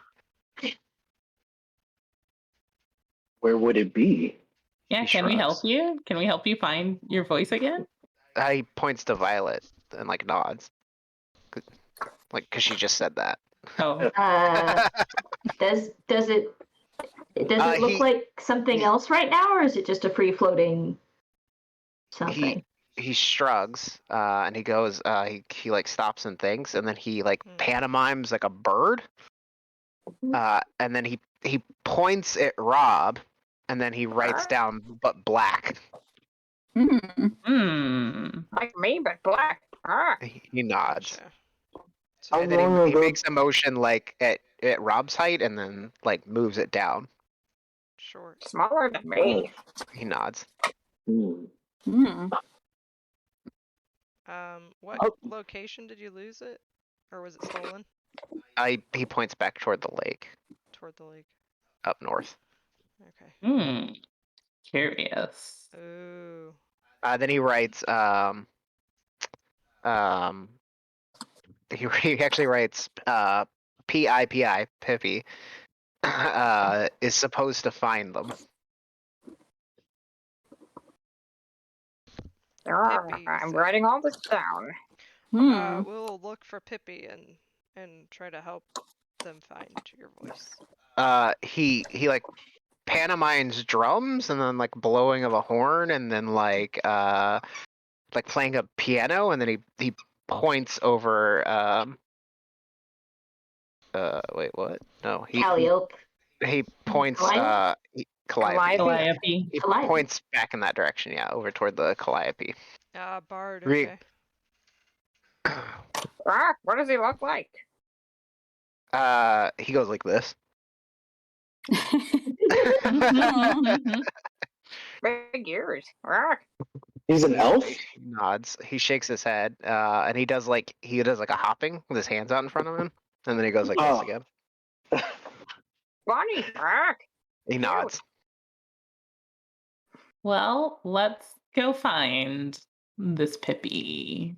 Where would it be? Yeah, He can we help shrugs. you? Can we help you find your voice again? He points to Violet and like nods, like because she just said that. Oh, Does it look like something else right now, or is it just a free floating something? He shrugs and he goes. He like stops and thinks, and then he like pantomimes like a bird. And then he points at Rob, and then he writes down but black. like me, but black. Ah. He nods. Gotcha. How And then long he ago? makes a motion like at Rob's height, and then like moves it down. Short. Smaller than me. He nods. Hmm. What location did you lose it? Or was it stolen? He points back toward the lake Toward the lake. up north. Okay. Curious. Ooh. Then he writes he actually writes P.I.P.I. Pippi is supposed to find them. Pippi, I'm so- writing all this down. We'll look for Pippi and try to help them find your voice. He like pantomimes drums and then like blowing of a horn and then like playing a piano, and then he points over wait, what? No, Calliope. he points Calliope? Calliope. Calliope. He Calliope. points back in that direction, yeah, over toward the Calliope. Bard, Re- okay. Ah, what does he look like? He goes like this. Big ears. Ah. He's an elf? He nods. He shakes his head, and he does like a hopping with his hands out in front of him, and then he goes like this again. Bunny. Ah. He nods. Well, let's go find this Pippi.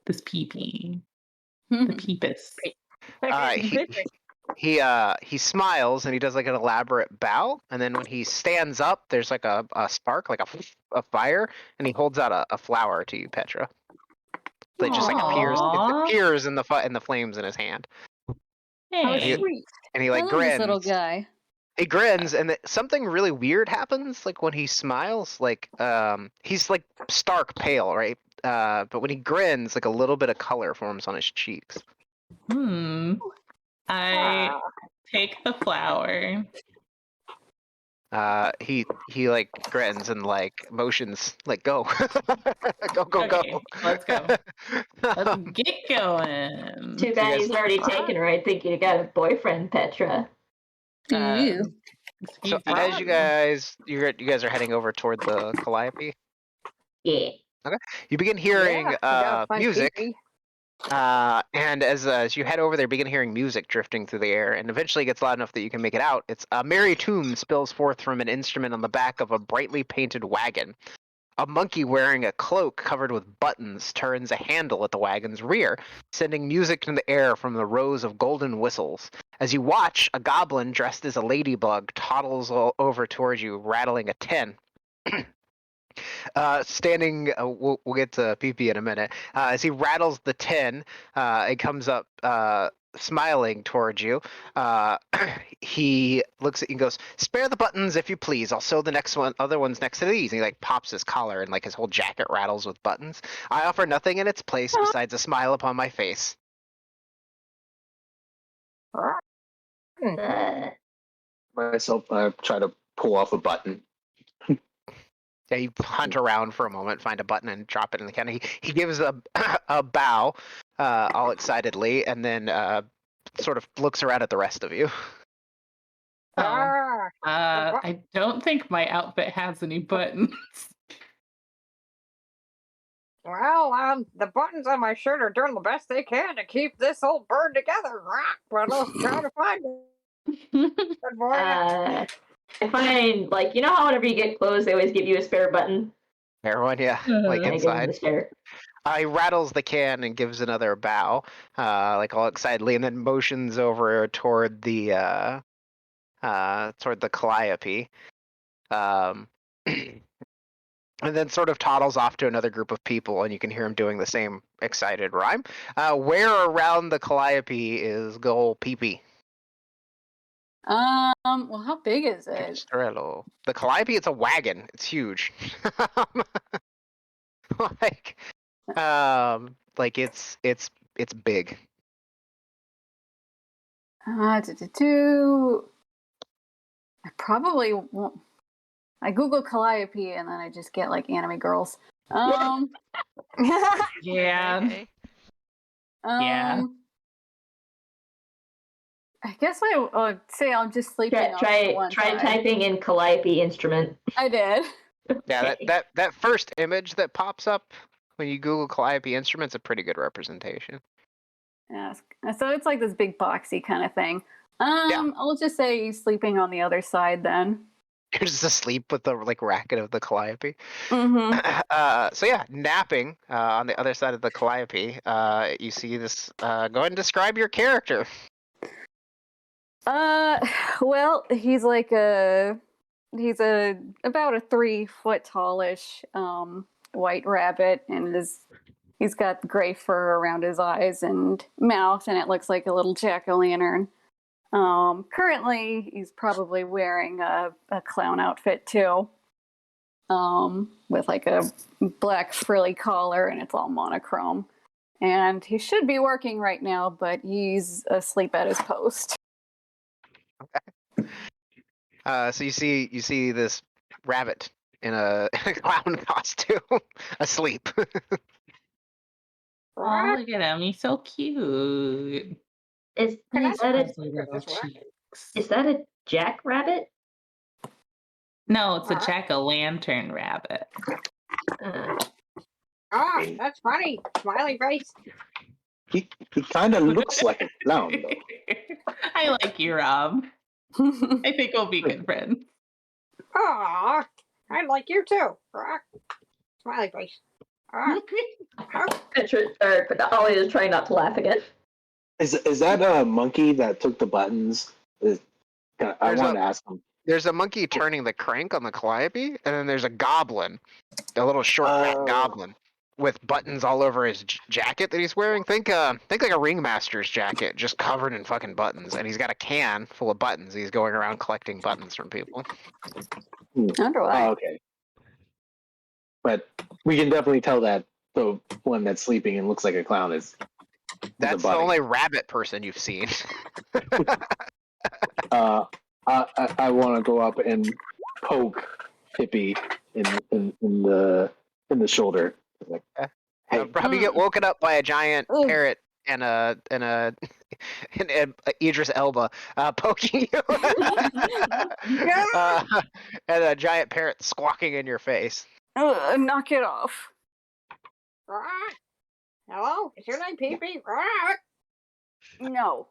This Peepee. The Peepus. He smiles and he does like an elaborate bow, and then when he stands up, there's like a spark, like a fire, and he holds out a flower to you, Petra. That just like appears in the flames in his hand. Hey. Sweet. And he I like love this little grins. guy. He grins, and something really weird happens. Like when he smiles, like he's like stark pale, right? But when he grins, like a little bit of color forms on his cheeks. I take the flower. He like grins and like motions like go. go. Okay, let's go. Let's get going. Too bad he's already taken her. I think you got a boyfriend, Petra. Ew. So Excuse you. as you guys are heading over toward the Calliope. Yeah. You begin hearing Yeah, we gotta find music. Pee-Pee. And as you head over there, begin hearing music drifting through the air, and eventually it gets loud enough that you can make it out. It's a merry tune spills forth from an instrument on the back of a brightly painted wagon. A monkey wearing a cloak covered with buttons turns a handle at the wagon's rear, sending music in the air from the rows of golden whistles. As you watch, a goblin dressed as a ladybug toddles over towards you, rattling a tin. Standing, we'll get to PP in a minute. As he rattles the tin, it comes up smiling towards you. He looks at you and goes, "Spare the buttons if you please. I'll sew the other ones next to these." And he like pops his collar and like his whole jacket rattles with buttons. "I offer nothing in its place besides a smile upon my face." Myself, I try to pull off a button. Yeah, you hunt around for a moment, find a button, and drop it in the can. He gives a a bow, all excitedly, and then sort of looks around at the rest of you. I don't think my outfit has any buttons. Well, the buttons on my shirt are doing the best they can to keep this old bird together. But I'll try to find it. Good morning. I find, like, you know how whenever you get clothes, they always give you a spare button? Everyone, yeah, like And I give him the inside. spare. He rattles the can and gives another bow, like all excitedly, and then motions over toward the calliope, and then sort of toddles off to another group of people, and you can hear him doing the same excited rhyme. Where around the calliope is Goal Pee-Pee? Well, how big is it? Estrello. The calliope, it's a wagon. It's huge. like, it's big. I probably won't. I Google Calliope and then I just get like anime girls. Yeah. Okay. Yeah. I guess I would say I'm just sleeping on the one Try side. typing in calliope instrument. I did. Yeah, that first image that pops up when you Google Calliope instruments, a pretty good representation. Yeah. So it's like this big boxy kind of thing. I'll just say he's sleeping on the other side then. You're just asleep with the like racket of the Calliope. Mm-hmm. So yeah, napping on the other side of the Calliope. You see this. Go ahead and describe your character. Well, he's like he's about a 3 foot tallish white rabbit, and he's got gray fur around his eyes and mouth, and it looks like a little jack-o'-lantern. Currently he's probably wearing a clown outfit too, with like a black frilly collar, and it's all monochrome. And he should be working right now, but he's asleep at his post. Okay. So you see this rabbit in a clown costume, asleep. Oh, look at him. He's so cute. Is Nice that fuzzy little cheeks. a jackrabbit? No, it's a jack-o'-lantern rabbit. That's funny. Smiley face. He kind of looks like a clown, though. I like you, Rob. I think we'll be good friends. Aw, I like you too. Smiley face. Ollie is trying not to laugh again. Is that a monkey that took the buttons? I want to ask him. There's a monkey turning the crank on the Calliope, and then there's a goblin, a little short fat goblin, with buttons all over his jacket that he's wearing. Think like a ringmaster's jacket, just covered in fucking buttons, and he's got a can full of buttons. He's going around collecting buttons from people. Okay. But we can definitely tell that the one that's sleeping and looks like a clown is. That's the only rabbit person you've seen. I want to go up and poke Pippi in the shoulder. Like, hey. Probably get woken up by a giant parrot and a Idris Elba poking you, and a giant parrot squawking in your face. Knock it off. Hello? Is your name Pee Pee? No.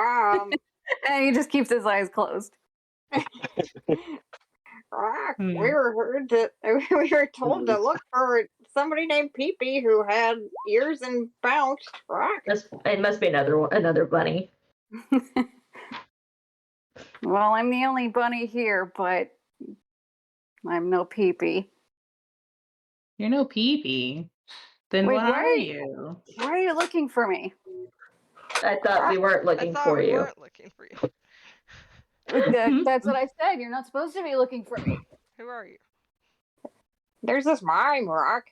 And he just keeps his eyes closed. Hmm. We were told to look for somebody named Pee Pee who had ears and bounced. It must be another bunny. Well, I'm the only bunny here, but I'm no Pee Pee. You're no peepee. Then Wait, what why are you? Why are you looking for me? I thought we weren't I looking thought for we you. weren't looking for you. That's what I said. You're not supposed to be looking for me. Who are you? There's this mime, Rock.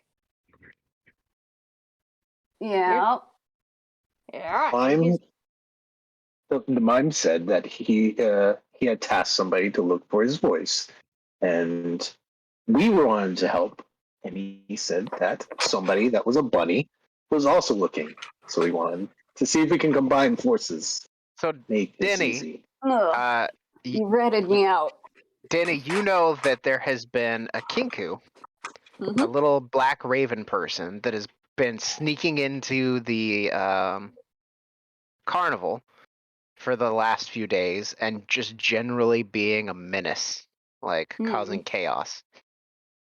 Yeah. Yeah. Mime, the mime said that he had tasked somebody to look for his voice, and we wanted to help. And he said that somebody that was a bunny was also looking, so we wanted to see if we can combine forces. So, Make this Denny, easy. y- You ratted me out. Denny, you know that there has been a kinku, a little black raven person that has been sneaking into the carnival for the last few days and just generally being a menace, like causing chaos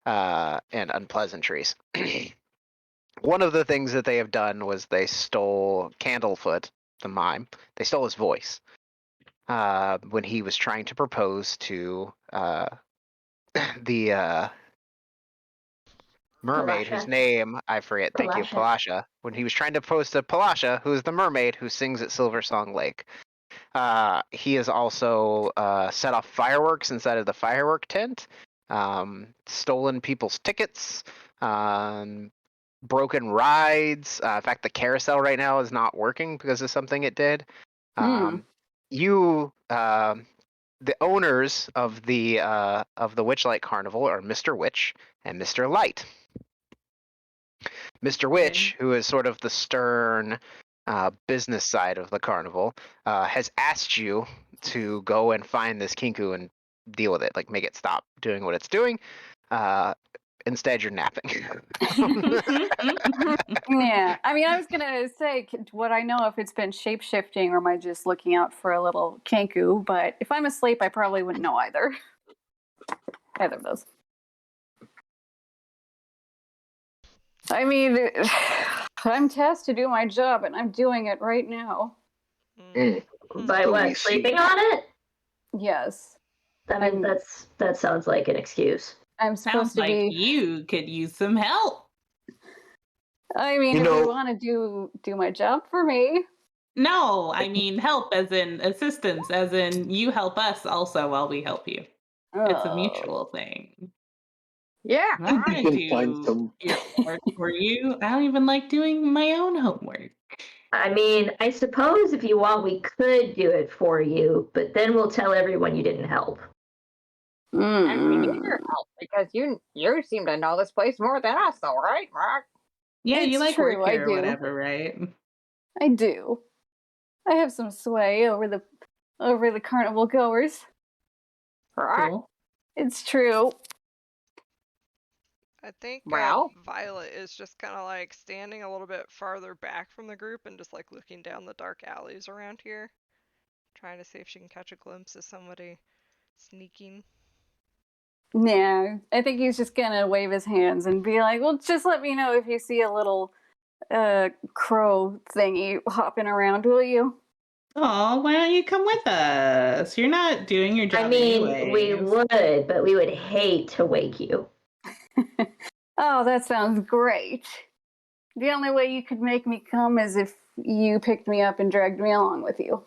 and unpleasantries. One of the things that they have done was they stole Candlefoot, the mime. They stole his voice when he was trying to propose to the mermaid whose Palasha. name I forget. Thank you, Palasha. Palasha. When he was trying to propose to Palasha, who is the mermaid who sings at Silver Song Lake. He has also set off fireworks inside of the firework tent, stolen people's tickets, broken rides. In fact, the carousel right now is not working because of something it did. You, the owners of the Witchlight Carnival are Mr. Witch and Mr. Light. Mr. Witch, who is sort of the stern business side of the carnival, has asked you to go and find this kinku and deal with it, like make it stop doing what it's doing. Instead, you're napping. Yeah. I mean, I was going to say, would I know if it's been shape shifting or am I just looking out for a little kinku? But if I'm asleep, I probably wouldn't know either. Either of those. I mean, I'm tasked to do my job, and I'm doing it right now. By So what? we Sleeping see. on it? Yes. I mean, that sounds like an excuse. I'm supposed Sounds to like be. you could use some help. I mean, You if you know- want to do my job for me. No, I mean help as in assistance, as in you help us also while we help you. It's a mutual thing. Yeah. I'm not You gonna can find do some. your homework for you. I don't even like doing my own homework. I mean, I suppose if you want, we could do it for you, but then we'll tell everyone you didn't help. And we need your help because you seem to know this place more than us, though, right, Rock? Yeah, you It's like true, work I here or do. whatever, right? I do. I have some sway over the carnival goers. Rock. Cool. It's true. I think Well. Violet is just kind of like standing a little bit farther back from the group and just like looking down the dark alleys around here, trying to see if she can catch a glimpse of somebody sneaking. Yeah, I think he's just gonna wave his hands and be like, "Well, just let me know if you see a little crow thingy hopping around, will you?" Oh, why don't you come with us? You're not doing your job I mean, anyways. we would, but we would hate to wake you. Oh, that sounds great. The only way you could make me come is if you picked me up and dragged me along with you.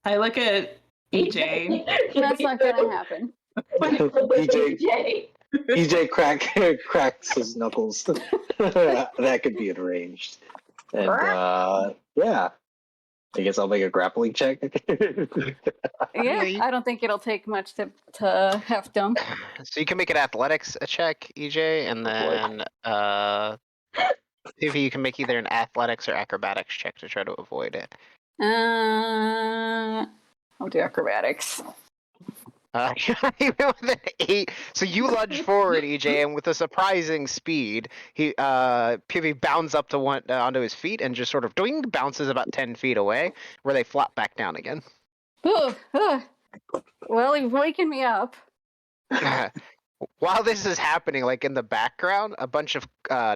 I look at EJ. That's not gonna happen. EJ cracks his knuckles. That could be arranged. And yeah. I guess I'll make a grappling check. Yeah, I don't think it'll take much to heft him. So you can make an athletics check, EJ, and then if you can make either an athletics or acrobatics check to try to avoid it. I'll do acrobatics. Even with an 8, so you lunge forward, EJ, and with a surprising speed, Pibby bounds up to onto his feet and just sort of doing bounces about 10 feet away, where they flop back down again. Well, you've waken me up. While this is happening, like in the background, a bunch of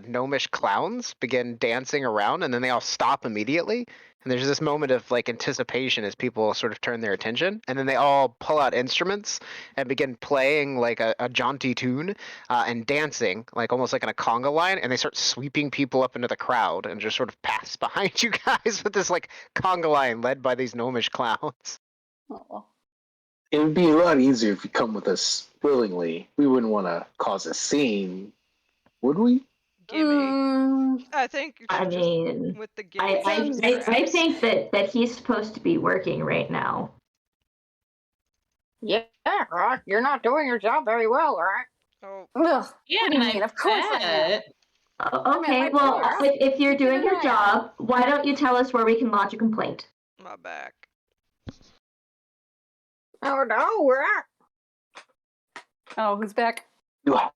gnomish clowns begin dancing around, and then they all stop immediately. And there's this moment of like anticipation as people sort of turn their attention, and then they all pull out instruments and begin playing like a jaunty tune and dancing, like almost like in a conga line, and they start sweeping people up into the crowd and just sort of pass behind you guys with this like conga line led by these gnomish clowns. Oh. It would be a lot easier if you come with us willingly. We wouldn't want to cause a scene, would we? Gimme. I think you I should just mean, with the gimme. I think that he's supposed to be working right now. Yeah, right. You're not doing your job very well, right? Oh, Ugh, Yeah, what do you mean? Of course I am. Okay, my well, purse. if you're doing Keep it your in job, why don't you tell us where we can lodge a complaint? my back. Oh no, we're at. Oh, who's back? You have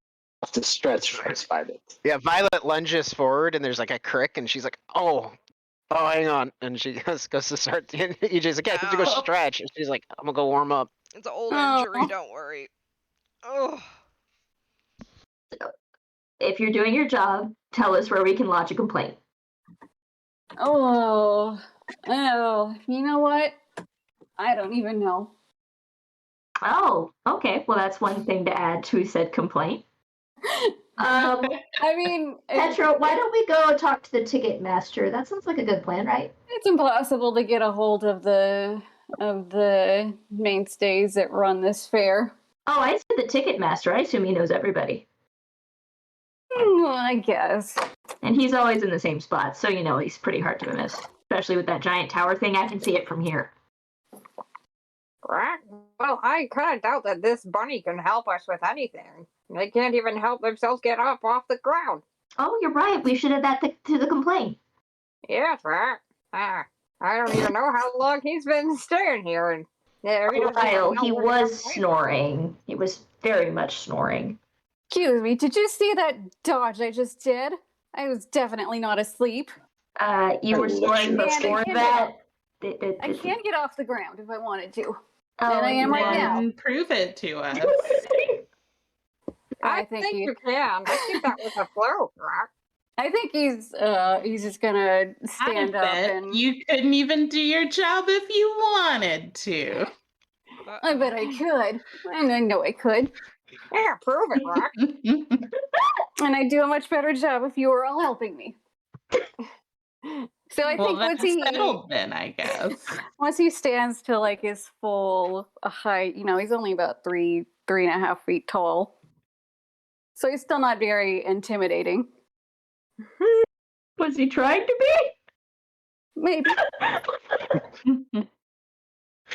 to stretch for 5 minutes. Yeah, Violet lunges forward, and there's like a crick, and she's like, "Oh, hang on," and she goes to start. And EJ's like, "Yeah, I have to go Ow. stretch," and she's like, "I'm gonna go warm up." It's an old Oh. injury, don't worry. Oh, If you're doing your job, tell us where we can lodge a complaint. Oh, you know what? I don't even know. Oh, okay. Well, that's one thing to add to said complaint. I mean, Petro, why don't we go talk to the ticket master? That sounds like a good plan, right? it's impossible to get a hold of the mainstays that run this fair. Oh, I said the ticket master. I assume he knows everybody. I guess. And he's always in the same spot, so he's pretty hard to miss. Especially with that giant tower thing, I can see it from here. Right. Well, I kind of doubt that this bunny can help us with anything. They can't even help themselves get up off the ground. Oh, you're right. We should add that to the complaint. Yes, right. I don't even know how long he's been staying here. And While he was snoring. He was very much snoring. Excuse me, did you see that dodge I just did? I was definitely not asleep. You were snoring before that. I can get off the ground if I wanted to. Oh, and I am right now. And prove it to us. I think you can. I think that was a fluke, right? I think he's just gonna stand up and you couldn't even do your job if you wanted to. I bet I could. And I know I could. Yeah, prove it, Rock. And I'd do a much better job if you were all helping me. So I think that's settled then, I guess. once he stands to like his full height, he's only about 3.5 feet tall. So he's still not very intimidating. Was he trying to be? Maybe.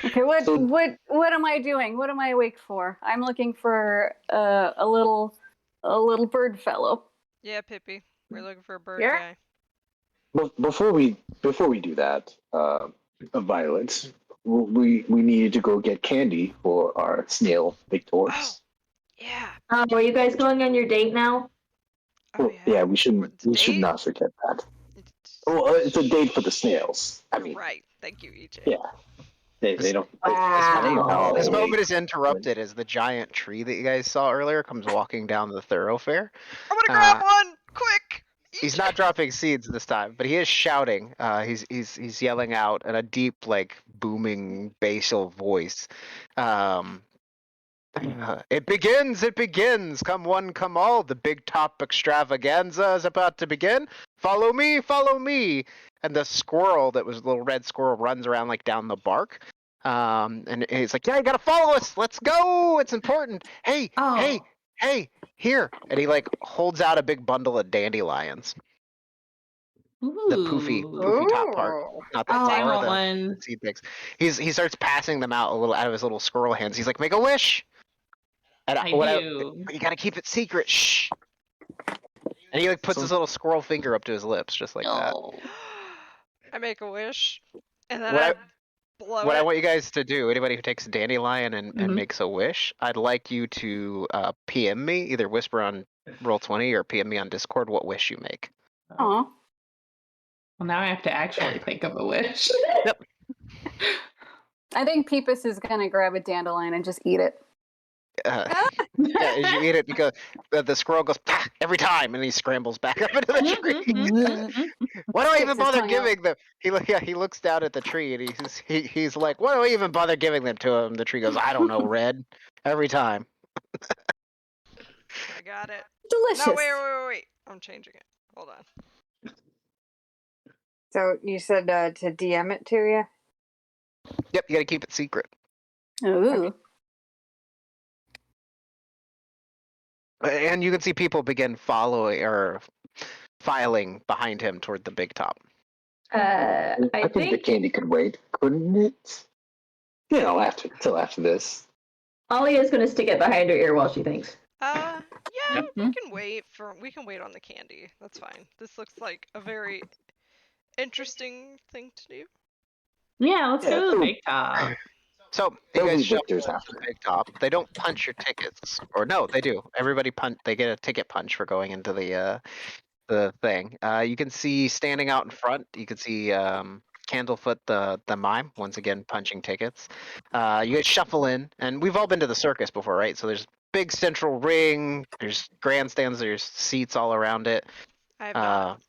Okay, what am I doing? What am I awake for? I'm looking for a little bird fellow. yeah, Pippi. We're looking for a bird Yeah. guy. Before we do that, Violet, we needed to go get candy for our snail victors. Yeah. Oh, are you guys going on your date now? Oh, Yeah, we should Date? not forget that. Well, it's a date for the snails. I You're mean, right. Thank you, EJ. yeah, they don't. Wow. This they- moment is interrupted as the giant tree that you guys saw earlier comes walking down the thoroughfare. I'm gonna grab one! Quick! He's not dropping seeds this time, but he is shouting. He's yelling out in a deep, like booming basal voice. It begins! It begins! Come one, come all! The big top extravaganza is about to begin. Follow me! Follow me! And the squirrel that was a little red squirrel runs around like down the bark. And he's like, "Yeah, you gotta follow us! Let's go! It's important! Hey, hey, here!" And he like holds out a big bundle of dandelions. The poofy top part, Ooh. not the I flower, want the one. seed things. He starts passing them out a little out of his little squirrel hands. He's like, "Make a wish." And I do. you gotta keep it secret. Shh. And he like puts his little squirrel finger up to his lips, just like that. Oh. I make a wish, and then What I blow what I it. want you guys to do, anybody who takes a dandelion and Mhm. makes a wish, I'd like you to PM me, either whisper on Roll20 or PM me on Discord what wish you make. Aw. Well, now I have to actually think of a wish. Yep. I think Peepus is gonna grab a dandelion and just eat it. Yeah, as you eat it, because the squirrel goes "Pah!" every time, and he scrambles back up into the tree. Why do I Sticks even his bother tongue out. giving them? He looks down at the tree and he's like, why do I even bother giving them to him? The tree goes, I don't know, Red. Every time. I got it. Delicious. No, wait. I'm changing it. Hold on. So you said to DM it to you? Yep, you gotta keep it secret. Ooh. And you can see people begin following or filing behind him toward the big top. I I think the candy could wait, couldn't it? Till after this. Alia's gonna stick it behind her ear while she thinks. Yeah, Yep. we can wait on the candy. That's fine. This looks like a very interesting thing to do. Yeah, let's go to the Yeah. big top. So you There'll guys be shuffle victors to after. the big top. They don't punch your tickets, or no, they do. Everybody they get a ticket punch for going into the thing. You can see standing out in front. You can see Candlefoot the mime once again punching tickets. You guys shuffle in, and we've all been to the circus before, right? So there's big central ring. There's grandstands. There's seats all around it. I have not.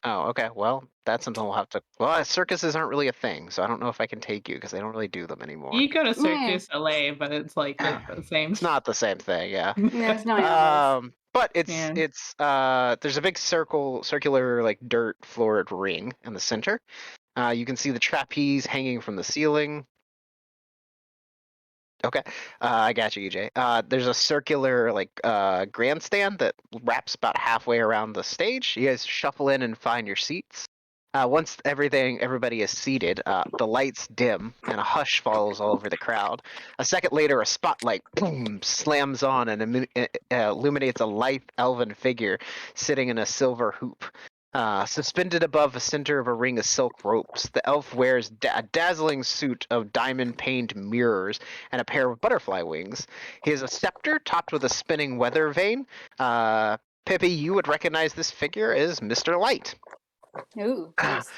Oh, okay. Well, that's something we'll have to. Well, circuses aren't really a thing, so I don't know if I can take you because they don't really do them anymore. You go to Cirque du Soleil, but it's like not the same. It's not the same thing, yeah. Yeah, there's no animals. But Yeah. it's there's a big circular like dirt floored ring in the center. You can see the trapeze hanging from the ceiling. Okay, I got you, EJ. There's a circular like grandstand that wraps about halfway around the stage. You guys shuffle in and find your seats. Once everybody is seated, the lights dim and a hush falls all over the crowd. A second later, a spotlight boom slams on and illuminates a lithe elven figure sitting in a silver hoop. Suspended above the center of a ring of silk ropes, the elf wears a dazzling suit of diamond-paned mirrors and a pair of butterfly wings. He has a scepter topped with a spinning weather vane. Pippi, you would recognize this figure as Mr. Light. Ooh, nice.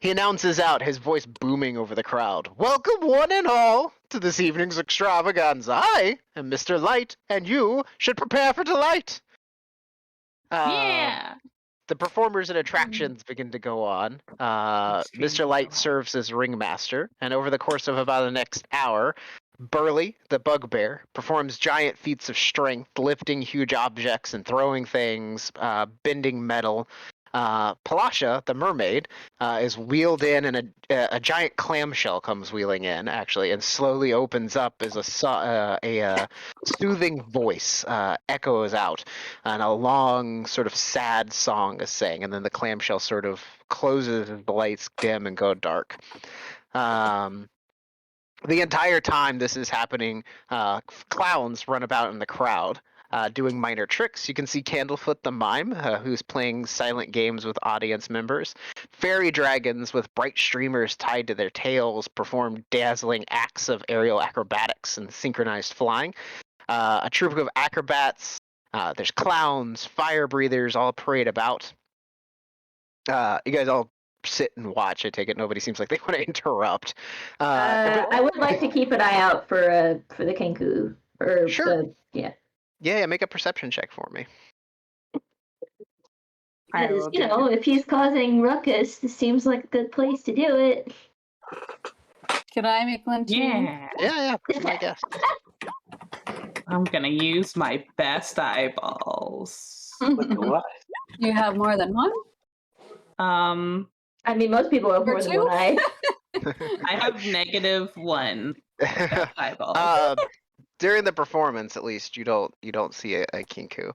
He announces out, his voice booming over the crowd. Welcome one and all to this evening's extravaganza. I am Mr. Light, and you should prepare for delight. Yeah. The performers and attractions begin to go on. Mr. Light serves as ringmaster, and over the course of about the next hour, Burley, the bugbear, performs giant feats of strength, lifting huge objects and throwing things, bending metal. Palasha, the mermaid, is wheeled in, and a giant clamshell comes wheeling in, actually, and slowly opens up as a soothing voice echoes out, and a long, sort of sad song is sang, and then the clamshell sort of closes as the lights dim and go dark. The entire time this is happening, clowns run about in the crowd, doing minor tricks. You can see Candlefoot the mime, who's playing silent games with audience members. Fairy dragons with bright streamers tied to their tails perform dazzling acts of aerial acrobatics and synchronized flying. A troop of acrobats, there's clowns, fire breathers, all parade about. You guys all sit and watch. I take it nobody seems like they want to interrupt. I would like to keep an eye out for the Kenku or Sure. Yeah, Make a perception check for me. I because will do if he's causing ruckus, this seems like a good place to do it. Can I make one too? Yeah. Yeah, my guess. I'm gonna use my best eyeballs. What? You have more than one? I mean, most people have Or more than two? one eye. I have -1 best eyeballs. During the performance, at least, you don't see a kinku.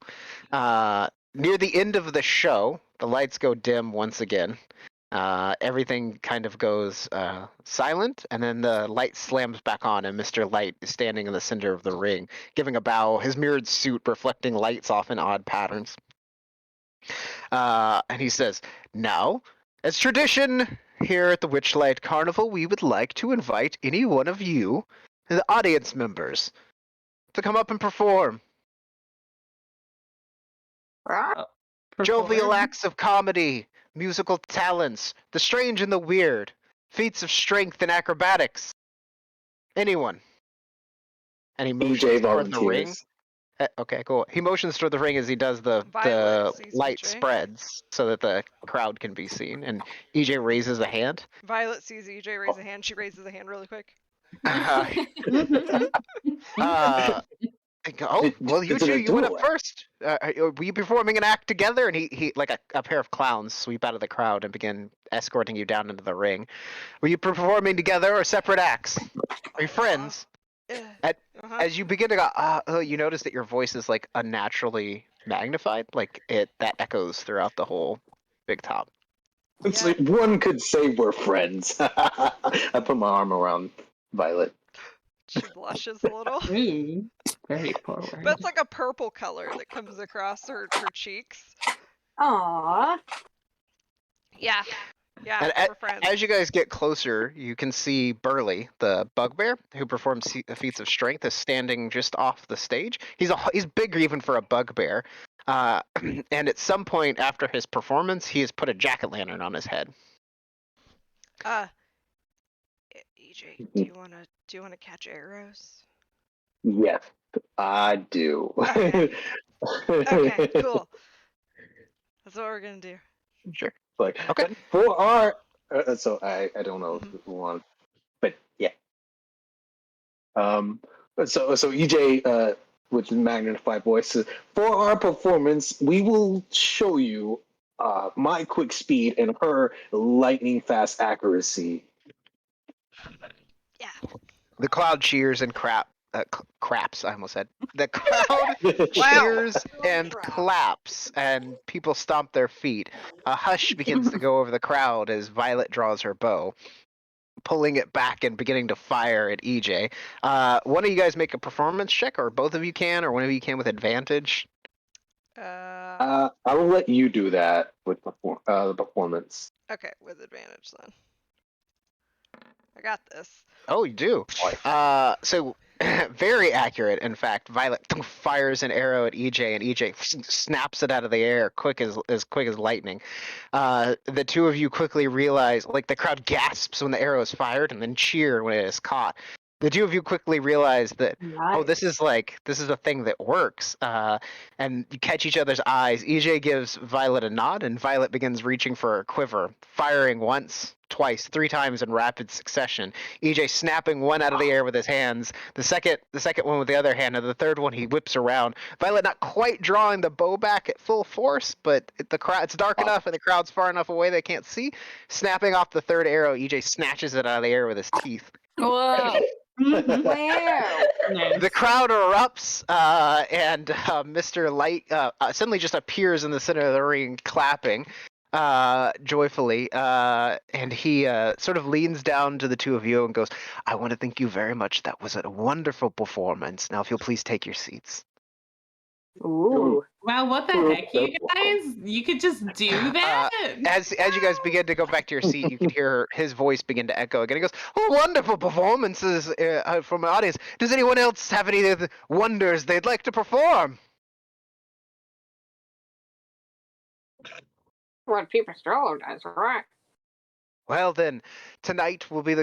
Near the end of the show, the lights go dim once again. Everything kind of goes silent, and then the light slams back on, and Mr. Light is standing in the center of the ring, giving a bow, his mirrored suit reflecting lights off in odd patterns. And he says, "Now, as tradition here at the Witchlight Carnival, we would like to invite any one of you, the audience members, to come up and perform. Jovial Perform. acts of comedy, musical talents, the strange and the weird, feats of strength and acrobatics. Anyone. And he motions EJ toward the ring. volunteers. Okay, cool. He motions toward the ring as he does the Violet sees light EJ. spreads so that the crowd can be seen. And EJ raises a hand. Violet sees EJ raise a hand. She raises a hand really quick. Uh, oh, well, you It's two, a you went up duel. first. Were you performing an act together? And he like a pair of clowns sweep out of the crowd and begin escorting you down into the ring. Were you performing together or separate acts? Are you friends? As you begin to go, you notice that your voice is like unnaturally magnified, like that echoes throughout the whole big top. It's Yeah. like one could say we're friends. I put my arm around Violet. She blushes a little. Ooh, very forward. But it's like a purple color that comes across her cheeks. Aww. Yeah. Yeah, And we're friends. as you guys get closer, you can see Burley, the bugbear, who performs feats of strength, is standing just off the stage. He's big even for a bugbear. And at some point after his performance, he has put a jack-o'-lantern on his head. EJ, do you wanna catch arrows? Yes, I do. Okay. Okay, cool. That's what we're gonna do. Sure. Like, Okay. but for our so I don't know if we want, but yeah. So EJ with magnified voice says, for our performance, we will show you my quick speed and her lightning fast accuracy. Yeah. The crowd cheers and craps. I almost said the crowd cheers and claps, and people stomp their feet. A hush begins to go over the crowd as Violet draws her bow, pulling it back and beginning to fire at EJ. One of you guys make a performance check, or both of you can, or one of you can with advantage. I will let you do that with the performance. Okay, with advantage then. I got this. Oh, you do. So very accurate. In fact, Violet fires an arrow at EJ, and EJ snaps it out of the air, quick as lightning. The two of you quickly realize, like the crowd gasps when the arrow is fired, and then cheer when it is caught. The two of you quickly realize that this is a thing that works. And you catch each other's eyes. EJ gives Violet a nod, and Violet begins reaching for her quiver, firing once, twice, 3 times in rapid succession. EJ snapping one out of the air with his hands, the second one with the other hand, and the third one he whips around. Violet not quite drawing the bow back at full force, but it's dark enough and the crowd's far enough away they can't see. Snapping off the third arrow, EJ snatches it out of the air with his teeth. Whoa. Wow. Nice. The crowd erupts, and Mr. Light suddenly just appears in the center of the ring, clapping joyfully, and he sort of leans down to the two of you and goes, I want to thank you very much. That was a wonderful performance. Now, if you'll please take your seats. Ooh. Wow, what the heck, you guys? You could just do that? As you guys begin to go back to your seat, you can hear his voice begin to echo again. He goes, oh, wonderful performances from the audience. Does anyone else have any of the wonders they'd like to perform? What people stroll does, right? Well then, tonight will be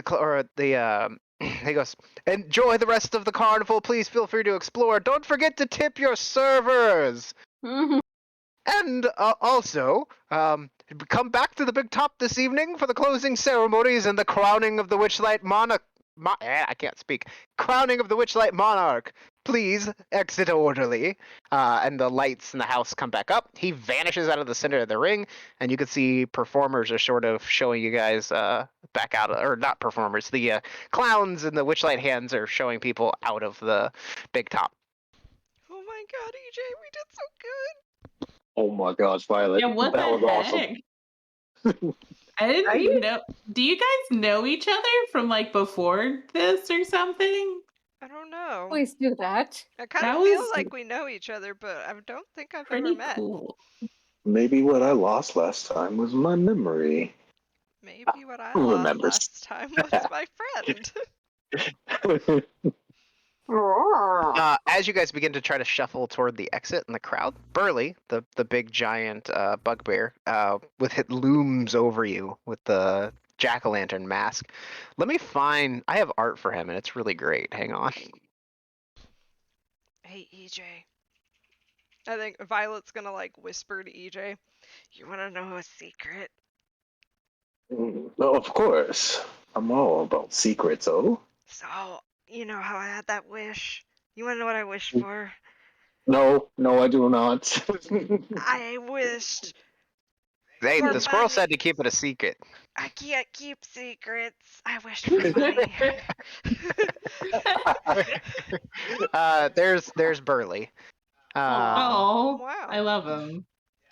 he goes, enjoy the rest of the carnival. Please feel free to explore. Don't forget to tip your servers. Mhm. And also, come back to the big top this evening for the closing ceremonies and the crowning of the Witchlight Monarch. I can't speak. Crowning of the Witchlight Monarch. Please exit orderly. And the lights in the house come back up. He vanishes out of the center of the ring, and you can see performers are sort of showing you guys back out, or not performers. The clowns and the Witchlight hands are showing people out of the big top. Oh my god, EJ, we did so good. Oh my gosh, Violet. Yeah, what that the was heck? awesome. I didn't know. Do you guys know each other from like before this or something? I don't know. Please do that. I kind That of feel was like we know each other, but I don't think I've ever pretty met. cool. Maybe what I lost last time was my memory. Maybe what I Who lost remembers? last time was my friend. As you guys begin to try to shuffle toward the exit in the crowd, Burley, the big giant bugbear, with it looms over you with the jack-o'-lantern mask. Let me find. I have art for him, and it's really great. Hang on. Hey, EJ. I think Violet's gonna like whisper to EJ, "You wanna know a secret?" Well, of course. I'm all about secrets, oh? So, you know how I had that wish? You wanna know what I wished for? No, I do not. I wished Hey, for the squirrel money. said to keep it a secret. I can't keep secrets. I wished for money. There's Burley. Oh, Wow. I love him.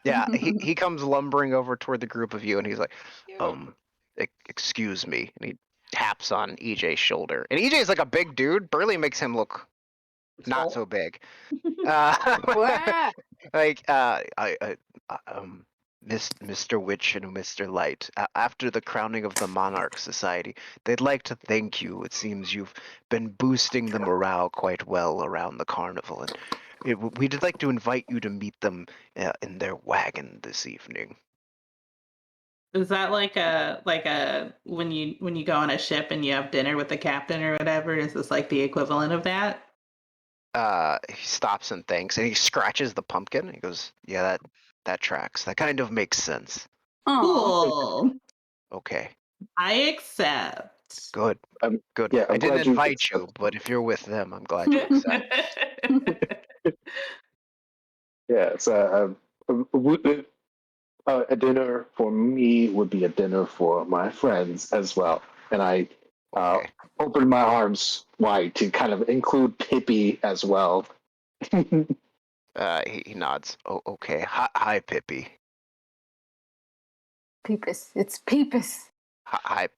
Yeah, he comes lumbering over toward the group of you, and he's like, Cute. excuse me, and he taps on EJ's shoulder. And EJ's like a big dude. Burley makes him look not so big. Wah! Mr. Witch and Mr. Light, after the crowning of the Monarch Society, they'd like to thank you. It seems you've been boosting the morale quite well around the carnival, and we'd like to invite you to meet them in their wagon this evening. Is that like a when you go on a ship and you have dinner with the captain or whatever? Is this like the equivalent of that? He stops and thinks, and he scratches the pumpkin. He goes, "Yeah, that tracks. That kind of makes sense." Aw. Cool. Okay, I accept. good. Good. Yeah, I I'm didn't glad you invite accept. you, but if you're with them, I'm glad you accept. Yeah, so a dinner for me would be a dinner for my friends as well. And I Okay. open my arms wide to kind of include Pippi as well. He nods. Oh, okay. Hi, Pippi. Peepus. It's Peepus. Hi,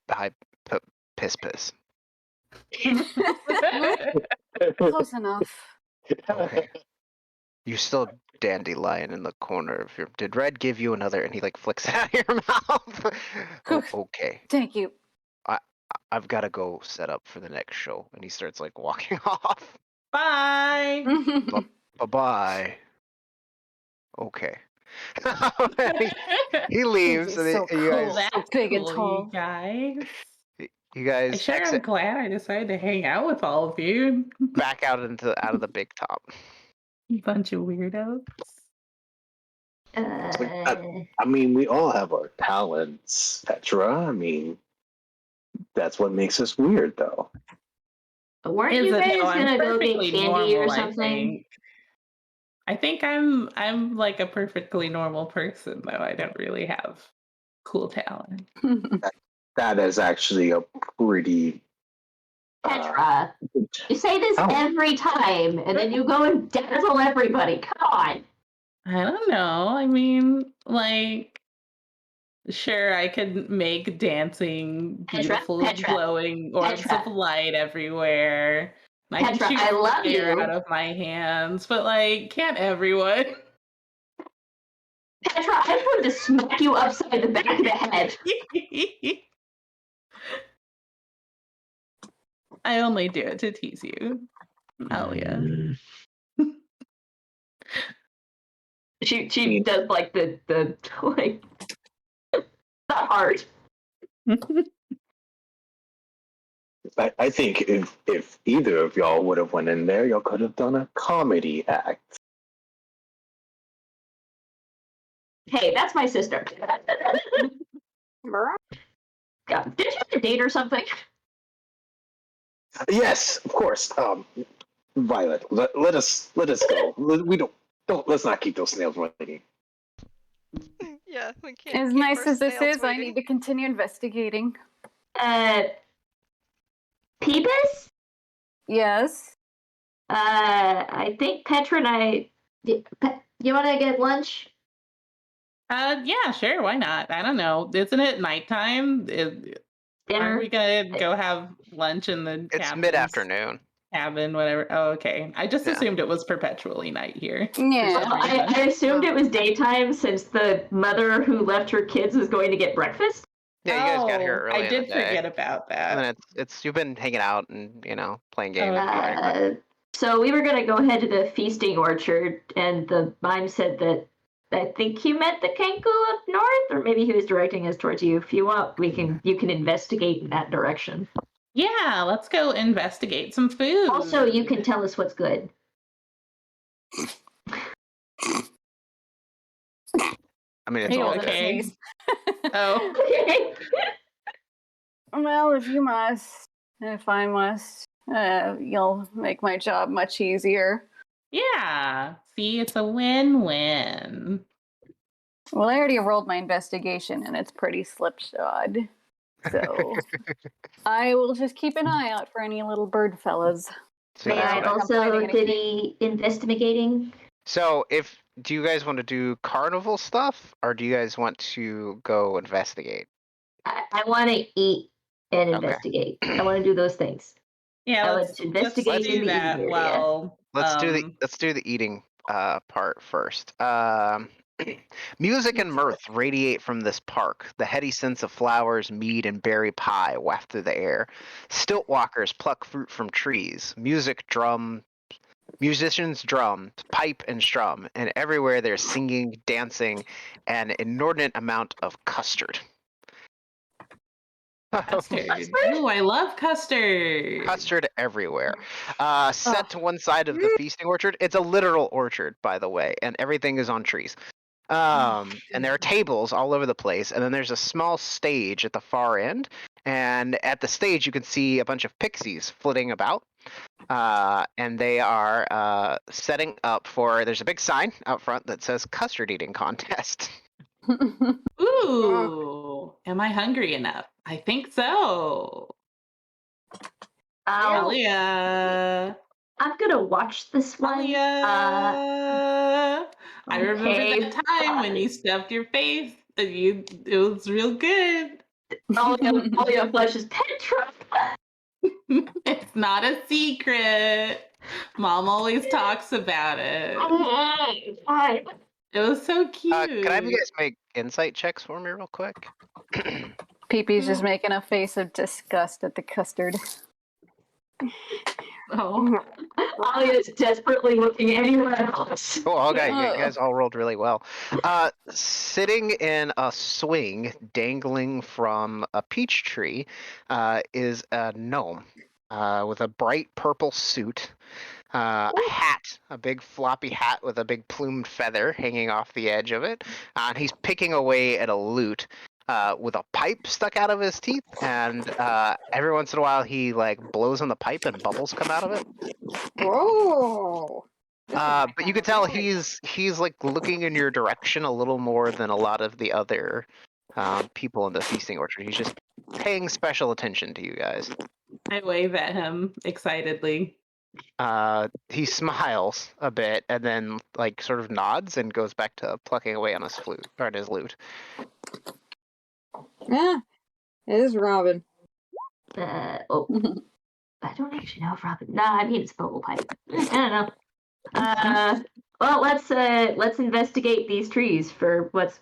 Piss. Close enough. Okay. You still dandelion in the corner of your. Did Red give you another? And he like flicks it out of your mouth. Oh, okay. Thank you. I've got to go set up for the next show. And he starts like walking off. Bye. Bye. Okay. he leaves. He's And so you cool. guys. So big and Cool, tall. you guys. You guys Sure, I'm exit glad I decided to hang out with all of you. back out of the big top. Bunch of weirdos. I mean, we all have our talents, Petra. I mean, that's what makes us weird, though. Weren't Is you it guys though? I'm gonna go get perfectly candy or normal, I something? think I'm like a perfectly normal person though. I don't really have cool talent. That is actually a pretty. Petra, you say this Oh. every time, and then you go and dazzle everybody. Come on. I don't know. I mean, like, sure, I could make dancing, beautiful, Petra, glowing orbs Petra. of light everywhere. I can Petra, shoot I love fire you. out of my hands, but like, can't everyone? Petra, I'm going to smack you upside the back of the head. I only do it to tease you, Alia. She does like the like not hard. I think if either of y'all would have went in there, y'all could have done a comedy act. Hey, that's my sister. God, did you have a date or something? Yes, of course. Violet, let us go. We don't let's not keep those snails waiting. Yeah, we can't. As keep nice our as this snails is, I waiting. need to continue investigating. Peebus? Yes. I think Petra and I. You want to get lunch? Yeah, sure. Why not? I don't know. Isn't it nighttime? Aren't we gonna go have lunch in the It's captain's mid-afternoon. cabin? Whatever. Oh, okay. I just Yeah. assumed it was perpetually night here. Yeah. Well, I assumed it was daytime since the mother who left her kids was going to get breakfast. Yeah, you guys got here I early in the did day. forget about And then that. it's you've been hanging out and playing games. Okay. So we were gonna go ahead to the feasting orchard, and the mime said that I think he meant the Kenku up north, or maybe he was directing us towards you. If you want, you can investigate in that direction. Yeah, let's go investigate some food. Also, you can tell us what's good. I mean, it's Hey, all let's good. okay? sneeze. Oh, Okay. Well, if you must, if I must, you'll make my job much easier. yeah. See, it's a win-win. Well, I already rolled my investigation and it's pretty slipshod. So I will just keep an eye out for any little bird fellas. So, you May guys I wanna- also did he investigating? So do you guys want to do carnival stuff or do you guys want to go investigate? I want to eat and Okay. investigate. I want to do those things. Yeah, I let's would investigate do in the that. eating area. Well, Let's do the eating part first. Music and mirth radiate from this park. The heady scents of flowers, mead, and berry pie waft through the air. Stilt walkers pluck fruit from trees. Musicians drum, pipe, and strum, and everywhere there's singing, dancing, and an inordinate amount of custard. custard. Ooh, I love custard. Custard everywhere. Set to one side of the feasting orchard. It's a literal orchard, by the way, and everything is on trees. And there are tables all over the place, and then there's a small stage at the far end. And at the stage, you can see a bunch of pixies flitting about. And they are setting up for. There's a big sign out front that says "custard eating contest." Ooh, am I hungry enough? I think so. Alia. I'm gonna watch this one. Alia. I remember okay, that time when you stuffed your face. And it was real good. Alia flushes Petra. It's not a secret. Mom always talks about it. Fine. It was so cute. Can I have you guys make insight checks for me real quick? Pee-Pee's just making a face of disgust at the custard. Oh, Alia's desperately looking anywhere else. Oh, okay, you guys all rolled really well. Sitting in a swing, dangling from a peach tree, is a gnome with a bright purple suit, a hat, a big floppy hat with a big plumed feather hanging off the edge of it, and he's picking away at a lute. With a pipe stuck out of his teeth, and every once in a while he like blows on the pipe and bubbles come out of it. Whoa. But you could tell he's like looking in your direction a little more than a lot of the other people in the feasting orchard. He's just paying special attention to you guys. I wave at him excitedly. He smiles a bit and then like sort of nods and goes back to plucking away on his flute or on his lute. Yeah, it is Robin. I don't actually know if Robin. Nah, I mean it's bubble pipe. I don't know. Well, let's investigate these trees for what's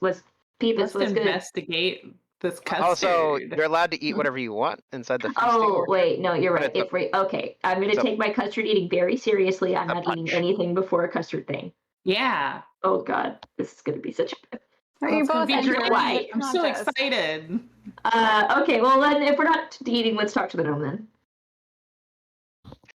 Peepus, Let's what's good. investigate this custard. Also, you're allowed to eat whatever you want inside the feasting Oh orchard. wait, no, you're right. But it's Okay, I'm gonna it's a- take my custard eating very seriously. I'm a not punch. eating anything before a custard thing. Yeah. Oh god, this is gonna be such a. Are Oh, you it's gonna both be entering great. the I'm so contest? excited. Okay, well then, if we're not eating, let's talk to the gnome then.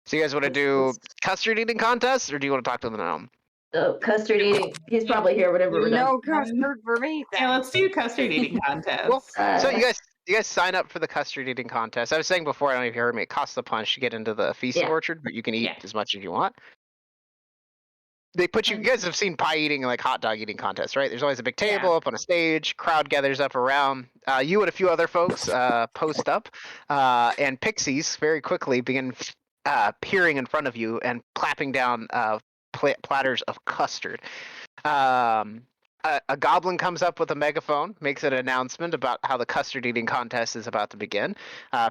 So you guys want to do custard eating contest, or do you want to talk to the gnome? Oh, custard eating. He's probably here. Whatever we're done. No custard for me. Yeah, let's do custard eating contest. Cool. So you guys sign up for the custard eating contest. I was saying before, I don't know if you heard me, it costs a punch to get into the feasting Yeah. orchard, but you can eat Yeah. as much as you want. They put you guys have seen pie eating and like hot dog eating contests, right? There's always a big table up on a stage, crowd gathers up around. You and a few other folks post up, and pixies very quickly begin peering in front of you and clapping down platters of custard. A goblin comes up with a megaphone, makes an announcement about how the custard eating contest is about to begin.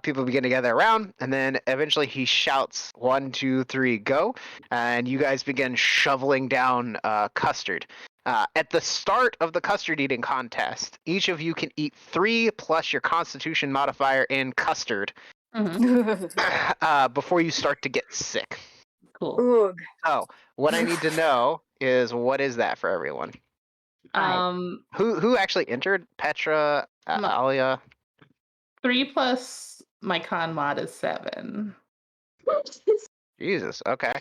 People begin to gather around, and then eventually he shouts, 1, 2, 3, go, and you guys begin shoveling down custard. At the start of the custard eating contest, each of you can eat 3 plus your Constitution modifier in custard before you start to get sick. Cool. Ugh. So, what I need to know is what is that for everyone? Who actually entered? Petra, Alia. 3 plus my con mod is 7. Jesus. Okay.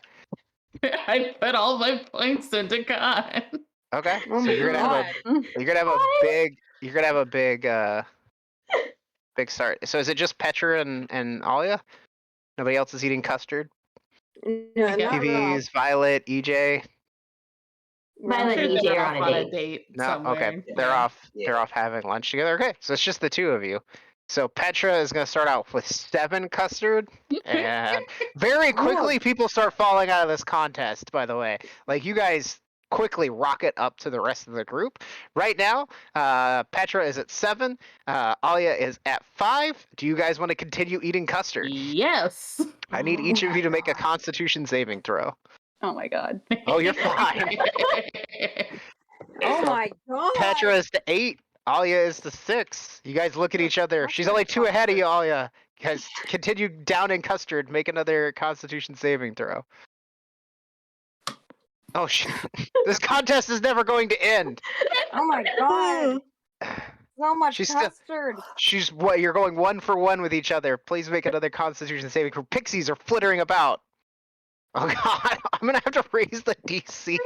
I put all my points into con. Okay. Oh So my you're gonna have God. a big start. So is it just Petra and Alia? Nobody else is eating custard? No, I guess not wrong. PVs, Violet, EJ. Violet and Sure, EJ they're are off on on a a date. date No, somewhere. okay. They're Yeah. off. They're off having lunch together. Okay, so it's just the two of you. So Petra is gonna start out with 7 custard, and very quickly people start falling out of this contest. By the way, like you guys quickly rocket up to the rest of the group. Right now, Petra is at 7. Alia is at 5. Do you guys want to continue eating custard? Yes. I need each of you to make a Constitution saving throw. Oh my god. Oh, you're fine. Oh So my God. Petra is to 8. Alia is to 6. You guys look at each other. She's only 2 ahead of you, Alia. Guys, continue down in custard. Make another Constitution saving throw. Oh shit! This contest is never going to end. Oh my God. So much She's still- custard. She's what? You're going 1 for 1 with each other. Please make another Constitution saving throw. Pixies are flittering about. Oh god! I'm gonna have to raise the DC.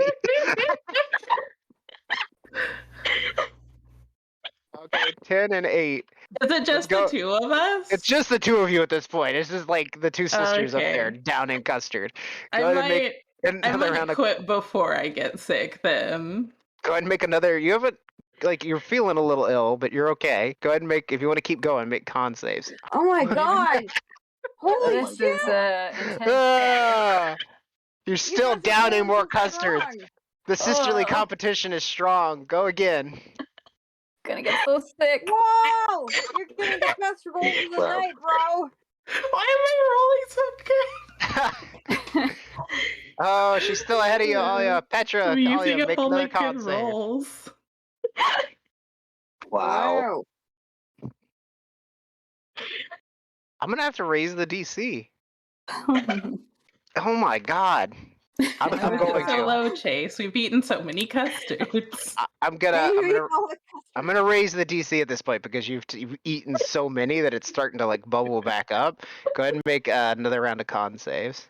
Okay, 10 and 8. Is it just the go. 2 of us? It's just the 2 of you at this point. It's just like the 2 sisters up Okay. there down in custard. I Go ahead and make I another might round of. quit before I get sick then. Go ahead and make another. You haven't like you're feeling a little ill, but you're okay. Go ahead and make if you want to keep going, make con saves. Oh my God. Holy This shit. is intense. Ah, you're still guys are down in really more custards. strong. The sisterly Ugh. competition is strong. Go again. Gonna get so sick. Whoa! You're getting the custard all of the Wow. night, bro. Why am I rolling so good? Oh, she's still ahead of you, Alia. Petra, I'm using Alia, up make all my another con good save. rolls. Wow. I'm gonna have to raise the DC. Oh my god. I'm Why was going it so to. low, Chase? We've eaten so many custards. I'm gonna raise the DC at this point because you've eaten so many that it's starting to like bubble back up. Go ahead and make another round of con saves.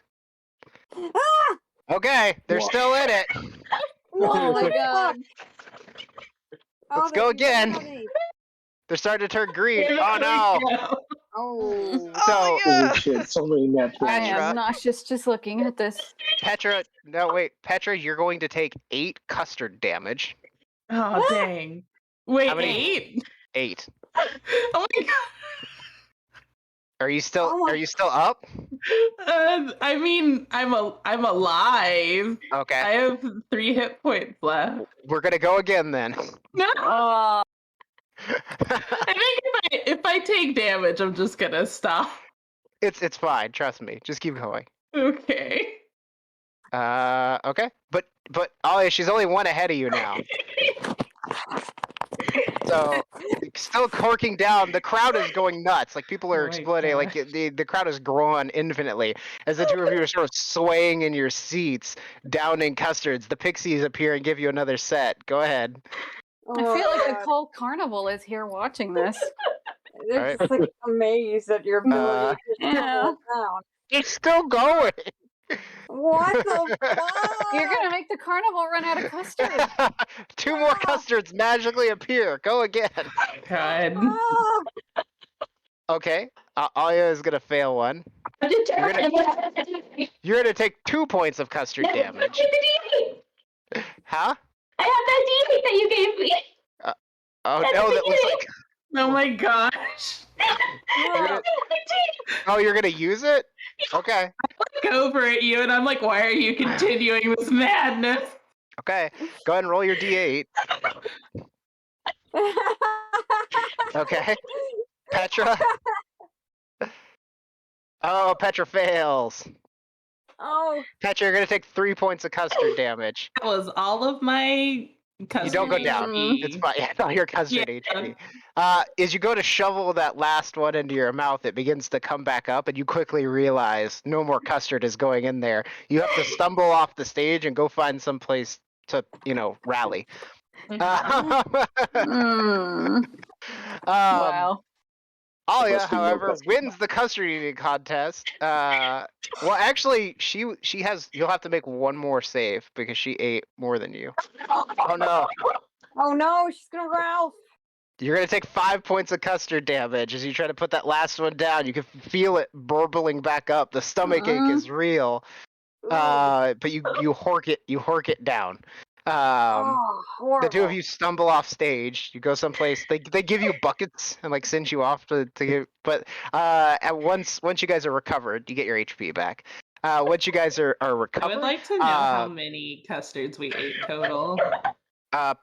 Ah! Okay, they're still in it. Oh my god. Let's go again. They're starting to turn green. Oh no! Oh. So Holy shit, so many natural. I Petra. am nauseous just looking at this. Petra, no wait, Petra, you're going to take 8 custard damage. Oh, dang. Wait, How many- 8? 8. Oh my god. Are you still Oh my- are you still up? I mean, I'm alive. Okay. I have 3 hit points left. We're gonna go again then. No, Oh, I think if I take damage, I'm just gonna stop. It's fine, trust me. Just keep going. Okay. Okay. But Ollie, she's only 1 ahead of you now. So still corking down. The crowd is going nuts. Like people are Oh my exploding. Like gosh. the crowd is growing infinitely as the 2 of you are sort of swaying in your seats, downing custards. The pixies appear and give you another set. Go ahead. I feel like the whole carnival is here watching this. They're Alright. just like amazed at your ability to yeah. triple it down. It's still going. What the fuck? You're gonna make the carnival run out of custard. 2 more custards magically appear. Go again. God. Ah! Okay. Aya is gonna fail one. I'm determined. You're gonna take 2 points of custard No, damage. I have Huh? that D8 that you gave me. Oh That's no, the that looks D8. like. Oh my gosh. Oh, you're gonna use it? Okay. Look over at you and I'm like, why are you continuing this madness? Okay. Go ahead and roll your D8. Okay. Petra. Oh, Petra fails. Oh, Petra, you're gonna take 3 points of custard damage. That was all of my You don't go down. It's fine. Yeah, no, your custard HP. As you go to shovel that last one into your mouth, it begins to come back up, and you quickly realize no more custard is going in there. You have to stumble off the stage and go find some place to, rally. Wow. Alia, Must be no however, custard. wins the custard eating contest. Well, actually, she has. You'll have to make one more save because she ate more than you. Oh no! Oh no, she's gonna Ralph. You're gonna take 5 points of custard damage as you try to put that last one down. You can feel it burbling back up. The stomach ache is real. But you hork it down. Oh, horrible. The two of you stumble off stage. You go someplace. They give you buckets and like send you off to get. But once you guys are recovered, you get your HP back. Once you guys are recovered, I would like to know how many custards we ate total.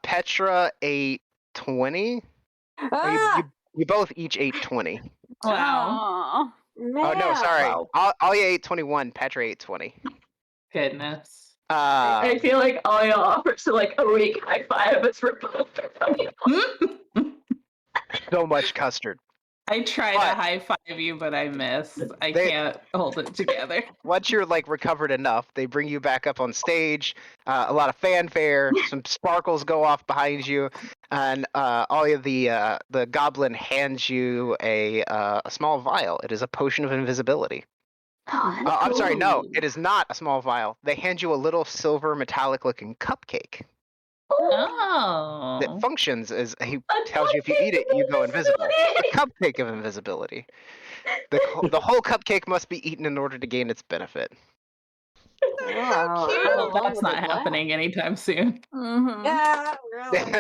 Petra ate 20. You both each ate 20. Wow. Man. Oh no, sorry. Wow. Alia ate 21. Petra ate 20. Goodness. I feel like Alia offers to like a weak high five us for both. So much custard. I try to high five you, but I miss. I can't hold it together. Once you're like recovered enough, they bring you back up on stage. A lot of fanfare. Some sparkles go off behind you, and all of the goblin hands you a small vial. It is a potion of invisibility. I'm sorry, no, it is not a small vial. They hand you a little silver metallic-looking cupcake. Oh. That functions as he tells you if you eat it, you go invisible. A cupcake of invisibility. The whole cupcake must be eaten in order to gain its benefit. Wow, Well, that's not happening anytime soon. Yeah, really.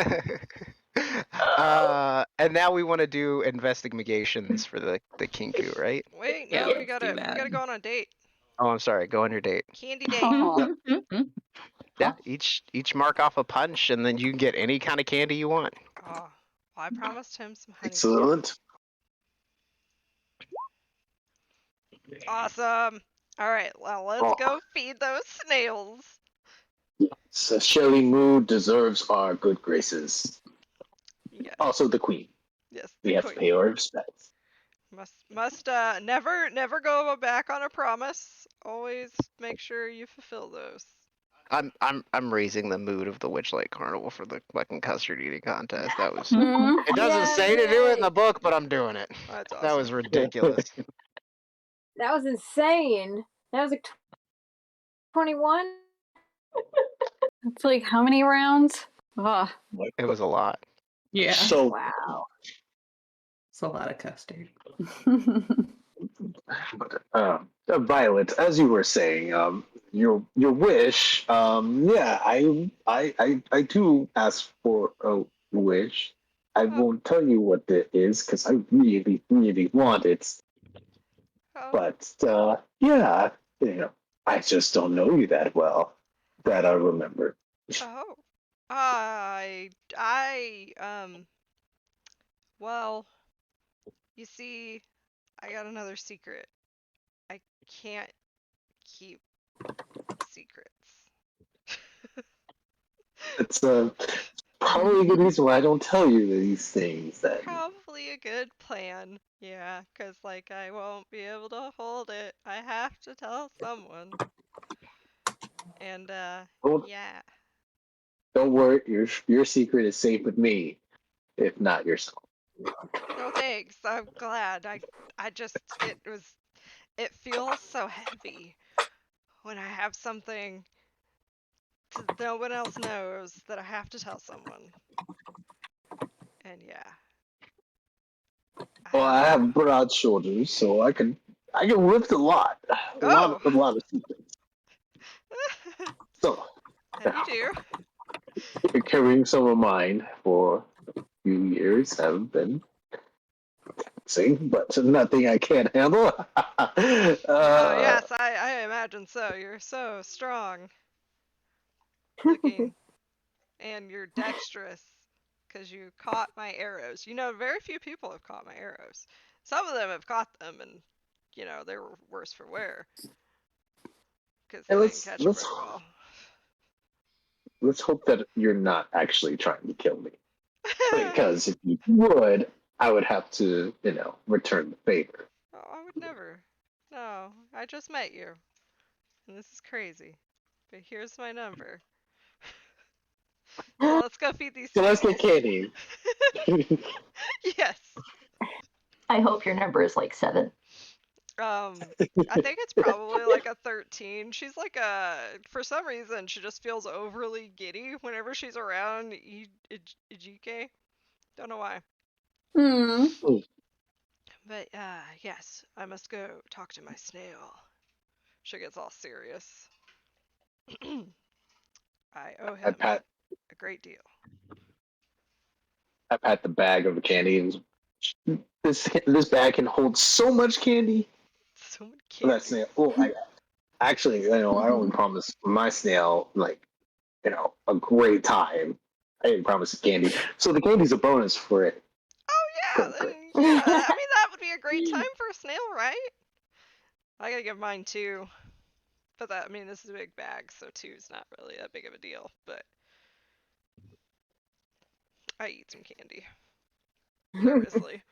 And now we want to do investigations for the Kinku, right? Wait, Yeah, no, we let's gotta do that. go on a date. Oh, I'm sorry. Go on your date. Candy date. Yeah, each mark off a punch, and then you can get any kind of candy you want. Oh, well, I promised him some honey. Excellent. Awesome. All right, well, let's go feed those snails. So Shelley Mood deserves our good graces. Yes. Also the queen. Yes. We have to pay our respects. Must never go back on a promise. Always make sure you fulfill those. I'm raising the mood of the Witchlight Carnival for the fucking custard eating contest. That was. It doesn't say to do it in the book, but I'm doing it. That's awesome. That was ridiculous. That was insane. That was like 21. It's like how many rounds? Ugh. It was a lot. Yeah. So Wow. It's a lot of custard. Violet, as you were saying, your wish, yeah, I too asked for a wish. I won't tell you what it is because I really, really want it. Oh. But yeah, I just don't know you that well that I remember. Oh. Well, you see, I got another secret. I can't keep secrets. It's probably a good reason why I don't tell you these things. Then Probably a good plan. Yeah, 'cause like I won't be able to hold it. I have to tell someone. And yeah. don't worry, your secret is safe with me, if not yourself. No thanks. I'm glad. I just it feels so heavy when I have something no one else knows that I have to tell someone. And yeah. Well, I have broad shoulders, so I can lift a lot, a lot of secrets. So And you do. carrying some of mine for a few years have been taxing, but nothing I can't handle. Oh yes, I imagine so. You're so strong looking, and you're dexterous because you caught my arrows. Very few people have caught my arrows. Some of them have caught them, and they were worse for wear because they didn't catch them very well. let's hope that you're not actually trying to kill me. Because if you would, I would have to, return the favor. Oh, I would never. No, I just met you. And this is crazy. But here's my number. So let's go feed these So let's get snails. candy. Yes. I hope your number is like 7. I think it's probably like a 13. She's like for some reason, she just feels overly giddy whenever she's around Ijike. Don't know why. Hmm. But, yes, I must go talk to my snail. She gets all serious. I owe I him pat a great deal. I pat the bag of the candy, and this bag can hold so much candy. So many For that candy. snail. Oh, I actually, I only promised my snail a great time. I didn't promise the candy, so the candy's a bonus for it. Oh, yeah, Great. yeah. I mean, that would be a great time for a snail, right? I gotta give mine 2. But I mean, this is a big bag, so 2's not really that big of a deal. But I eat some candy. Nervously.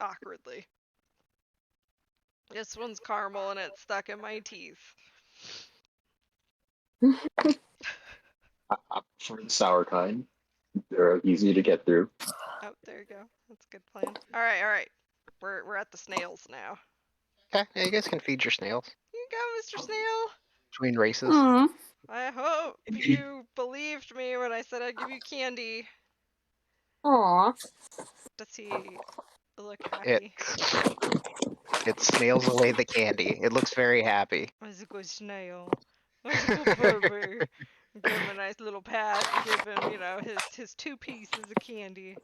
Awkwardly. This one's caramel and it's stuck in my teeth. For the sour kind, they're easy to get through. Oh, there you go. That's a good plan. Alright. We're at the snails now. Okay, yeah, you guys can feed your snails You go, Mr. Snail. between races. Aw. I hope you believed me when I said I'd give you candy. Aw. Does he look It happy? it snails away the candy. It looks very happy. That's a good snail. That's a good baby. Give him a nice little pat and give him, his 2 pieces of candy.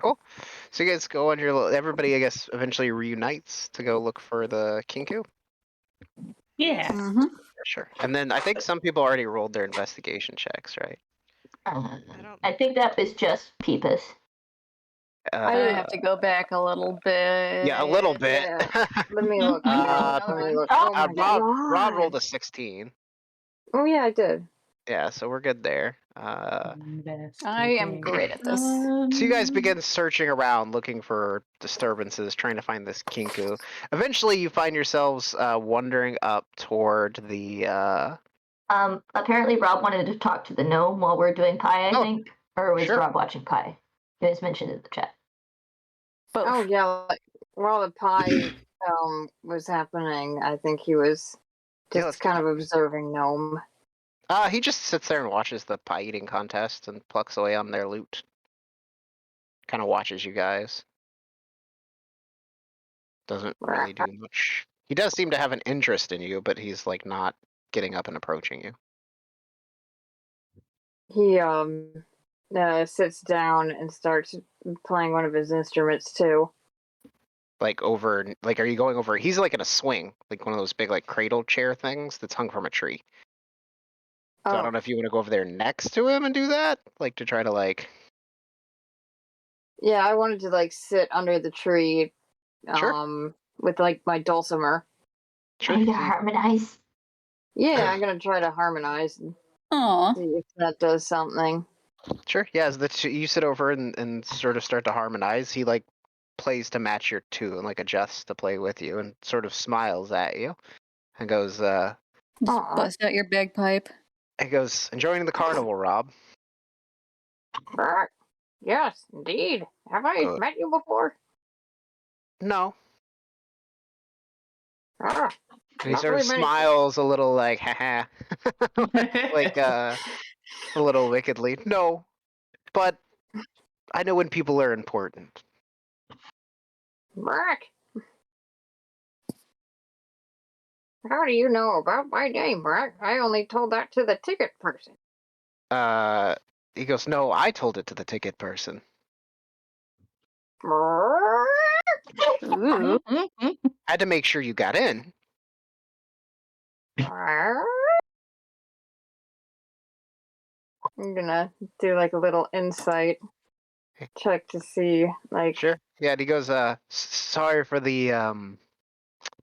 Cool. So you guys go on your everybody, I guess, eventually reunites to go look for the Kinku. Yeah. Mm-hmm. Sure. And then I think some people already rolled their investigation checks, right? I think that was just Peepus. I I have to go back a little bit. Yeah, a little bit. Yeah. Let me look. Let me look. Oh my Rob god. rolled a 16. Oh yeah, I did. Yeah, so we're good there. I am great at this. So you guys begin searching around, looking for disturbances, trying to find this Kinku. Eventually, you find yourselves wandering up toward the. Apparently Rob wanted to talk to the gnome while we're doing pie, I Oh, think. Or was sure. Rob watching pie? You guys mentioned it in the chat. Both. Oh yeah, like, while the pie was happening, I think he was Yeah, just let's kind of observing gnome. He just sits there and watches the pie eating contest and plucks away on their loot. Kind of watches you guys. Doesn't really do much. He does seem to have an interest in you, but he's like not getting up and approaching you. He sits down and starts playing one of his instruments too. Like are you going over? He's like in a swing, like one of those big like cradle chair things that's hung from a tree. So I Oh don't know if you want to go over there next to him and do that, like to try to like. yeah, I wanted to like sit under the tree, Sure. with like my dulcimer. Sure. Trying to harmonize. Yeah, I'm gonna try to harmonize and Aw. see if that does something. Sure. Yeah, as you sit over and sort of start to harmonize, he like plays to match your tune, like adjusts to play with you, and sort of smiles at you, and goes, Just Aw. bust out your bagpipe. enjoying the carnival, Rob. Yes, indeed. Have I Good. met you before? No. Ah, And he not sort of very many. smiles a little like, haha, like a little wickedly. No, but I know when people are important. Brack. How do you know about my name, Brack? I only told that to the ticket person. He goes, no, I told it to the ticket person. Brack. Ooh. Had to make sure you got in. I'm gonna do like a little insight check to see, like, Sure. Yeah, and he goes, sorry for the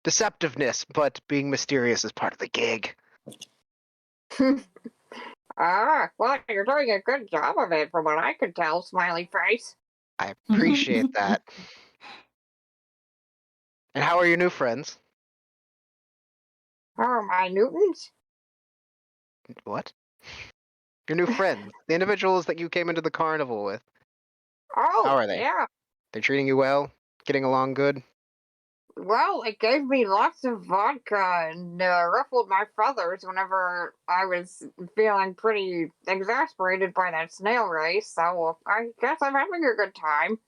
deceptiveness, but being mysterious is part of the gig. Well, you're doing a good job of it from what I could tell, smiley face. I appreciate that. And how are your new friends? Oh, my Newtons? What? Your new friends, the individuals that you came into the carnival with. How Oh, are they? yeah. They're treating you well? Getting along good? Well, it gave me lots of vodka and ruffled my feathers whenever I was feeling pretty exasperated by that snail race, so I guess I'm having a good time.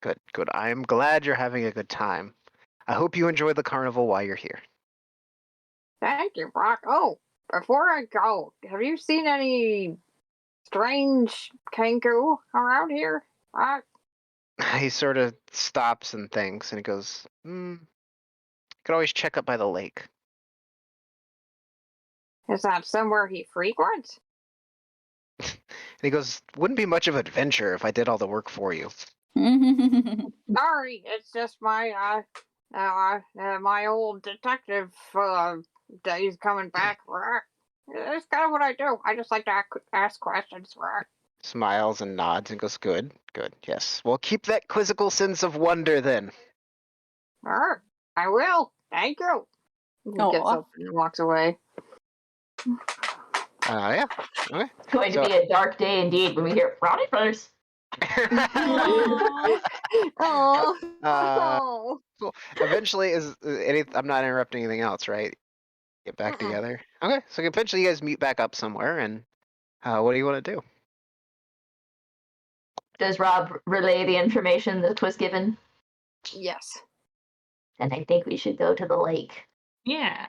Good, good. I am glad you're having a good time. I hope you enjoy the carnival while you're here. Thank you, Brock. Oh, before I go, have you seen any strange kangaroo around here? He sort of stops and thinks, and he goes, could always check up by the lake. Is that somewhere he frequents? And he goes, wouldn't be much of an adventure if I did all the work for you. Sorry, it's just my my old detective days coming back. It's kind of what I do. I just like to ask questions. Smiles and nods and goes, good, good, yes. Well, keep that quizzical sense of wonder then. I will. Thank you. He gets Aw. up and walks away. Yeah, okay. It's going So- to be a dark day indeed when we hear Rowdy Brothers. Oh. Cool. Eventually, I'm not interrupting anything else, right? Get back together. Okay, so eventually you guys meet back up somewhere, and what do you want to do? Does Rob relay the information that was given? Yes. And I think we should go to the lake. Yeah.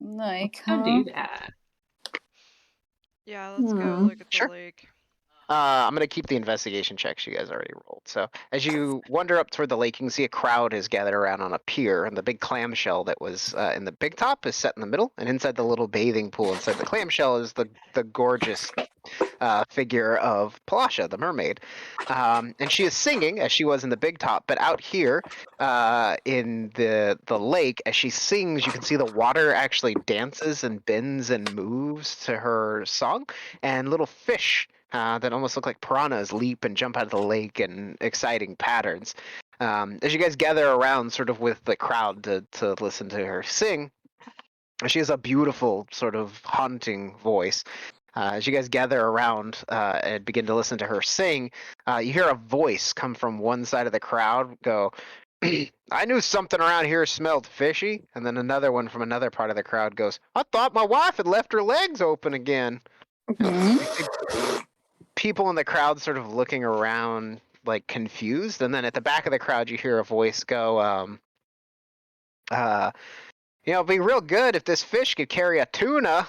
Like, Go do that. Yeah, let's go look at the Sure. lake. I'm gonna keep the investigation checks you guys already rolled. So as you wander up toward the lake, you can see a crowd has gathered around on a pier, and the big clamshell that was in the big top is set in the middle, and inside the little bathing pool inside the clamshell is the gorgeous figure of Palasha, the mermaid. And she is singing as she was in the big top, but out here in the lake, as she sings, you can see the water actually dances and bends and moves to her song, and little fish that almost look like piranhas leap and jump out of the lake in exciting patterns. As you guys gather around, sort of with the crowd to listen to her sing, she has a beautiful, sort of haunting voice. As you guys gather around and begin to listen to her sing, you hear a voice come from one side of the crowd go, I knew something around here smelled fishy. And then another one from another part of the crowd goes, I thought my wife had left her legs open again. You see people in the crowd sort of looking around like confused. And then at the back of the crowd, you hear a voice go, it'd be real good if this fish could carry a tuna.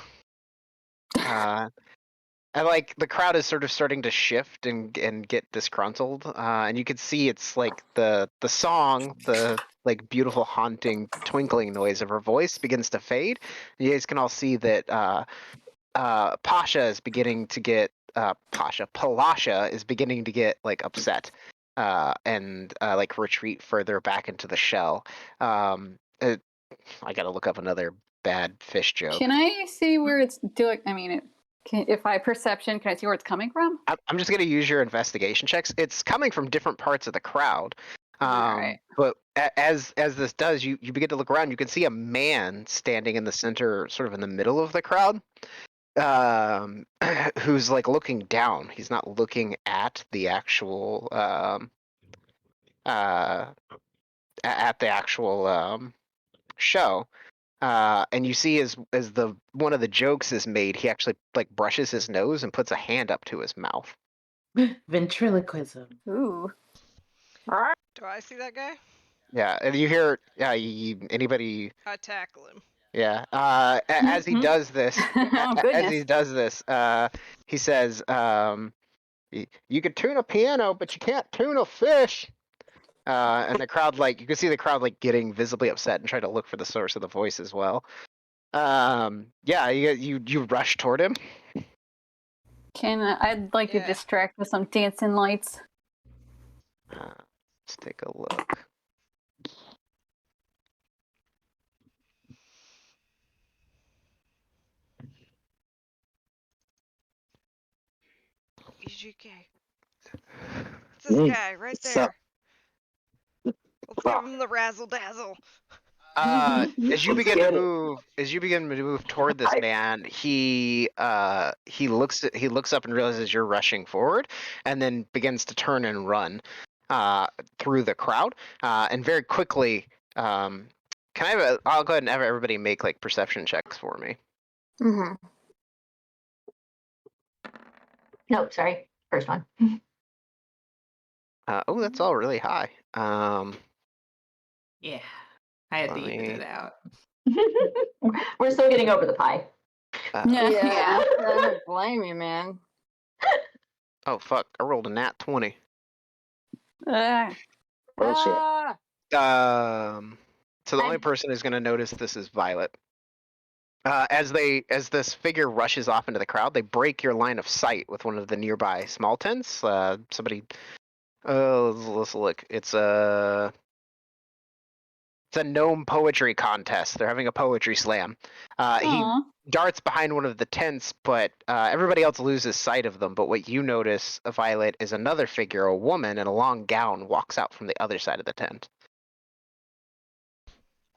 And like the crowd is sort of starting to shift and get disgruntled, and you can see it's like the song, the like beautiful haunting twinkling noise of her voice begins to fade. You guys can all see that Pasha is beginning to get Palasha is beginning to get like upset, and like retreat further back into the shell. I gotta look up another bad fish joke. can I see where it's doing? I mean, if I perception, can I see where it's coming from? I'm just going to use your investigation checks. It's coming from different parts of the crowd. Alright. But as this does, you begin to look around. You can see a man standing in the center, sort of in the middle of the crowd, who's like looking down. He's not looking at the actual at the actual show. And you see as the one of the jokes is made, he actually like brushes his nose and puts a hand up to his mouth. Ventriloquism. Ooh. Do I see that guy? Yeah, and you hear anybody? I tackle him. Yeah. As he does this, Oh, as goodness. he does this, he says, "You could tune a piano, but you can't tune a fish." And the crowd, like you can see the crowd like getting visibly upset and try to look for the source of the voice as well. Yeah, you rush toward him. I'd like to Yeah. distract with some dancing lights. Let's take a look. GK. It's this guy right What's there. up? Let's give him the razzle dazzle. As you Let's begin to get it. move toward this man, he looks up and realizes you're rushing forward, and then begins to turn and run through the crowd, and very quickly. Can I have I'll go ahead and have everybody make like perception checks for me. Mm-hmm. No, sorry. First one. Oh, that's all really high. Yeah. I had to Let even me- it out. We're still getting over the pie. Yeah, I don't blame you, man. Oh fuck! I rolled a nat 20. Ah. Well, shit. So the only person who's going to notice this is Violet. As this figure rushes off into the crowd, they break your line of sight with one of the nearby small tents. Somebody, let's look. It's a gnome poetry contest. They're having a poetry slam. He Aw. darts behind one of the tents, but everybody else loses sight of them. But what you notice, Violet, is another figure, a woman in a long gown, walks out from the other side of the tent.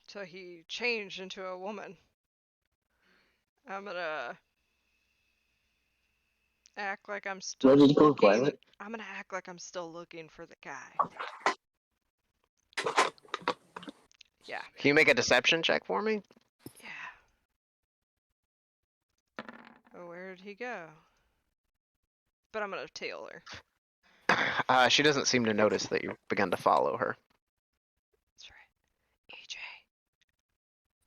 So he changed into a woman. I'm gonna act like I'm still Where did you go, looking. Violet? I'm gonna act like I'm still looking for the guy. Yeah. Can you make a deception check for me? Yeah. Oh, where did he go? But I'm gonna tail her. She doesn't seem to notice that you've begun to follow her. That's right.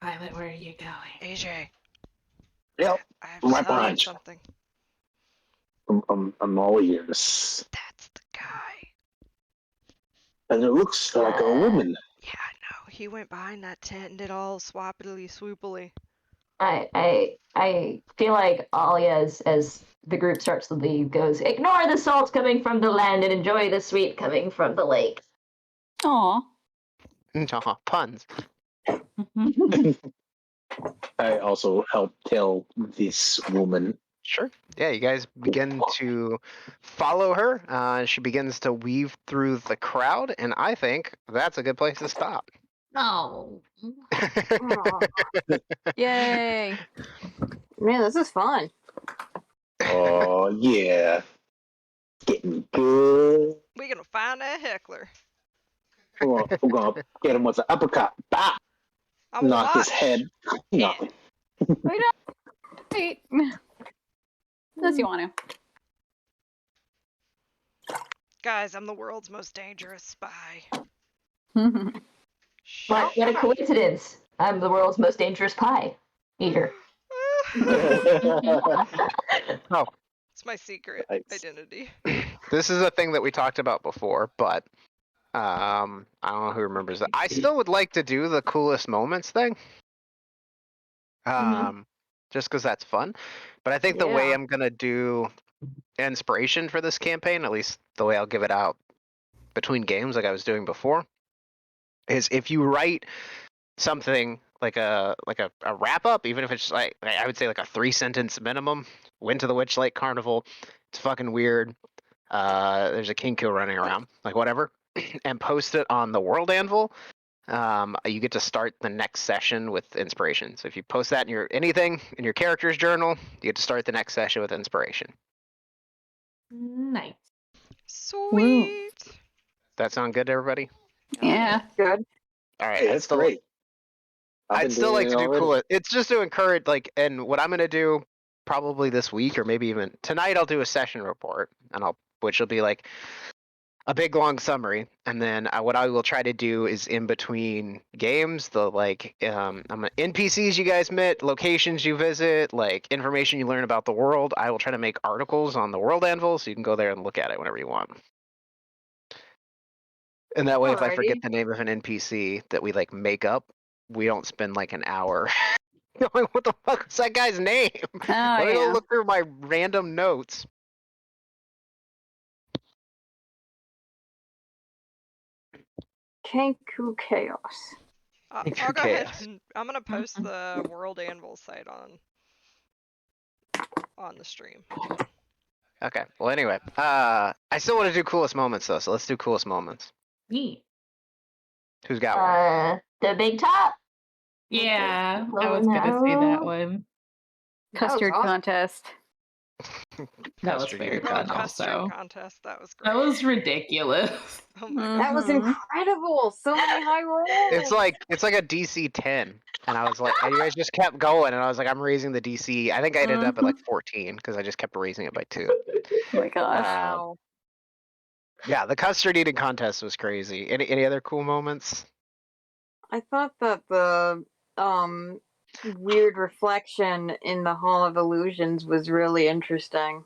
Violet, where are you going? AJ. Yep. I have I'm to right tell you behind you. something. I'm all ears. That's the guy. And it looks like a woman. Yeah, I know. He went behind that tent and did all swappily swoopily. I feel like Alia, as the group starts to leave, goes, "Ignore the salt coming from the land and enjoy the sweet coming from the lake." Aw. Puns. I also help tell this woman. Sure. Yeah, you guys begin to follow her. She begins to weave through the crowd, and I think that's a good place to stop. Oh. Yay. Man, this is fun. Oh yeah, getting good. We're gonna find that heckler. We're gonna get him with an uppercut. Bah! I will Knock his watch. head. No. We don't wait. Unless you want Guys, I'm the world's most dangerous spy. to. What a coincidence! I'm the world's most dangerous pie eater. It's my secret Nice. identity. This is a thing that we talked about before, but I don't know who remembers that. I still would like to do the coolest moments thing. Just because that's fun. But I think the way Yeah. I'm gonna do inspiration for this campaign, at least the way I'll give it out between games like I was doing before, is if you write something like a wrap up, even if it's like I would say like a 3-sentence minimum. Went to the Witchlight Carnival. It's fucking weird. There's a king kill running around, like whatever, and post it on the World Anvil. You get to start the next session with inspiration. So if you post that in your anything in your character's journal, you get to start the next session with inspiration. Nice. Sweet. That sound good to everybody? Yeah. Good. All right. Hey, that's great. I'd still like to do already. cool. It's just to encourage, like, and what I'm gonna do probably this week or maybe even tonight, I'll do a session report, and which will be like a big long summary, and then what I will try to do is in between games, the like NPCs you guys met, locations you visit, like information you learn about the world. I will try to make articles on the World Anvil, so you can go there and look at it whenever you want. And that way, if I forget Alrighty. the name of an NPC that we like make up, we don't spend like an hour going, "What the fuck is that guy's name?" Oh Let me go yeah. look through my random notes. Kenku Chaos. I'll Thanks go for ahead chaos. and I'm gonna post the World Anvil site on the stream. Okay. Well, anyway, I still want to do coolest moments though, so let's do coolest moments. Yeet. Who's got one? The big top. Yeah, I was gonna say that one. Custard awesome. contest. That was Custard very eating Oh, fun contest. custard also. contest. That was great. That was ridiculous. Oh my Mhm. god. That was incredible. So many high rolls. It's like a DC 10, and I was like, and you guys just kept going, and I was like, I'm raising the DC. I think I ended up at like 14 because I just kept raising it by 2. Oh my gosh. Wow. Yeah, the custard eating contest was crazy. Any other cool moments? I thought that the weird reflection in the Hall of Illusions was really interesting.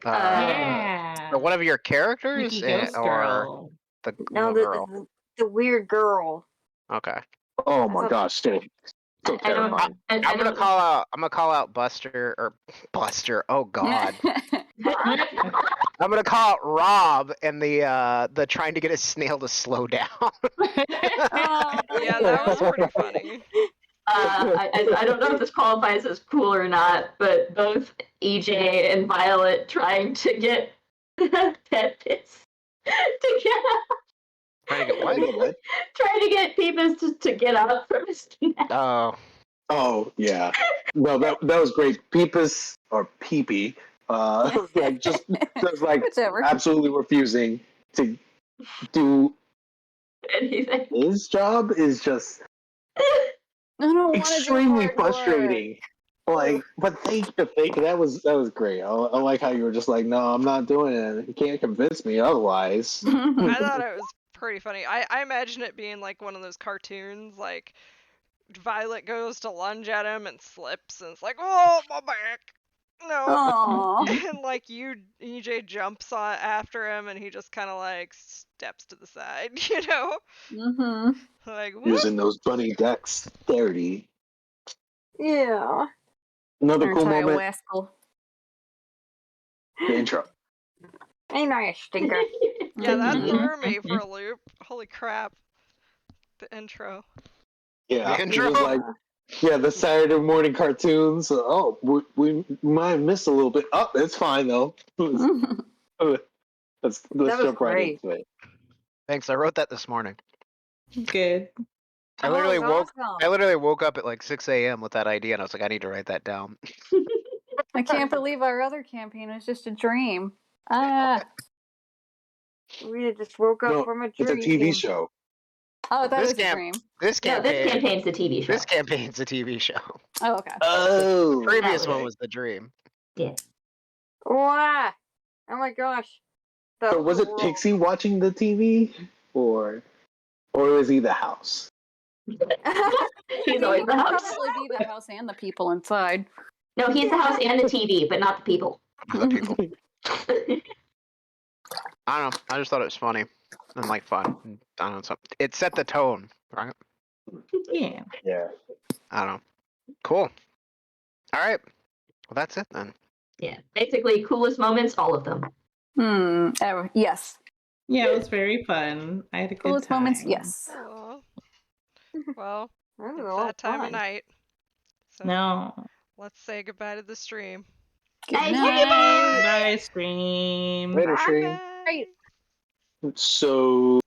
Yeah. One of your characters Sneaky ghost or girl. the No, little girl? the weird girl. Okay. Oh I my thought- gosh, dude. So I don't. terrifying. I I'm gonna don't. call out Buster or Buster. Oh God. I'm gonna call out Rob and the trying to get a snail to slow down. Oh, Yeah, that was pretty funny. I don't know if this qualifies as cool or not, but both EJ and Violet trying to get Pepis to get up, Trying to get what? What? trying to get Peepus to get up from his nap. Oh. Oh yeah. No, that was great. Peepus or Peepee, like just like Whichever. absolutely refusing to do Anything. his job is just I don't want to do extremely hard work. frustrating. Like, but thank you. That was great. I like how you were just like, no, I'm not doing it. You can't convince me otherwise. I thought it was pretty funny. I imagine it being like one of those cartoons, like Violet goes to lunge at him and slips, and it's like, oh, my back. No. Aw. And like EJ jumps on after him, and he just kind of like steps to the side, you know? Mm-hmm. Like, whoop. Using those bunny dexterity. Yeah. Another Aren't cool I a moment. wascal? The intro. Ain't I a stinker? Yeah, that Mhm. threw me for a loop. Holy crap. The intro. Yeah, The it intro? was like, yeah, the Saturday morning cartoons. Oh, we might have missed a little bit. Oh, it's fine though. Let's That was jump right great. into it. Thanks. I wrote that this morning. Good. I Oh, literally it was awesome. woke up at like 6 a.m. with that idea, and I was like, I need to write that down. I can't believe our other campaign was just a dream. Ah. We just woke up No, from a it's a dream. TV show. Oh, that This was a camp- dream. This No, this campaign. campaign's the TV show. This campaign's a TV show. Oh, okay. Oh, Previous was one it. was the dream. Yeah. Wow. Oh my gosh. So was it Pixie watching the TV, or was he the house? He's always the house. Probably be the house and the people inside. No, he's the house and the TV, but not the people. Other people. I don't know. I just thought it was funny and like fun. I don't know. It set the tone, right? Yeah. Yeah. I don't know. Cool. All right. Well, that's it then. Yeah. Basically, coolest moments, all of them. Yes. Yeah, it was very fun. I had a good Coolest time. moments, yes. Aw. Well, That was it's a lot that of time of fun. night. So No. let's say goodbye to the stream. Good Hey, night. Bye, stream. Later, Bye. Shane. Bye. So